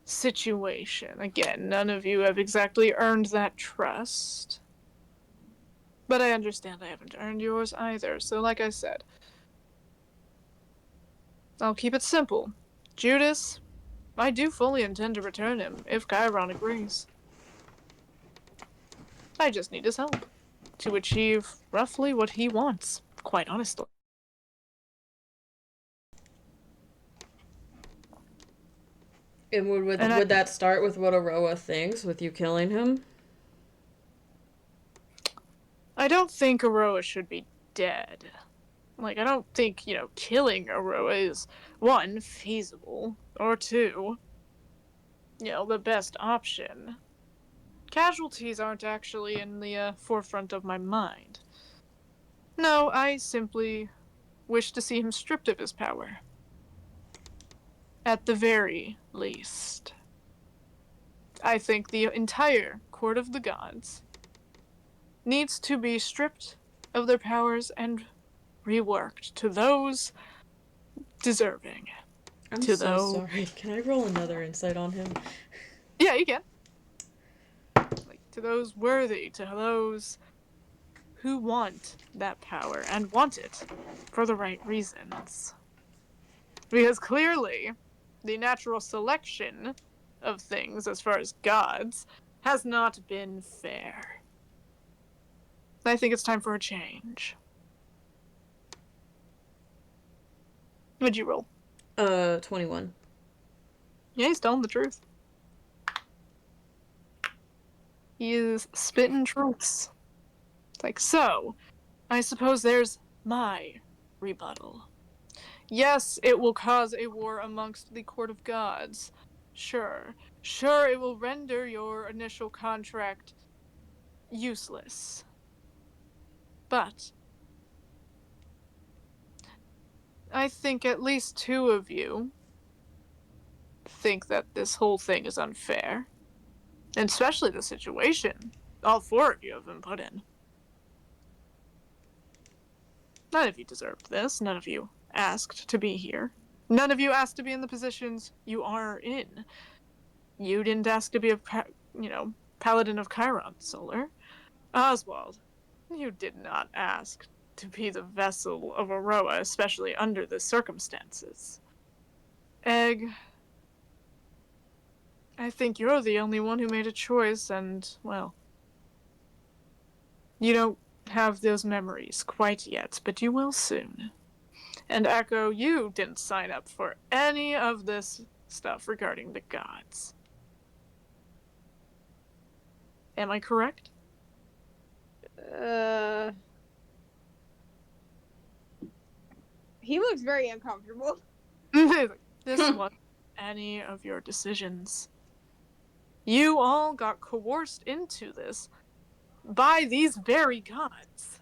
situation. Again, none of you have exactly earned that trust. But I understand I haven't earned yours either, so like I said, I'll keep it simple. Judas, I do fully intend to return him, if Chiron agrees. I just need his help to achieve roughly what he wants, quite honestly. And would that start with what Aroa thinks, with you killing him? I don't think Aroa should be dead. Like, I don't think, killing Aroa is, one, feasible, or two, the best option. Casualties aren't actually in the forefront of my mind. No, I simply wish to see him stripped of his power. At the very least. I think the entire Court of the Gods needs to be stripped of their powers and reworked to those deserving. I'm so sorry. Can I roll another insight on him? Yeah, you can. Like, to those worthy, to those who want that power and want it for the right reasons. Because clearly, the natural selection of things as far as gods has not been fair. I think it's time for a change. What'd you roll? 21. Yeah, he's telling the truth. He is spitting truths. It's like, so, I suppose there's my rebuttal. Yes, it will cause a war amongst the Court of Gods. Sure, it will render your initial contract useless. But I think at least two of you think that this whole thing is unfair. And especially the situation all four of you have been put in. None of you deserved this. None of you asked to be here. None of you asked to be in the positions you are in. You didn't ask to be a, paladin of Chiron, Solar. Oswald, you did not ask to be the vessel of Aroa, especially under the circumstances. Egg, I think you're the only one who made a choice, and, well, you don't have those memories quite yet, but you will soon. And Echo, you didn't sign up for any of this stuff regarding the gods. Am I correct? He looks very uncomfortable. This wasn't any of your decisions. You all got coerced into this by these very gods.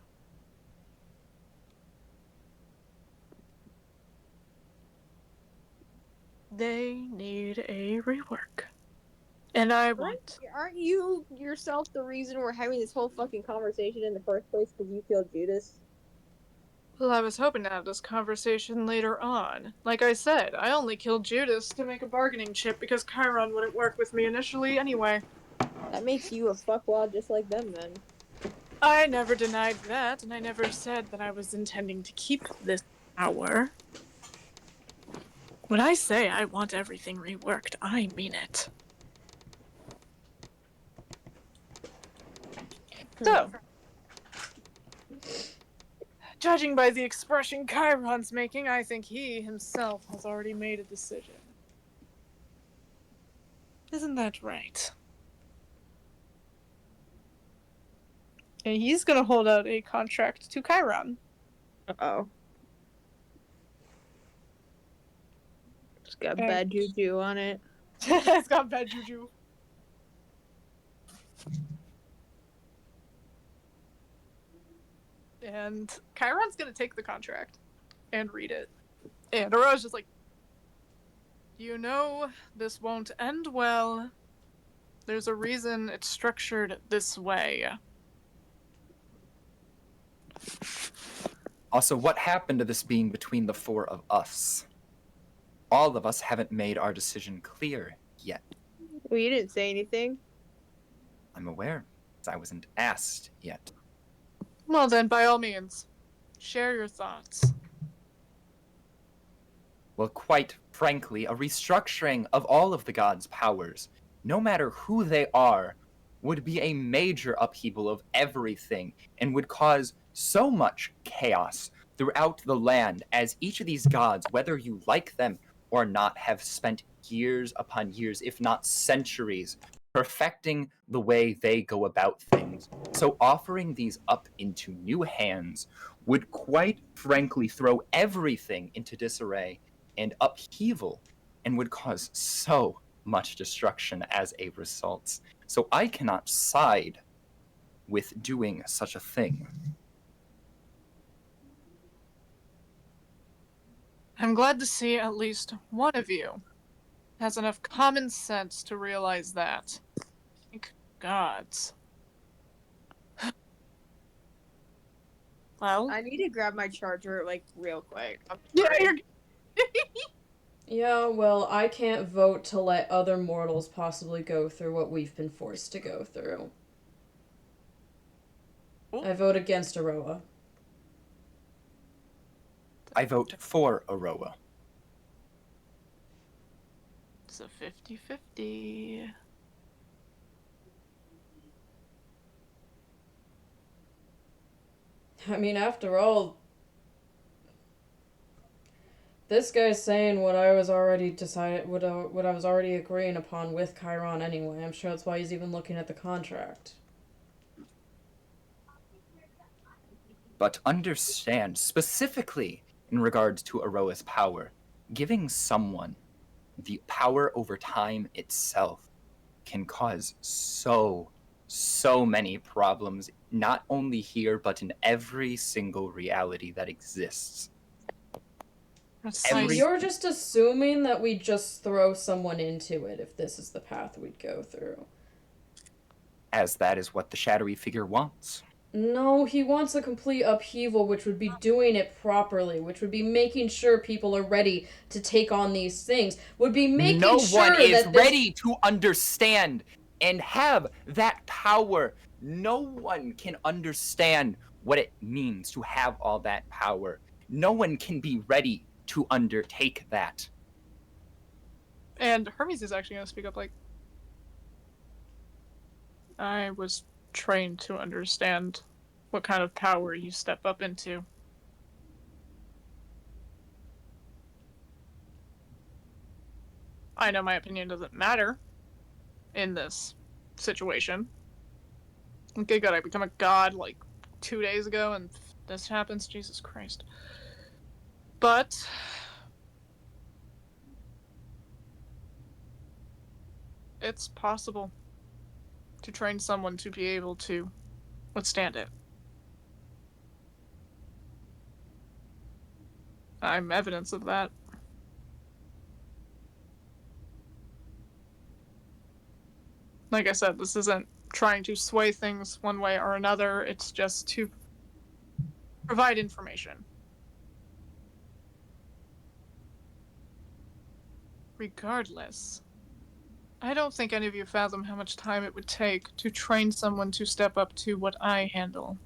they need a rework. And I want. Aren't you yourself the reason we're having this whole fucking conversation in the first place because you killed Judas? Well, I was hoping to have this conversation later on. Like I said, I only killed Judas to make a bargaining chip because Chiron wouldn't work with me initially anyway. That makes you a fuckwad just like them then. I never denied that, and I never said that I was intending to keep this power. When I say I want everything reworked, I mean it. So, judging by the expression Chiron's making, I think he himself has already made a decision. Isn't that right? And he's gonna hold out a contract to Chiron. Uh-oh. It's got Okay. bad juju on it. It's got bad juju. And Chiron's gonna take the contract and read it. And Aurora's just like, you know, this won't end well. There's a reason it's structured this way. Also, what happened to this being between the four of us? All of us haven't made our decision clear yet. Well, you didn't say anything. I'm aware, as I wasn't asked yet. Well then, by all means, share your thoughts. Well, quite frankly, a restructuring of all of the gods' powers, no matter who they are, would be a major upheaval of everything and would cause so much chaos throughout the land, as each of these gods, whether you like them or not, have spent years upon years, if not centuries, perfecting the way they go about things. So offering these up into new hands would quite frankly throw everything into disarray and upheaval, and would cause so much destruction as a result. So I cannot side with doing such a thing. I'm glad to see at least one of you has enough common sense to realize that. Thank gods. Well, I need to grab my charger, like, real quick. yeah, you're. Yeah, well, I can't vote to let other mortals possibly go through what we've been forced to go through. Ooh. I vote against Aroa. I vote for Aroa. It's a 50-50. I mean, after all, this guy's saying what I was already decided, what I was already agreeing upon with Chiron anyway. I'm sure that's why he's even looking at the contract. But understand, specifically in regards to Aroa's power, giving someone the power over time itself can cause so many problems, not only here, but in every single reality that exists. That's Every- nice. You're just assuming that we just throw someone into it if this is the path we'd go through. As that is what the shadowy figure wants. No, he wants a complete upheaval, which would be doing it properly, which would be making sure people are ready to take on these things, would be making No sure one is that this... ready to understand and have that power. No one can understand what it means to have all that power. No one can be ready to undertake that. And Hermes is actually going to speak up like, I was trained to understand what kind of power you step up into. I know my opinion doesn't matter in this situation. Okay, good, I become a god like 2 days ago and this happens, Jesus Christ. But it's possible to train someone to be able to withstand it. I'm evidence of that. Like I said, this isn't trying to sway things one way or another. It's just to provide information. Regardless, I don't think any of you fathom how much time it would take to train someone to step up to what I handle.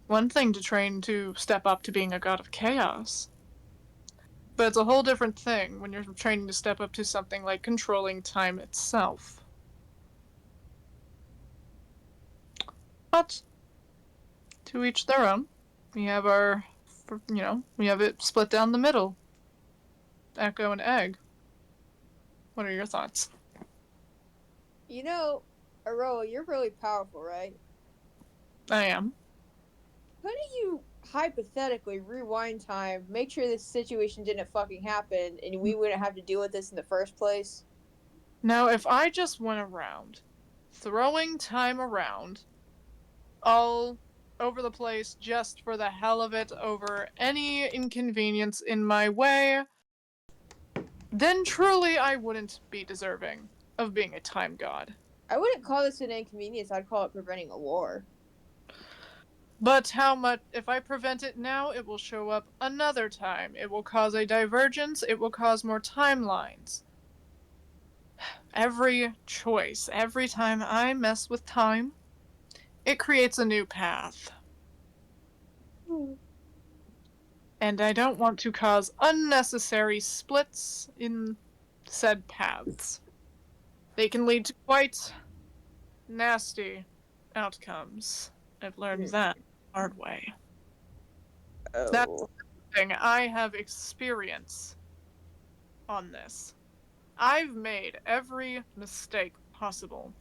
One thing to train to step up to being a god of chaos. But it's a whole different thing when you're training to step up to something like controlling time itself. But, to each their own. We have our, we have it split down the middle. Echo and Egg. What are your thoughts? You know, Aroa, you're really powerful, right? I am. Couldn't you hypothetically rewind time, make sure this situation didn't fucking happen, and we wouldn't have to deal with this in the first place? Now, if I just went around, throwing time around, all over the place just for the hell of it, over any inconvenience in my way, then truly I wouldn't be deserving of being a time god. I wouldn't call this an inconvenience, I'd call it preventing a war. But how much, if I prevent it now, it will show up another time. It will cause a divergence, it will cause more timelines. Every choice, every time I mess with time, it creates a new path. And I don't want to cause unnecessary splits in said paths. They can lead to quite nasty outcomes. I've learned that the hard way. That's the thing. I have experience on this. I've made every mistake possible.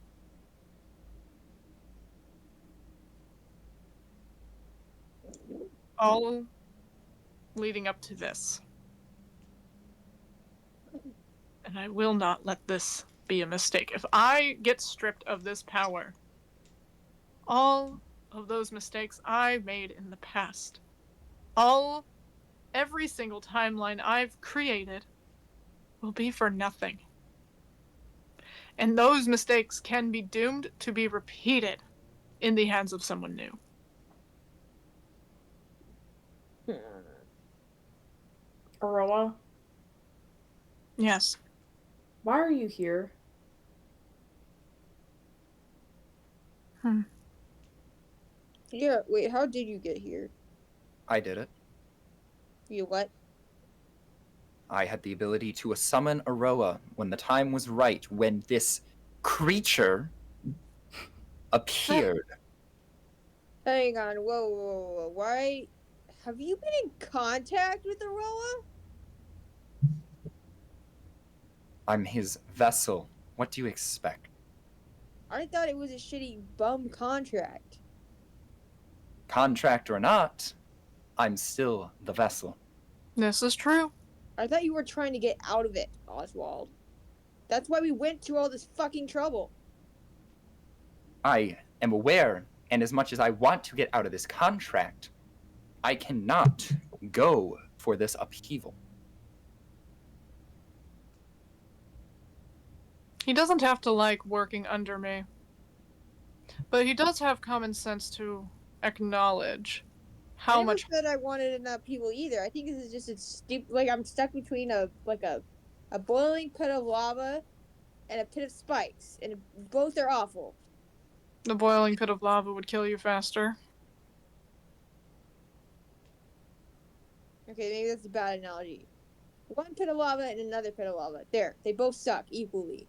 All leading up to this. And I will not let this be a mistake. If I get stripped of this power, all of those mistakes I made in the past, every single timeline I've created will be for nothing. And those mistakes can be doomed to be repeated in the hands of someone new. Aroa, Yes. why are you here? Yeah, wait, how did you get here? I did it. You what? I had the ability to summon Aroa when the time was right, when this creature appeared. Hang on, whoa. Why? Have you been in contact with Aroa? I'm his vessel. What do you expect? I thought it was a shitty bum contract. Contract or not, I'm still the vessel. This is true. I thought you were trying to get out of it, Oswald. That's why we went through all this fucking trouble. I am aware, and as much as I want to get out of this contract, I cannot go for this upheaval. He doesn't have to like working under me. But he does have common sense to acknowledge how I never much. said I wanted an upheaval either. I think this is just a stupid. Like I'm stuck between a boiling pit of lava and a pit of spikes, and both are awful. The boiling pit of lava would kill you faster. Okay, maybe that's a bad analogy. One pit of lava and another pit of lava. There, they both suck equally.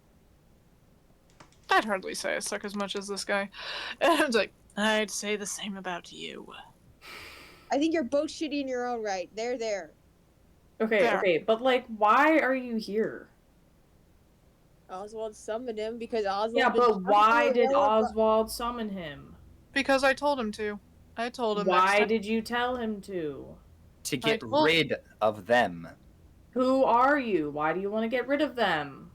I'd hardly say I suck as much as this guy. And it's like, I'd say the same about you. I think you're both shitty in your own right. They're there. Okay, but like, why are you here? Oswald summoned him because Oswald. Yeah, but why did Aroa. Oswald summon him? Because I told him to. I told him next Why time. did you tell him to? To get rid of them. Who are you? Why do you want to get rid of them?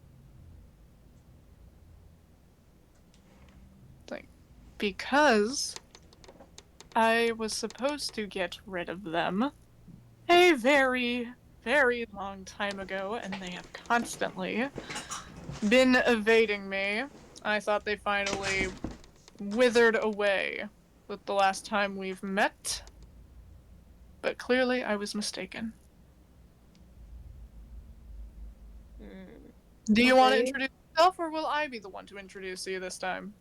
Because I was supposed to get rid of them a very, very long time ago, and they have constantly been evading me. I thought they finally withered away with the last time we've met, but clearly I was mistaken. Do you want to Okay. introduce yourself, or will I be the one to introduce you this time?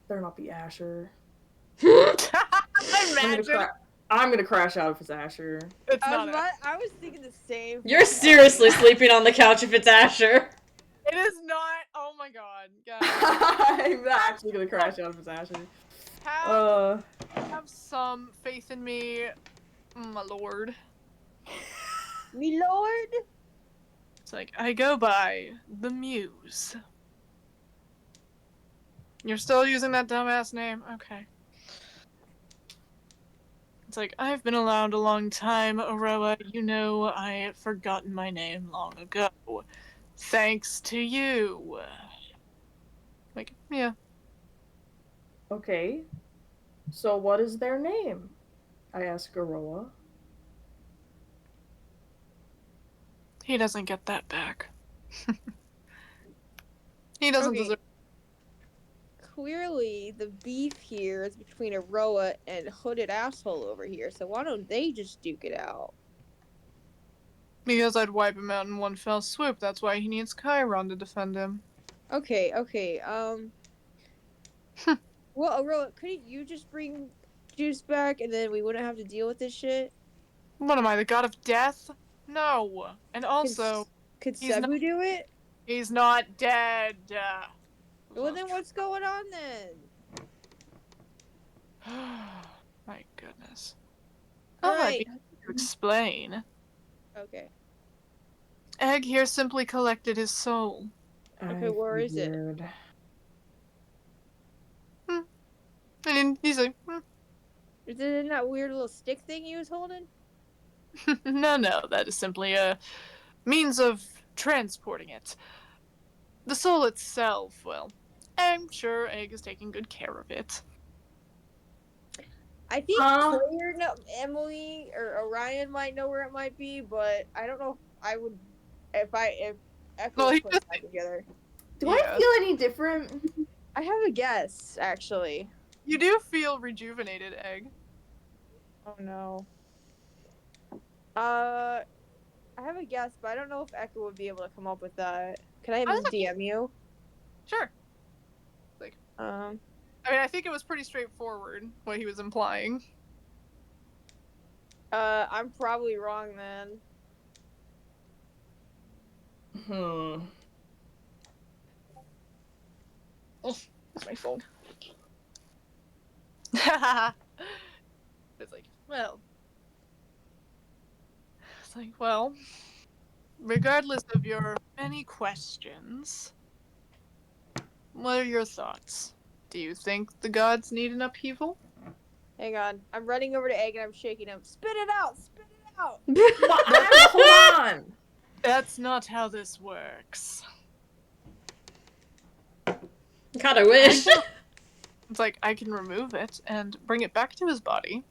Better not be Asher. Imagine. I'm gonna crash out if it's Asher. It's I not. was thinking the same. You're seriously sleeping on the couch if it's Asher. It is not. Oh my god, guys. I'm actually gonna crash out if it's Asher. Have some faith in me, my lord. Me lord. It's like, I go by the Muse. You're still using that dumbass name? Okay. It's like, I've been around a long time, Aroa. You know I had forgotten my name long ago. Thanks to you. Like, yeah. Okay. So what is their name? I ask Aroa. He doesn't get that back. He doesn't Okay. deserve. Clearly, the beef here is between Aroa and hooded asshole over here. So why don't they just duke it out? Because I'd wipe him out in one fell swoop. That's why he needs Chiron to defend him. Okay. Well, Aroa, couldn't you just bring Juice back and then we wouldn't have to deal with this shit? What am I, the god of death? No. And also, Could he's Cebu do it? he's not dead. Well, then what's going on then? My goodness. Alright. To explain. Okay. Egg here simply collected his soul. Okay, where is it? And he's like, Is it in that weird little stick thing he was holding? no, that is simply a means of transporting it. The soul itself, well, I'm sure Egg is taking good care of it. I think Claire, Emily, or Orion might know where it might be, but I don't know if I would if Echo Well, he put it back together. Do I feel any different? I have a guess, actually. You do feel rejuvenated, Egg. Oh no. I have a guess, but I don't know if Echo would be able to come up with that. Can I have him DM you? Sure. Um. I mean, I think it was pretty straightforward what he was implying. I'm probably wrong then. Oh, that's my phone. It's like, regardless of your many questions, what are your thoughts? Do you think the gods need an upheaval? Hang on. I'm running over to Egg and I'm shaking him. Spit it out! Spit it out! Hold on! That's not how this works. God, I wish. It's like, I can remove it and bring it back to his body.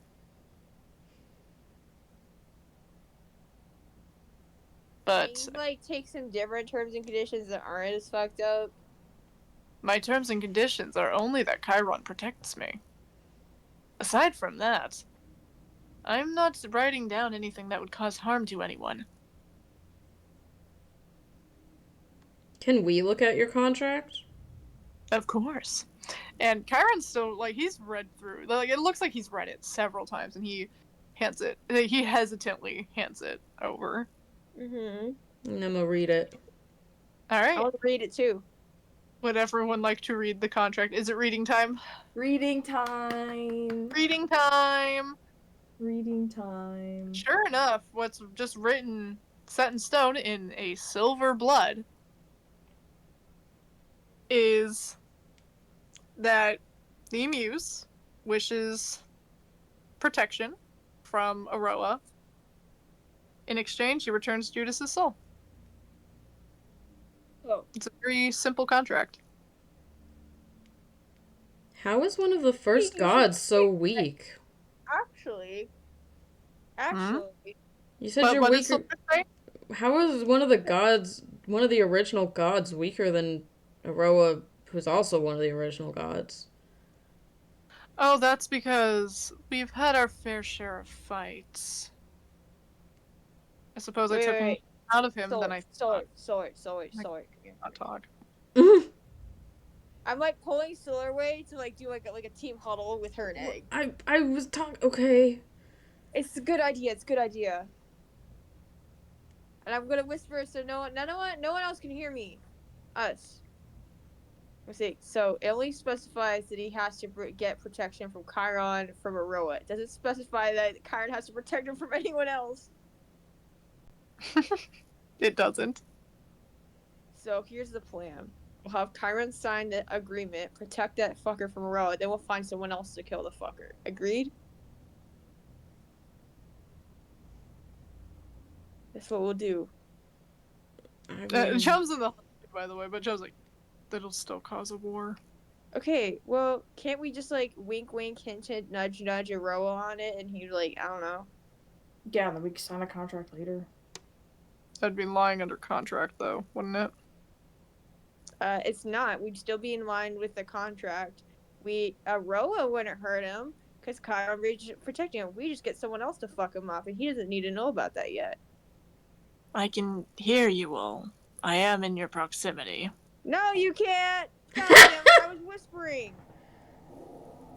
But Can you, like, take some different terms and conditions that aren't as fucked up? my terms and conditions are only that Chiron protects me. Aside from that, I'm not writing down anything that would cause harm to anyone. Can we look at your contract? Of course. And Chiron's still, like, he's read through, like, it looks like he's read it several times, and he hesitantly hands it over. Mm-hmm. And I'm gonna read it. Alright. I want to read it too. Would everyone like to read the contract? Is it reading time? Reading time. Reading time! Reading time. Sure enough, what's just written, set in stone in a silver blood, is that the Muse wishes protection from Aroa. In exchange, he returns Judas's soul. Oh. It's a very simple contract. How is one of the first gods so weak? Actually, actually. Actually. You said But you're what is weaker. Sylvester saying? How is one of the original gods, weaker than Aroa, who's also one of the original gods? Oh, that's because we've had our fair share of fights. I suppose I took more out of him than I thought. Sorry. Not talk. I'm like pulling Solar away to like do like a team huddle with her and Egg. I was talking. Okay. It's a good idea. And I'm gonna whisper so no one else can hear me. Us. Let's see. So it only specifies that he has to get protection from Chiron from Aroa. It doesn't specify that Chiron has to protect him from anyone else. It doesn't. So here's the plan. We'll have Chiron sign the agreement, protect that fucker from Aroa, then we'll find someone else to kill the fucker. Agreed? That's what we'll do. Chum's in the by the way, but Chum's like, that'll still cause a war. Okay, well, can't we just like wink, hint, nudge, Aroa on it, and he's like, I don't know. Yeah, then we can sign a contract later. That'd be lying under contract, though, wouldn't it? It's not. We'd still be in line with the contract. Aroa wouldn't hurt him because Chiron protecting him. We just get someone else to fuck him off, and he doesn't need to know about that yet. I can hear you all. I am in your proximity. No, you can't. God damn it, I was whispering.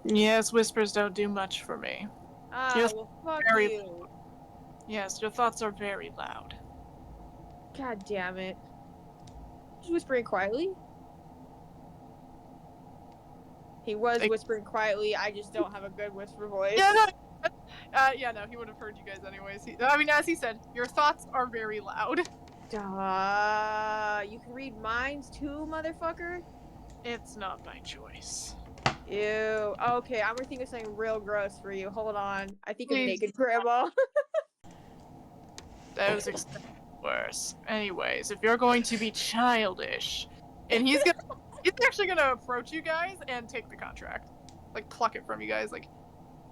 Yes, whispers don't do much for me. Well, fuck very- you. Yes, your thoughts are very loud. God damn it. Just whispering quietly. He was whispering quietly. I just don't have a good whisper voice. Yeah, no, he would have heard you guys anyways. As he said, your thoughts are very loud. You can read minds too, motherfucker? It's not by choice. Ew. Okay, I'm gonna think of something real gross for you. Hold on. I think of Please. naked grandma. That was worse. Anyways, if you're going to be childish, and he's actually gonna approach you guys and take the contract. Like, pluck it from you guys, like,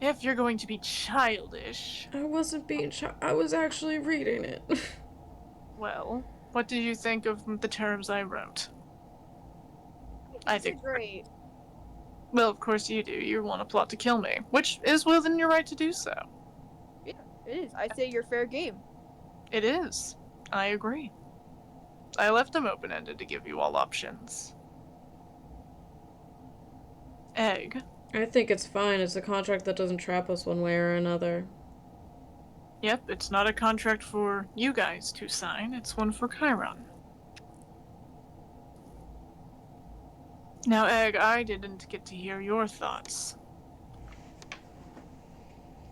if you're going to be childish. I wasn't being I was actually reading it. Well, what did you think of the terms I wrote? I think great. Well, of course you do. You want to plot to kill me, which is within your right to do so. Yeah, it is. I say you're fair game. It is. I agree. I left them open-ended to give you all options. Egg. I think it's fine. It's a contract that doesn't trap us one way or another. Yep, it's not a contract for you guys to sign. It's one for Chiron. Now, Egg, I didn't get to hear your thoughts.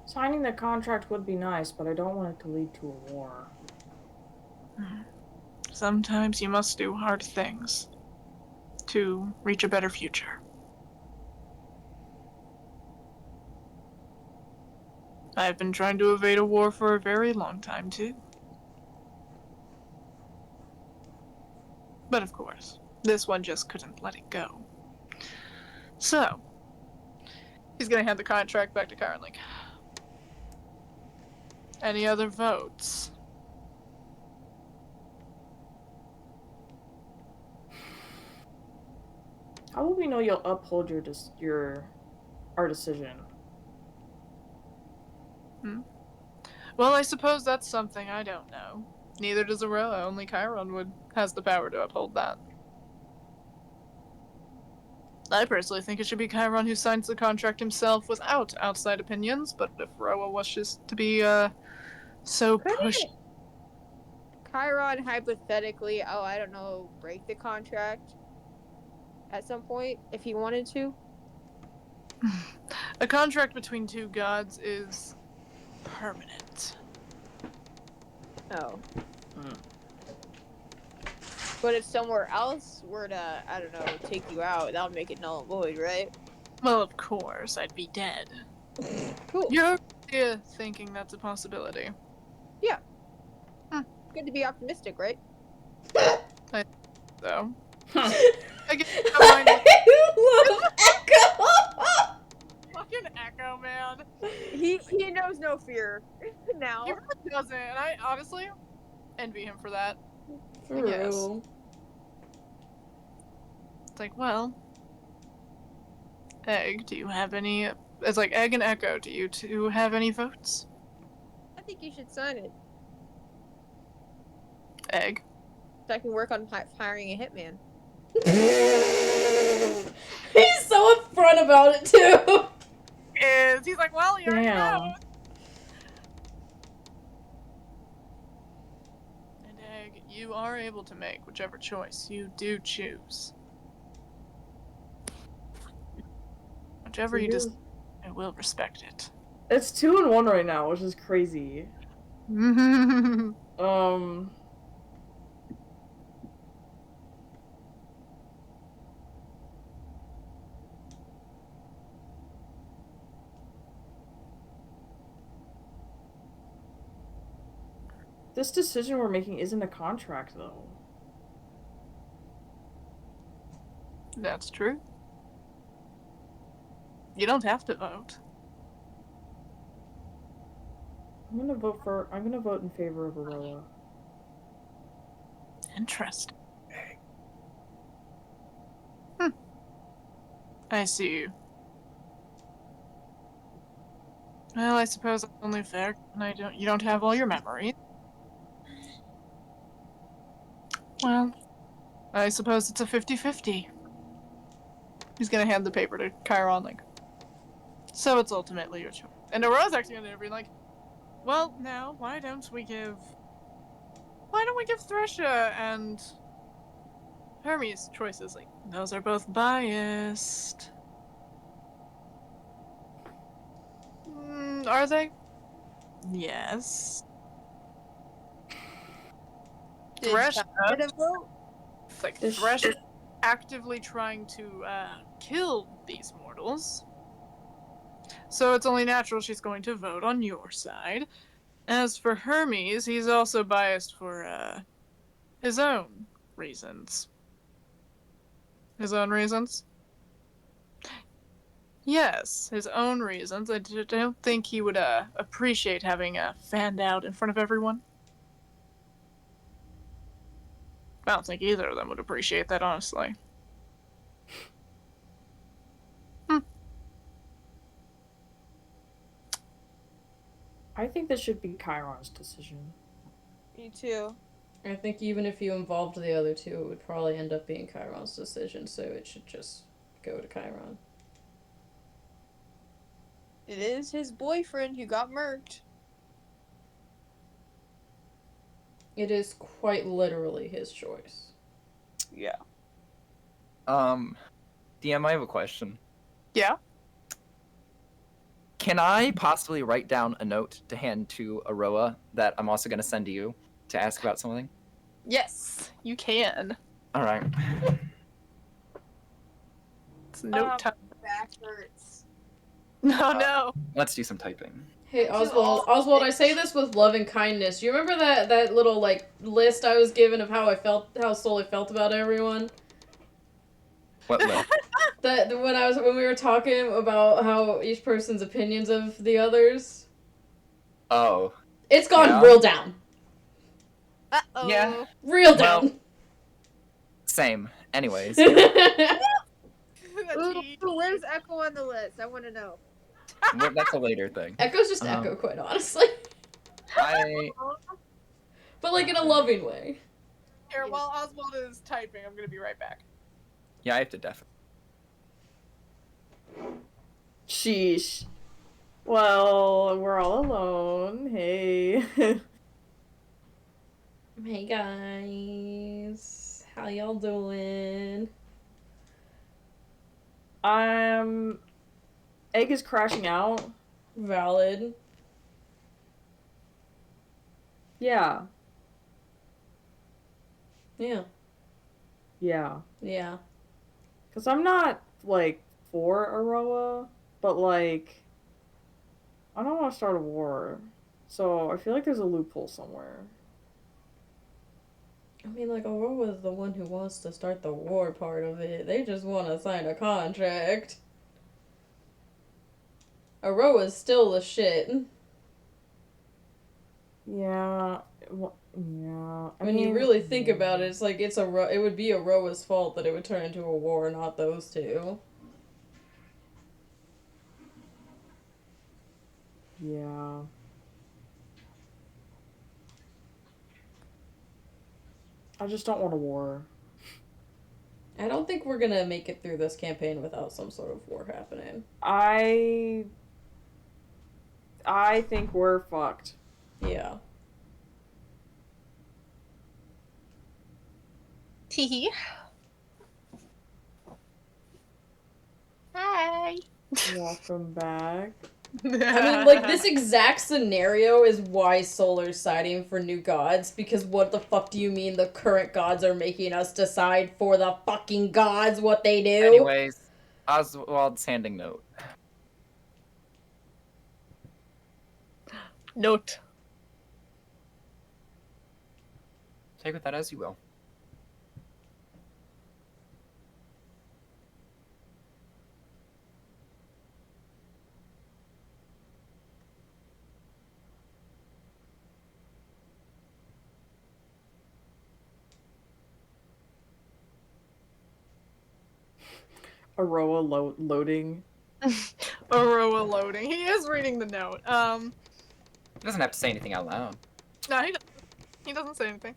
Signing the contract would be nice, but I don't want it to lead to a war. Sometimes you must do hard things to reach a better future. I've been trying to evade a war for a very long time, too. But of course, this one just couldn't let it go. So, he's gonna hand the contract back to Chiron, like, any other votes? How will we know you'll uphold our decision? Well, I suppose that's something I don't know. Neither does Aurora, only Chiron has the power to uphold that. I personally think it should be Chiron who signs the contract himself without outside opinions, but if Roa wishes to be, so pushy... Chiron hypothetically, I don't know, break the contract at some point if he wanted to? A contract between two gods is permanent. Oh. But if somewhere else were to, I don't know, take you out, that would make it null and void, right? Well, of course, I'd be dead. Cool. You're thinking that's a possibility. Yeah. Good to be optimistic, right? So. I love Echo! Fucking Echo, man. He knows no care now. He really doesn't, and I honestly envy him for that. For Yes. real. It's like, well, Egg, do you have any? It's like Egg and Echo. Do you two have any votes? I think you should sign it. Egg. So I can work on hiring a hitman. He's so upfront about it too. He's like, well, you already know. Damn. And Egg, you are able to make whichever choice you do choose. Whichever you just, I will respect it. It's 2-1 right now, which is crazy. This decision we're making isn't a contract, though. That's true. You don't have to vote. I'm gonna vote in favor of Aroa. Interesting. I see you. Well, I suppose it's only fair, and you don't have all your memories. Well, I suppose it's a 50-50. He's gonna hand the paper to Chiron, like, so it's ultimately your choice. And Aurora's actually gonna be like, well, now, why don't we give Thresha and Hermes choices? Like, those are both biased. Are they? Yes. Did Thresha. Get a vote? It's like This- Thresh is actively trying to kill these mortals. So it's only natural she's going to vote on your side. As for Hermes, he's also biased for his own reasons. His own reasons? Yes, his own reasons. I don't think he would appreciate having fanned out in front of everyone. I don't think either of them would appreciate that, honestly. I think this should be Chiron's decision. Me too. I think even if you involved the other two, it would probably end up being Chiron's decision, so it should just go to Chiron. It is his boyfriend who got murked. It is quite literally his choice. Yeah. DM, I have a question. Yeah? Can I possibly write down a note to hand to Aroa that I'm also going to send to you to ask about something? Yes, you can. All right. It's note time. Back hurts. No. Let's do some typing. Hey, Oswald, I say this with love and kindness. You remember that little, like, list I was given of how how Sully felt about everyone? What list? When we were talking about how each person's opinions of the others? Oh. It's gone Yeah. real down. Uh-oh. Yeah. Real down. Well, same. Anyways. Ooh, where's Echo on the list? I want to know. That's a later thing. Echo's just Echo, quite honestly. But, like, in a loving way. Here, while Oswald is typing, I'm gonna be right back. Yeah, I have to definitely. Sheesh. Well, we're all alone. Hey. Hey, guys. How y'all doing? Egg is crashing out. Valid. Yeah. Yeah. Yeah. Yeah. Because I'm not, like, for Aroa, but, like, I don't want to start a war. So I feel like there's a loophole somewhere. I mean, like, Aurora's the one who wants to start the war part of it. They just want to sign a contract. Aurora's still the shit. Yeah. Well, yeah. When you really think about it, it's like it would be Aroa's fault that it would turn into a war, not those two. Yeah. I just don't want a war. I don't think we're gonna make it through this campaign without some sort of war happening. I think we're fucked. Yeah. Teehee. Hi. Welcome back. I mean, like, this exact scenario is why Solar's siding for new gods, because what the fuck do you mean the current gods are making us decide for the fucking gods what they do? Anyways, Oswald's handing note. Note. Take with that as you will. Aroa loading. Aurora loading. He is reading the note. He doesn't have to say anything out loud. No, he doesn't say anything.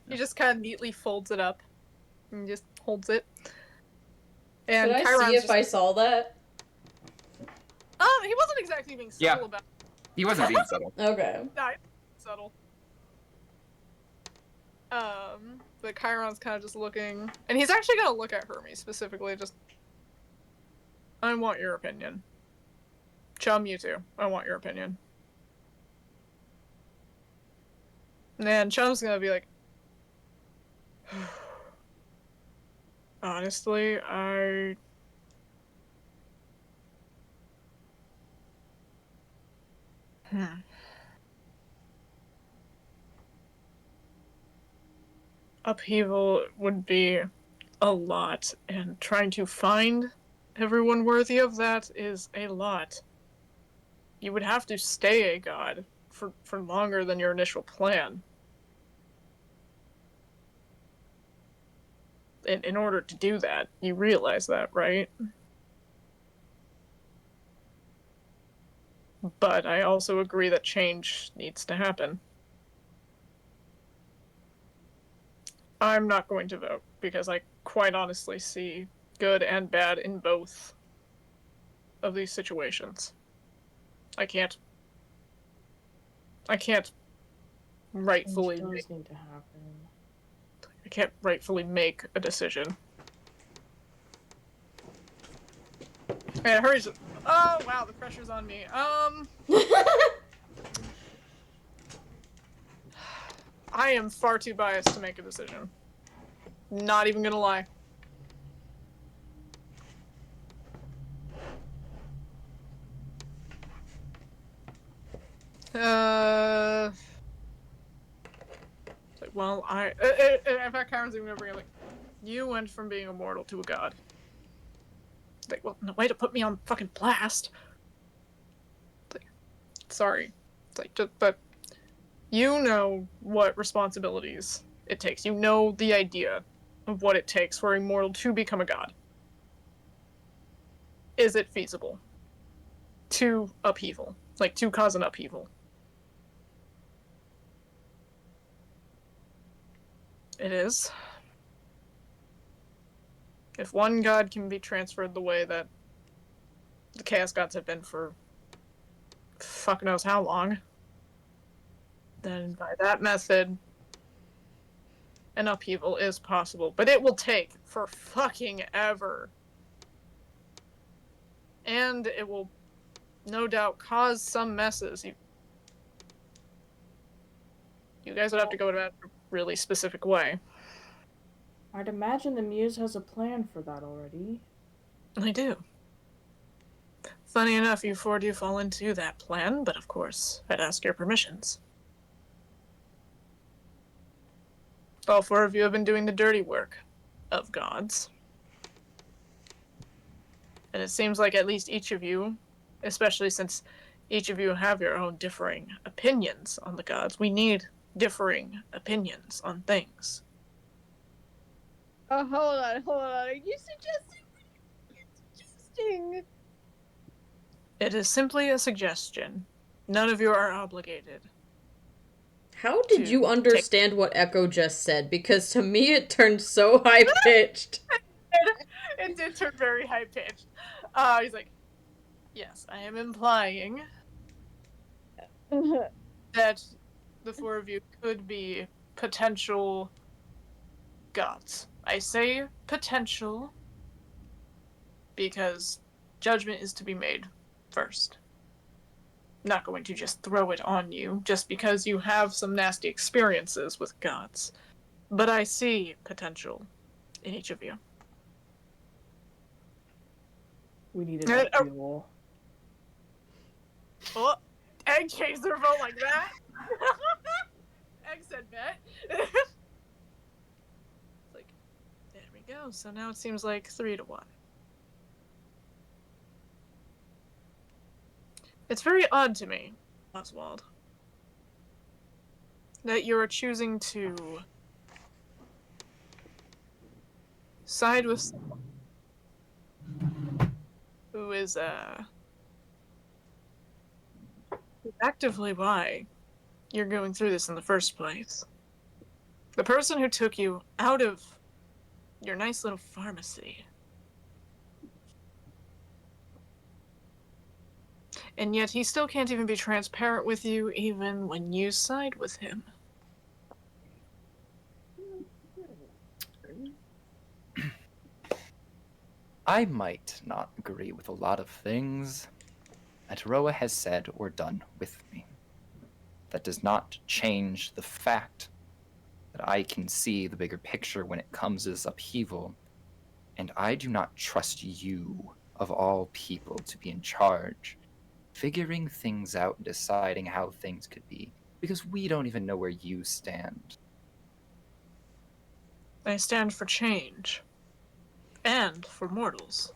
He just kind of neatly folds it up and just holds it. And Could I Chiron's see if just, I saw that? he wasn't exactly being subtle about it. He wasn't being subtle. Okay. Nah, subtle. But Chiron's kind of just looking, and he's actually gonna look at Hermes specifically. Just, I want your opinion. Chum, you too. I want your opinion. And then Chum's gonna be like, honestly, upheaval would be a lot, and trying to find everyone worthy of that is a lot. You would have to stay a god for longer than your initial plan. In order to do that, you realize that, right? But I also agree that change needs to happen. I'm not going to vote, because I quite honestly see good and bad in both of these situations. I can't rightfully Change does need to happen. I can't rightfully make a decision. Yeah, hurry. Oh wow, the pressure's on me. I am far too biased to make a decision. Not even gonna lie. It's like, well, in fact, Kyron's even gonna bring up, like, you went from being immortal to a god. It's like, well, no way to put me on fucking blast. It's like, sorry. It's like, but you know what responsibilities it takes. You know the idea of what it takes for a mortal to become a god. Is it feasible to upheaval? Like, to cause an upheaval? It is. If one god can be transferred the way that the Chaos Gods have been for fuck knows how long, then by that method, an upheaval is possible. But it will take for fucking ever. And it will no doubt cause some messes. You guys would have to go about it a really specific way. I'd imagine the Muse has a plan for that already. I do. Funny enough, you four do fall into that plan, but of course, I'd ask your permissions. All four of you have been doing the dirty work of gods. And it seems like at least each of you, especially since each of you have your own differing opinions on the gods. We need differing opinions on things. Oh, hold on. Are you suggesting? Suggesting? It is simply a suggestion. None of you are obligated. How did To you understand what Echo just said? Because to me it turned so high pitched. It did turn very high pitched. He's like, yes, I am implying that the four of you could be potential gods. I say potential because judgment is to be made first. Not going to just throw it on you just because you have some nasty experiences with gods. But I see potential in each of you. We needed that fuel. Oh, Egg changed their vote like that? Egg said bet. It's like, there we go. So now it seems like 3-1. It's very odd to me, Oswald, that you are choosing to side with someone who is actively why you're going through this in the first place. The person who took you out of your nice little pharmacy. And yet he still can't even be transparent with you even when you side with him. I might not agree with a lot of things that Roa has said or done with me. That does not change the fact that I can see the bigger picture when it comes to this upheaval, and I do not trust you, of all people, to be in charge, figuring things out and deciding how things could be, because we don't even know where you stand. I stand for change. And for mortals.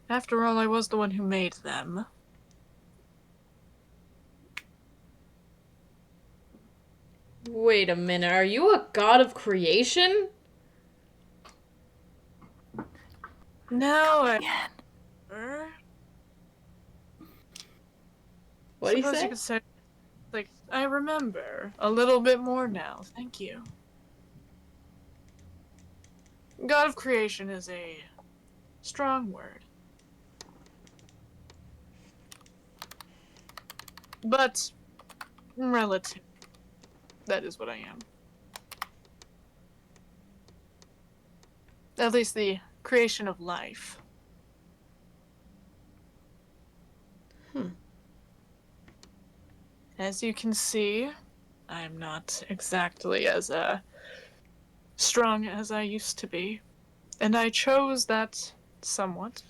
After all, I was the one who made them. Wait a minute, are you a god of creation? Now I... What do you Suppose say? you could say, like, I remember a little bit more now. Thank you. God of creation is a strong word. But relative. That is what I am. At least the creation of life. As you can see, I'm not exactly as strong as I used to be. And I chose that somewhat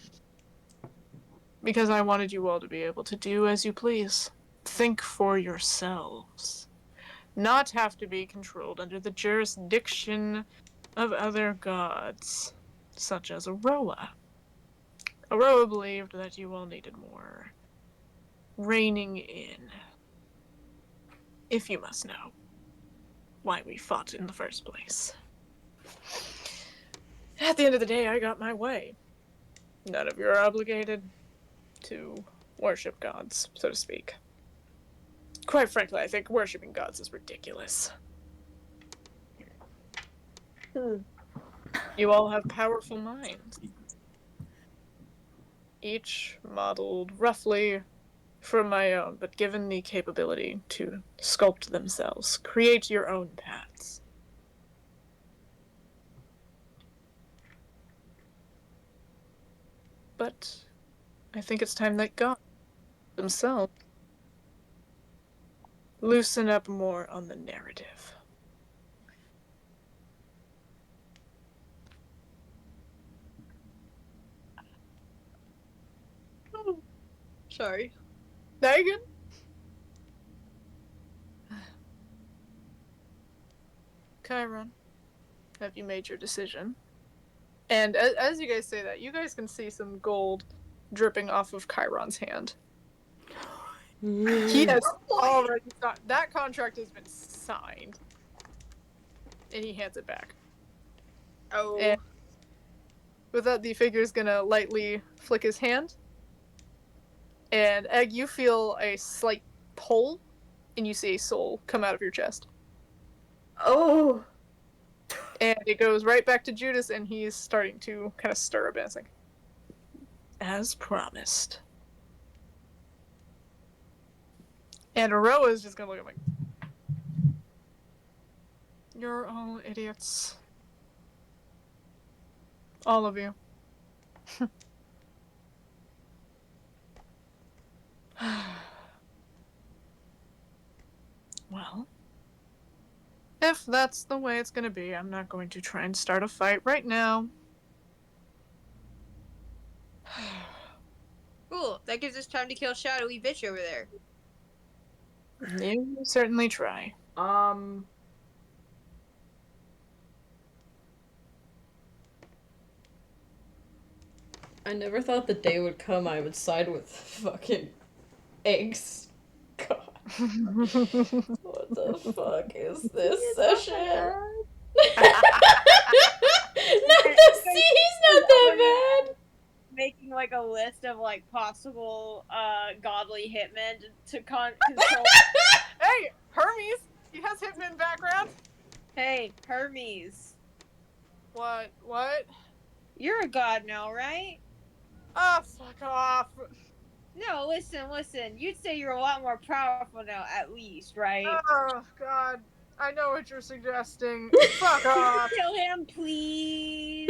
because I wanted you all to be able to do as you please. Think for yourselves. Not have to be controlled under the jurisdiction of other gods, such as Aroa. Aroa believed that you all needed more reining in, if you must know why we fought in the first place. At the end of the day, I got my way. None of you are obligated to worship gods, so to speak. Quite frankly, I think worshipping gods is ridiculous. You all have powerful minds. Each modeled roughly from my own, but given the capability to sculpt themselves, create your own paths. But I think it's time that God themselves loosen up more on the narrative. Oh, sorry. Megan? Chiron, have you made your decision? And as you guys say that, you guys can see some gold dripping off of Chiron's hand. He has already signed. That contract has been signed. And he hands it back. Oh. And with that, the figure's gonna lightly flick his hand. And Egg, you feel a slight pull, and you see a soul come out of your chest. Oh. And it goes right back to Judas, and he's starting to kind of stir a bit. It's like, as promised. And Aroa is just gonna look at him like, you're all idiots. All of you. Well, if that's the way it's gonna be, I'm not going to try and start a fight right now. Cool. That gives us time to kill shadowy bitch over there. You certainly try. I never thought the day would come I would side with fucking eggs. God. What the fuck is this session? Not the C's not that bad. Making like a list of like possible godly hitmen to control. Hey, Hermes! He has Hitman background. Hey, Hermes. What? What? You're a god now, right? Ah, fuck off. No, listen. You'd say you're a lot more powerful now, at least, right? Oh, God. I know what you're suggesting. Fuck off. Kill him, please.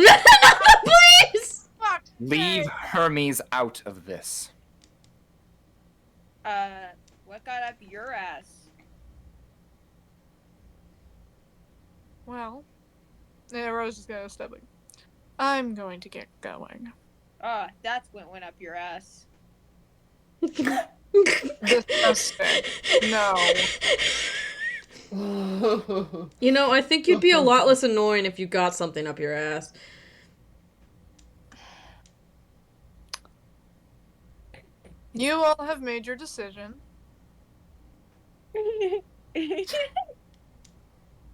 Please! Fuck. Leave Hermes out of this. What got up your ass? Well, yeah, Rose is gonna step like, I'm going to get going. That's what went up your ass. Disgusting. No. You know, I think you'd be a lot less annoying if you got something up your ass. You all have made your decision.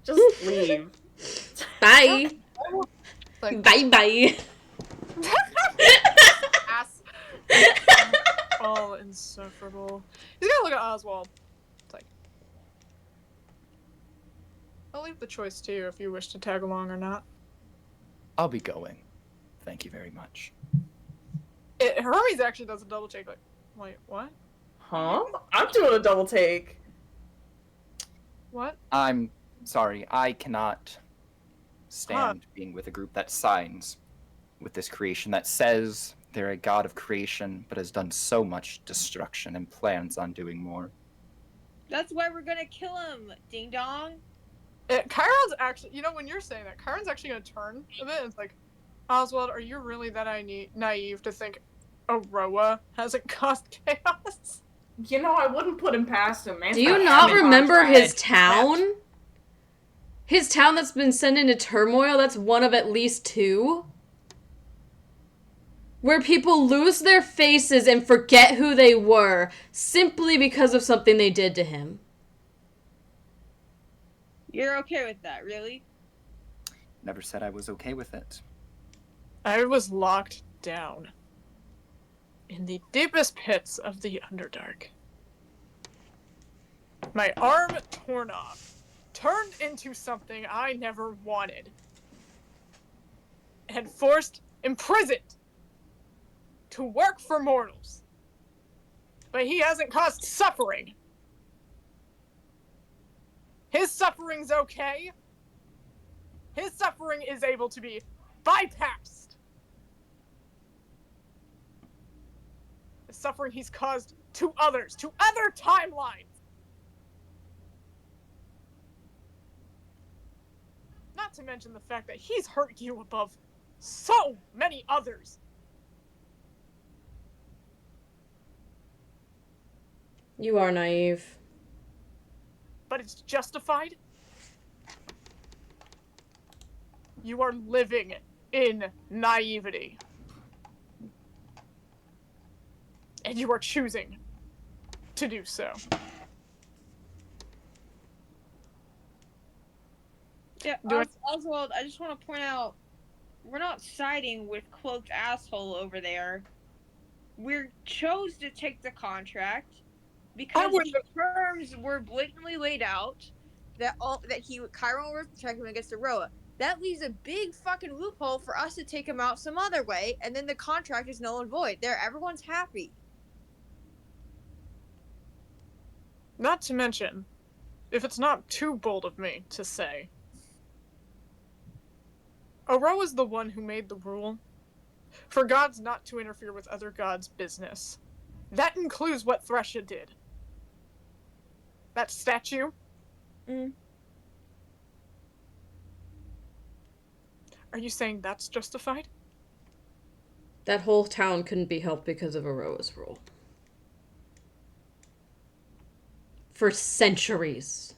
Just leave. Bye. Like, Bye. ass. All insufferable. He's gonna look at Oswald. It's like, I'll leave the choice to you if you wish to tag along or not. I'll be going. Thank you very much. Hermes actually does a double take. Like, wait, what? Huh? I'm doing a double take. What? I'm sorry, I cannot stand being with a group that signs with this creation, that says they're a god of creation, but has done so much destruction and plans on doing more. That's why we're gonna kill him, ding dong. Chiron's actually, you know, when you're saying that, Chiron's actually gonna turn a bit. It's like, Oswald, are you really that naive to think Aroa hasn't caused chaos? You know, I wouldn't put him past him, man. Do you not remember his town? His town that's been sent into turmoil, that's one of at least 2? Where people lose their faces and forget who they were, simply because of something they did to him. You're okay with that, really? Never said I was okay with it. I was locked down in the deepest pits of the Underdark. My arm torn off, turned into something I never wanted, and imprisoned to work for mortals. But he hasn't caused suffering. His suffering's okay. His suffering is able to be bypassed. The suffering he's caused to others, to other timelines. Not to mention the fact that he's hurt you above so many others. You are naive. But it's justified. You are living in naivety. And you are choosing to do so. Yeah, Do Oswald, I just want to point out, we're not siding with cloaked asshole over there. We chose to take the contract because the terms were blatantly laid out that Chiron would protect him against Aroa. That leaves a big fucking loophole for us to take him out some other way, and then the contract is null and void. There, everyone's happy. Not to mention, if it's not too bold of me to say, Aroa's the one who made the rule for gods not to interfere with other gods' business. That includes what Thresha did. That statue. Mm. Are you saying that's justified? That whole town couldn't be helped because of Aroa's rule. For centuries.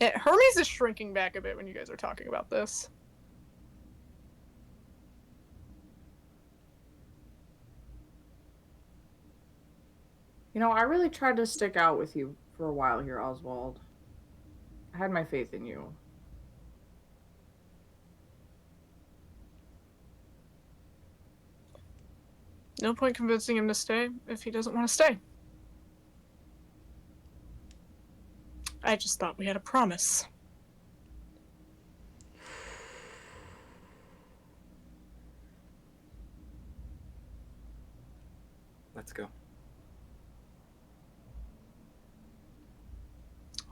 Hermes is shrinking back a bit when you guys are talking about this. You know, I really tried to stick out with you for a while here, Oswald. I had my faith in you. No point convincing him to stay if he doesn't want to stay. I just thought we had a promise. Let's go.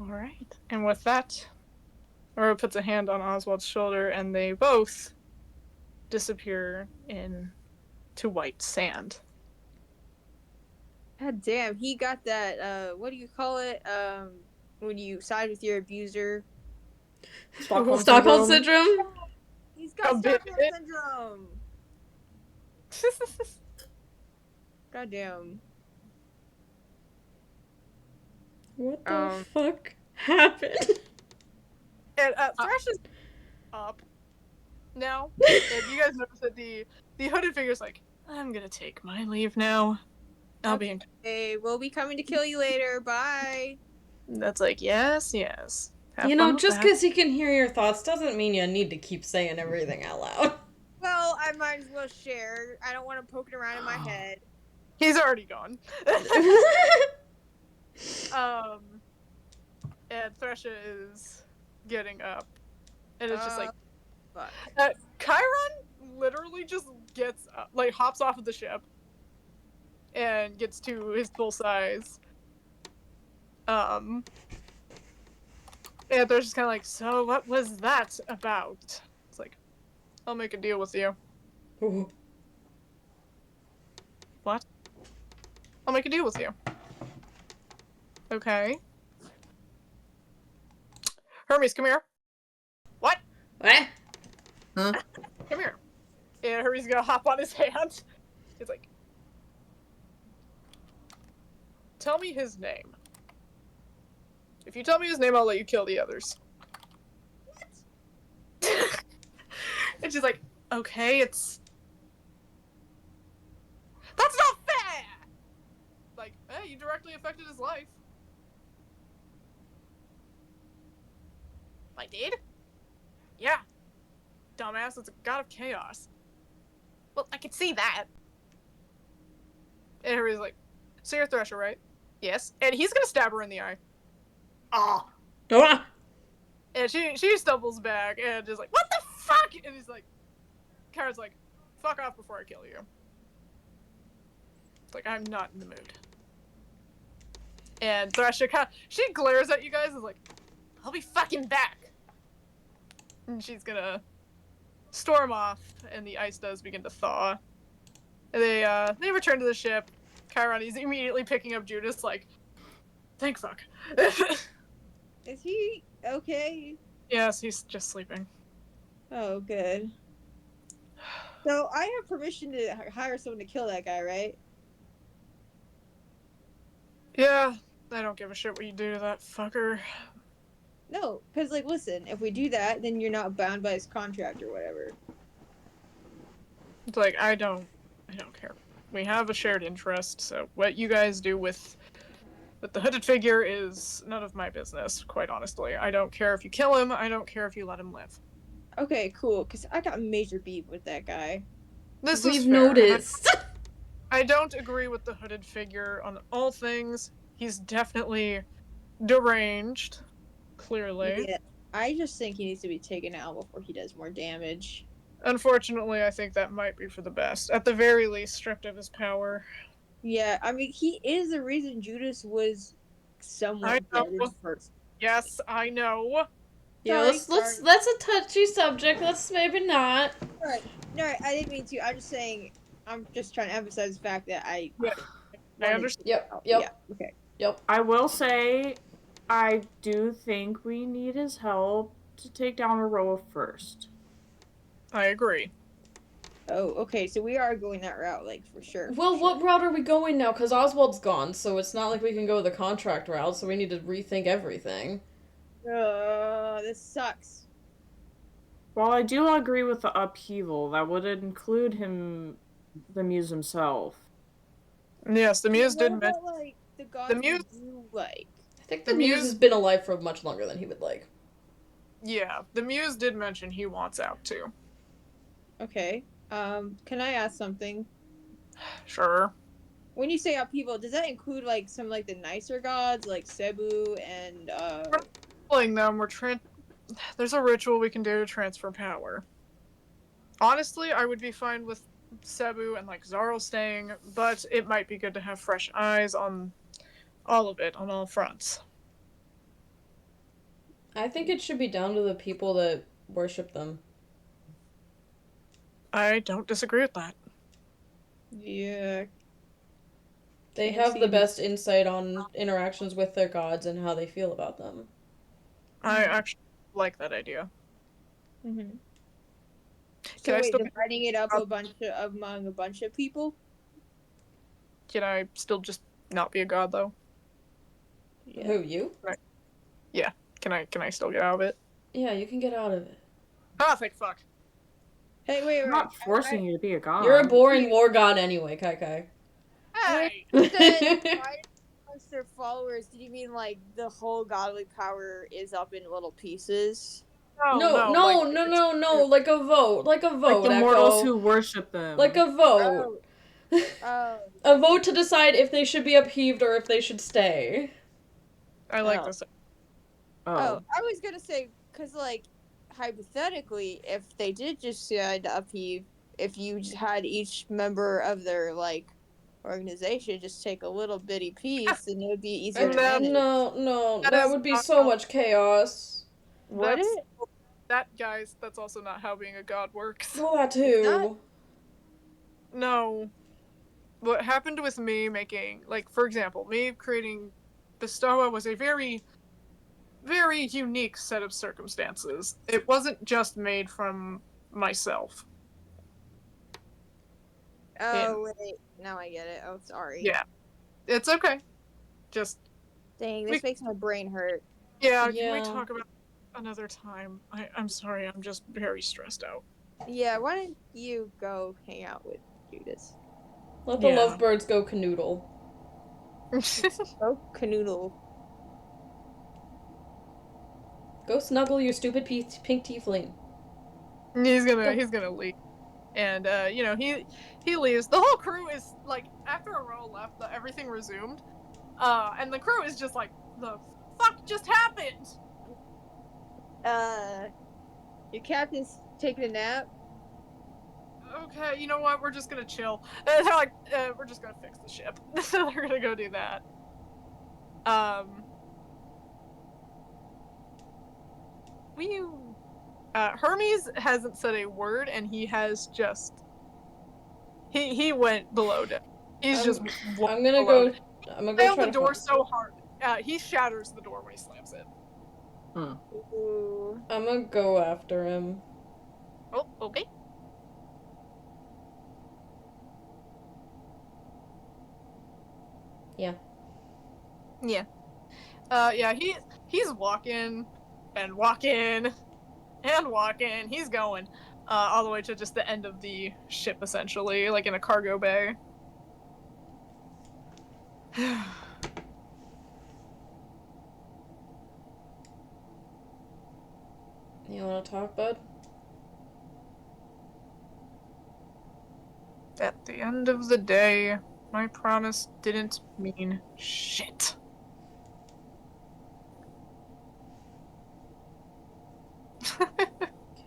All right. And with that, Aurora puts a hand on Oswald's shoulder, and they both disappear into white sand. God damn, he got that, what do you call it? When you side with your abuser. Stockholm syndrome? He's got A bit. Stockholm syndrome. God damn. What the fuck happened? And Thresh is up now. And you guys notice that the hooded figure's like, I'm gonna take my leave now. I'll be in. Hey, we'll be coming to kill you later. Bye. That's like, yes, yes. Have You fun know, with just that. because he can hear your thoughts doesn't mean you need to keep saying everything out loud. Well, I might as well share. I don't want to poke it around in my head. He's already gone. And Thresha is getting up. And it's just like, Fuck. Chiron literally just gets up, like hops off of the ship and gets to his full size. And they're just kind of like, so what was that about? It's like, I'll make a deal with you. Ooh. What? I'll make a deal with you. Okay. Hermes, come here. What? What? Huh? Come here. And Hermes is gonna hop on his hand. He's like, tell me his name. If you tell me his name, I'll let you kill the others. What? And she's like, okay, it's... That's not fair! Like, hey, you directly affected his life. I did? Yeah. Dumbass, it's a god of chaos. Well, I could see that. And Harry's like, so you're Thresher, right? Yes. And he's gonna stab her in the eye. Ah. Ah! And she stumbles back and is like, what the fuck? And he's like, Kara's like, fuck off before I kill you. It's like, I'm not in the mood. And Thresher she glares at you guys and is like, I'll be fucking back. And she's gonna storm off, and the ice does begin to thaw. And they return to the ship. Chiron is immediately picking up Judas, like, thank fuck. Is he okay? Yes, he's just sleeping. Oh, good. So I have permission to hire someone to kill that guy, right? Yeah, I don't give a shit what you do to that fucker. No, because, like, listen, if we do that, then you're not bound by his contract or whatever. It's like, I don't care. We have a shared interest, so what you guys do with the hooded figure is none of my business, quite honestly. I don't care if you kill him, I don't care if you let him live. Okay, cool. Cause I got major beef with that guy. This We've is fair. And noticed. I don't agree with the hooded figure on all things. He's definitely deranged, clearly. Yeah, I just think he needs to be taken out before he does more damage. Unfortunately, I think that might be for the best. At the very least, stripped of his power. Yeah, I mean, he is the reason Judas was somewhat I dead in know. the first. Yes, I know. Yeah, Sorry, let's sorry. that's a touchy subject. Let's maybe not. Alright. No, I didn't mean to. I'm just saying. I'm just trying to emphasize the fact that I. Yeah, I wanted understand. to- Yep, oh, yep. Yeah. Okay. Yep. I will say, I do think we need his help to take down Aroa first. I agree. Oh, okay. So we are going that route, like for sure. Well, what route are we going now? Because Oswald's gone, so it's not like we can go the contract route, so we need to rethink everything. This sucks. While I do agree with the upheaval, that would include the muse himself. Yes, the muse did What mention. about, like the gods muse- we do like? I think The the muse muse- has been alive for much longer than he would like. Yeah, the muse did mention he wants out too. Okay. Can I ask something? Sure. When you say upheaval, does that include like some like the nicer gods like Cebu and Pulling them, there's a ritual we can do to transfer power. Honestly, I would be fine with Cebu and like Zaro staying, but it might be good to have fresh eyes on all of it, on all fronts. I think it should be down to the people that worship them. I don't disagree with that. yeah. They Can't have the see- best insight on interactions with their gods and how they feel about them. I actually like that idea. Mm-hmm. So Can I wait, still dividing it up among a bunch of people? can I still just not be a god though? Yeah. Who, you? Can I still get out of it? Yeah, you can get out of it. Ah, thank fuck. Hey, wait. I'm not forcing you to be a god. You're a boring war god anyway, Kai Kai. Hey! You said divided amongst their followers. Did you mean like the whole godly power is up in little pieces? No, like, like a vote. Like a vote, like the Echo. mortals who worship them. Like a vote. Oh. A vote to decide if they should be upheaved or if they should stay. I like Oh. this. Oh, I was gonna say, because, like, hypothetically, if they did just decide to upheave, if you just had each member of their, like, organization just take a little bitty piece, then it would be easier to manage. No, That that is would be not so how- much chaos. Would That's- it? That, guys, that's also not how being a god works. Well, that too. Not- No. What happened with me making, like, for example, me creating Bestoa was a very, very unique set of circumstances. It wasn't just made from myself. Oh, wait. Now I get it. Oh, sorry. Yeah. It's okay. Just, Dang, this makes my brain hurt. yeah, Yeah. can we talk about it another time? I'm sorry, I'm just very stressed out. Yeah, why don't you go hang out with Judas? Let the Yeah. lovebirds go canoodle. Go canoodle. Go snuggle your stupid pink tiefling. He's gonna leave, and he leaves. The whole crew is like, after Aurora left, everything resumed, and the crew is just like, the fuck just happened? Your captain's taking a nap. Okay, you know what? We're just gonna chill. They're like, we're just gonna fix the ship. So they're gonna go do that. Hermes hasn't said a word, and he has just. He went below deck. He's I'm- just. I'm gonna below go. deck. I'm gonna go Nailed try the to door find- so hard. He shatters the door when he slams it. Ooh. I'm gonna go after him. Oh, okay. Yeah. Yeah. Yeah, he's walking and walking and walking. He's going all the way to just the end of the ship, essentially, like in a cargo bay. You want to talk, bud? At the end of the day, my promise didn't mean shit.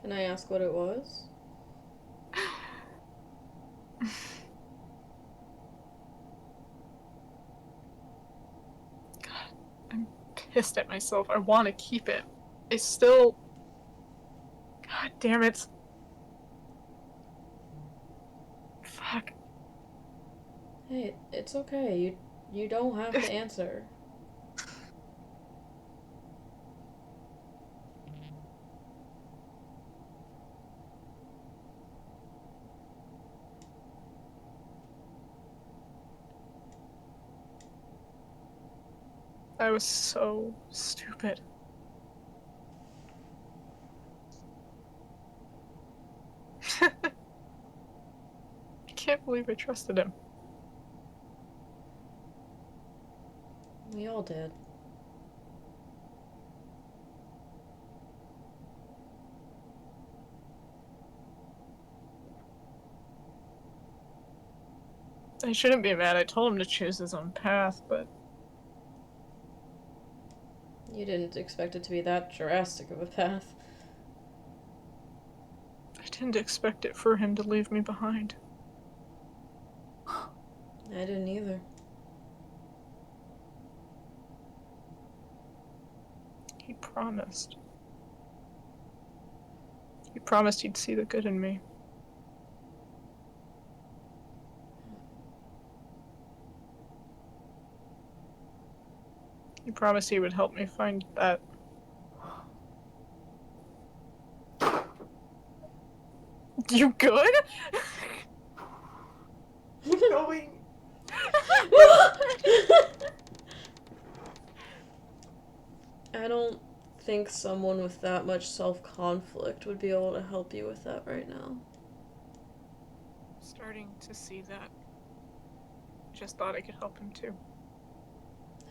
Can I ask what it was? God, I'm pissed at myself. I want to keep it. I still... God damn it. Fuck. Hey, it's okay. You don't have to answer. I was so stupid. I can't believe I trusted him. We all did. I shouldn't be mad. I told him to choose his own path, but You didn't expect it to be that drastic of a path. I didn't expect it for him to leave me behind. I didn't either. He promised. He promised he'd see the good in me. He promised he would help me find that. You good? Going. I don't think someone with that much self-conflict would be able to help you with that right now. Starting to see that. Just thought I could help him too.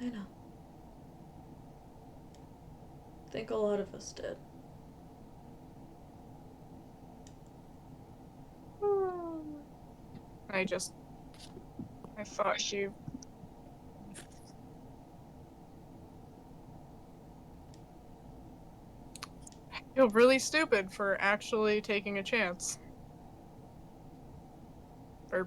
I know. I think a lot of us did. I thought he... I feel really stupid for actually taking a chance. Or...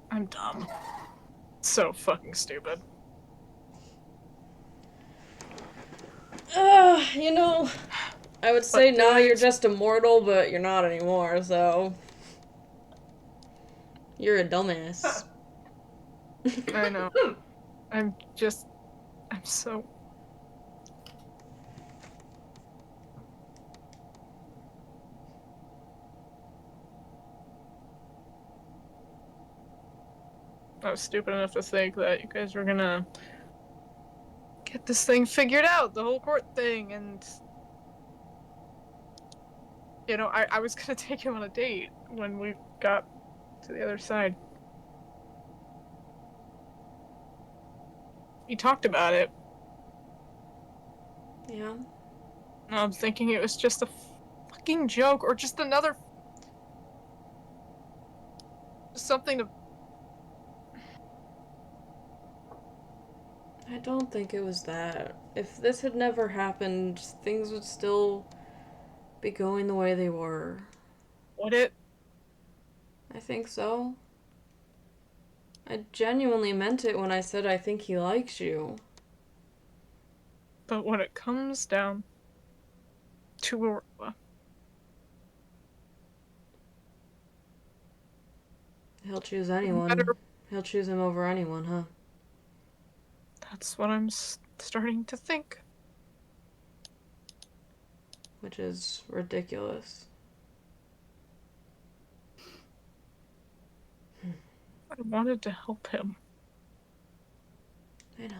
I'm dumb. So fucking stupid. You know, I would say But now you're there's- just immortal, but you're not anymore, so... You're a dumbass. I know. I'm so... I was stupid enough to think that you guys were gonna get this thing figured out, the whole court thing, and... You know, I was gonna take him on a date when we got to the other side. He talked about it. Yeah. And I'm thinking it was just a fucking joke, or just another... something to... I don't think it was that. If this had never happened, things would still be going the way they were. Would it? I think so. I genuinely meant it when I said I think he likes you. But when it comes down to Aurora, He'll choose anyone. better... He'll choose him over anyone, huh? That's what I'm starting to think. Which is ridiculous. I wanted to help him. I know.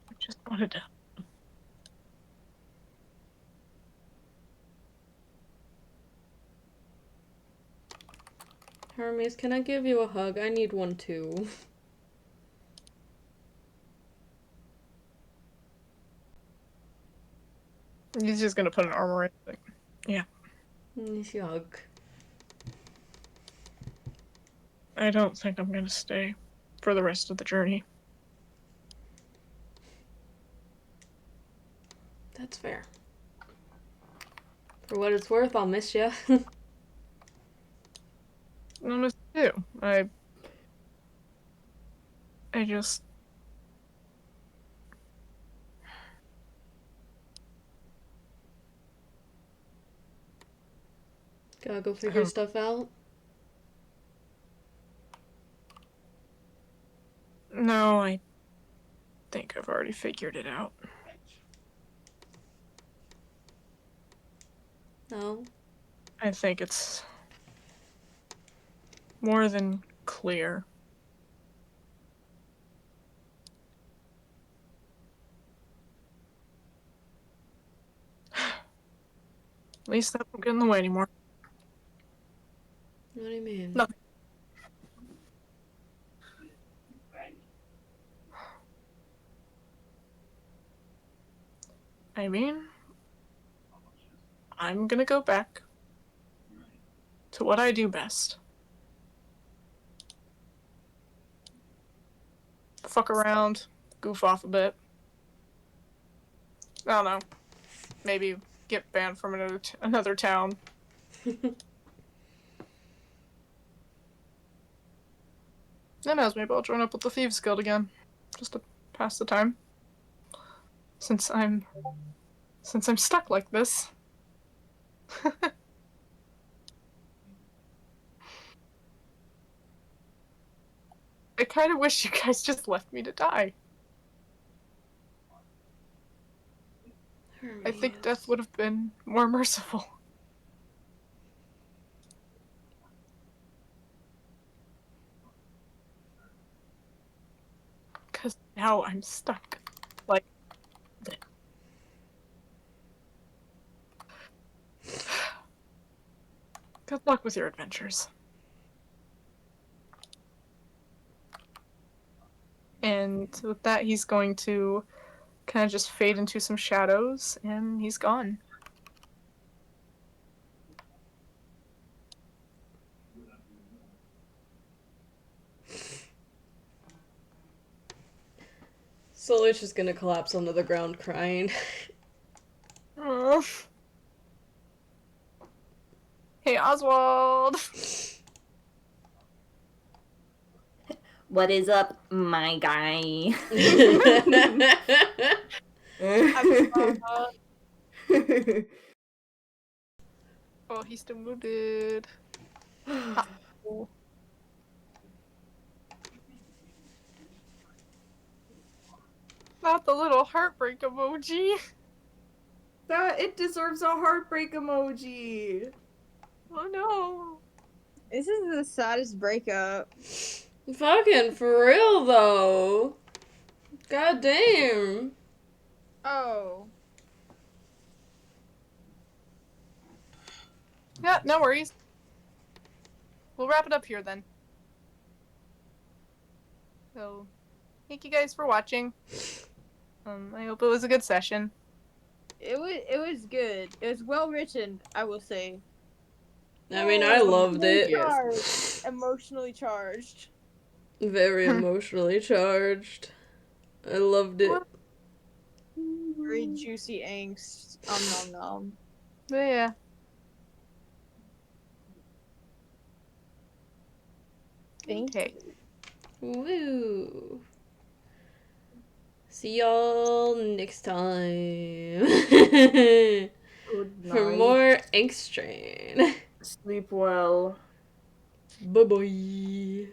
I just wanted to... Hermes, can I give you a hug? I need one too. He's just gonna put an armor in. Like, Hug. I don't think I'm gonna stay for the rest of the journey. That's fair. For what it's worth, I'll miss you. I miss you too. I just. Gotta go figure stuff out. No, I think I've already figured it out. No? I think it's more than clear. At least that won't get in the way anymore. What do you mean? Nothing. I mean, I'm gonna go back to what I do best. Fuck around, goof off a bit. I don't know. Maybe get banned from another town. Who knows, maybe I'll join up with the Thieves Guild again. Just to pass the time. Since I'm stuck like this. I kind of wish you guys just left me to die. I think death would have been more merciful. Because now I'm stuck. Like this. Good luck with your adventures. And with that, he's going to kind of just fade into some shadows, and he's gone. Solar's just gonna collapse onto the ground crying. Oh. Hey, Oswald! What is up, my guy? Oh, he's still wounded. Oh. Not the little heartbreak emoji. That it deserves a heartbreak emoji. Oh no. This is the saddest breakup. Fucking for real though. God damn. Oh. Yeah, no worries. We'll wrap it up here then. So, thank you guys for watching. I hope it was a good session. It was good. It was well written, I will say. I mean, I loved it. Charged. Emotionally charged. Very emotionally charged. I loved it. Very juicy angst. Nom nom. But yeah. Okay. Woo. See y'all next time. For more Ink Strain. Sleep well. Bye bye.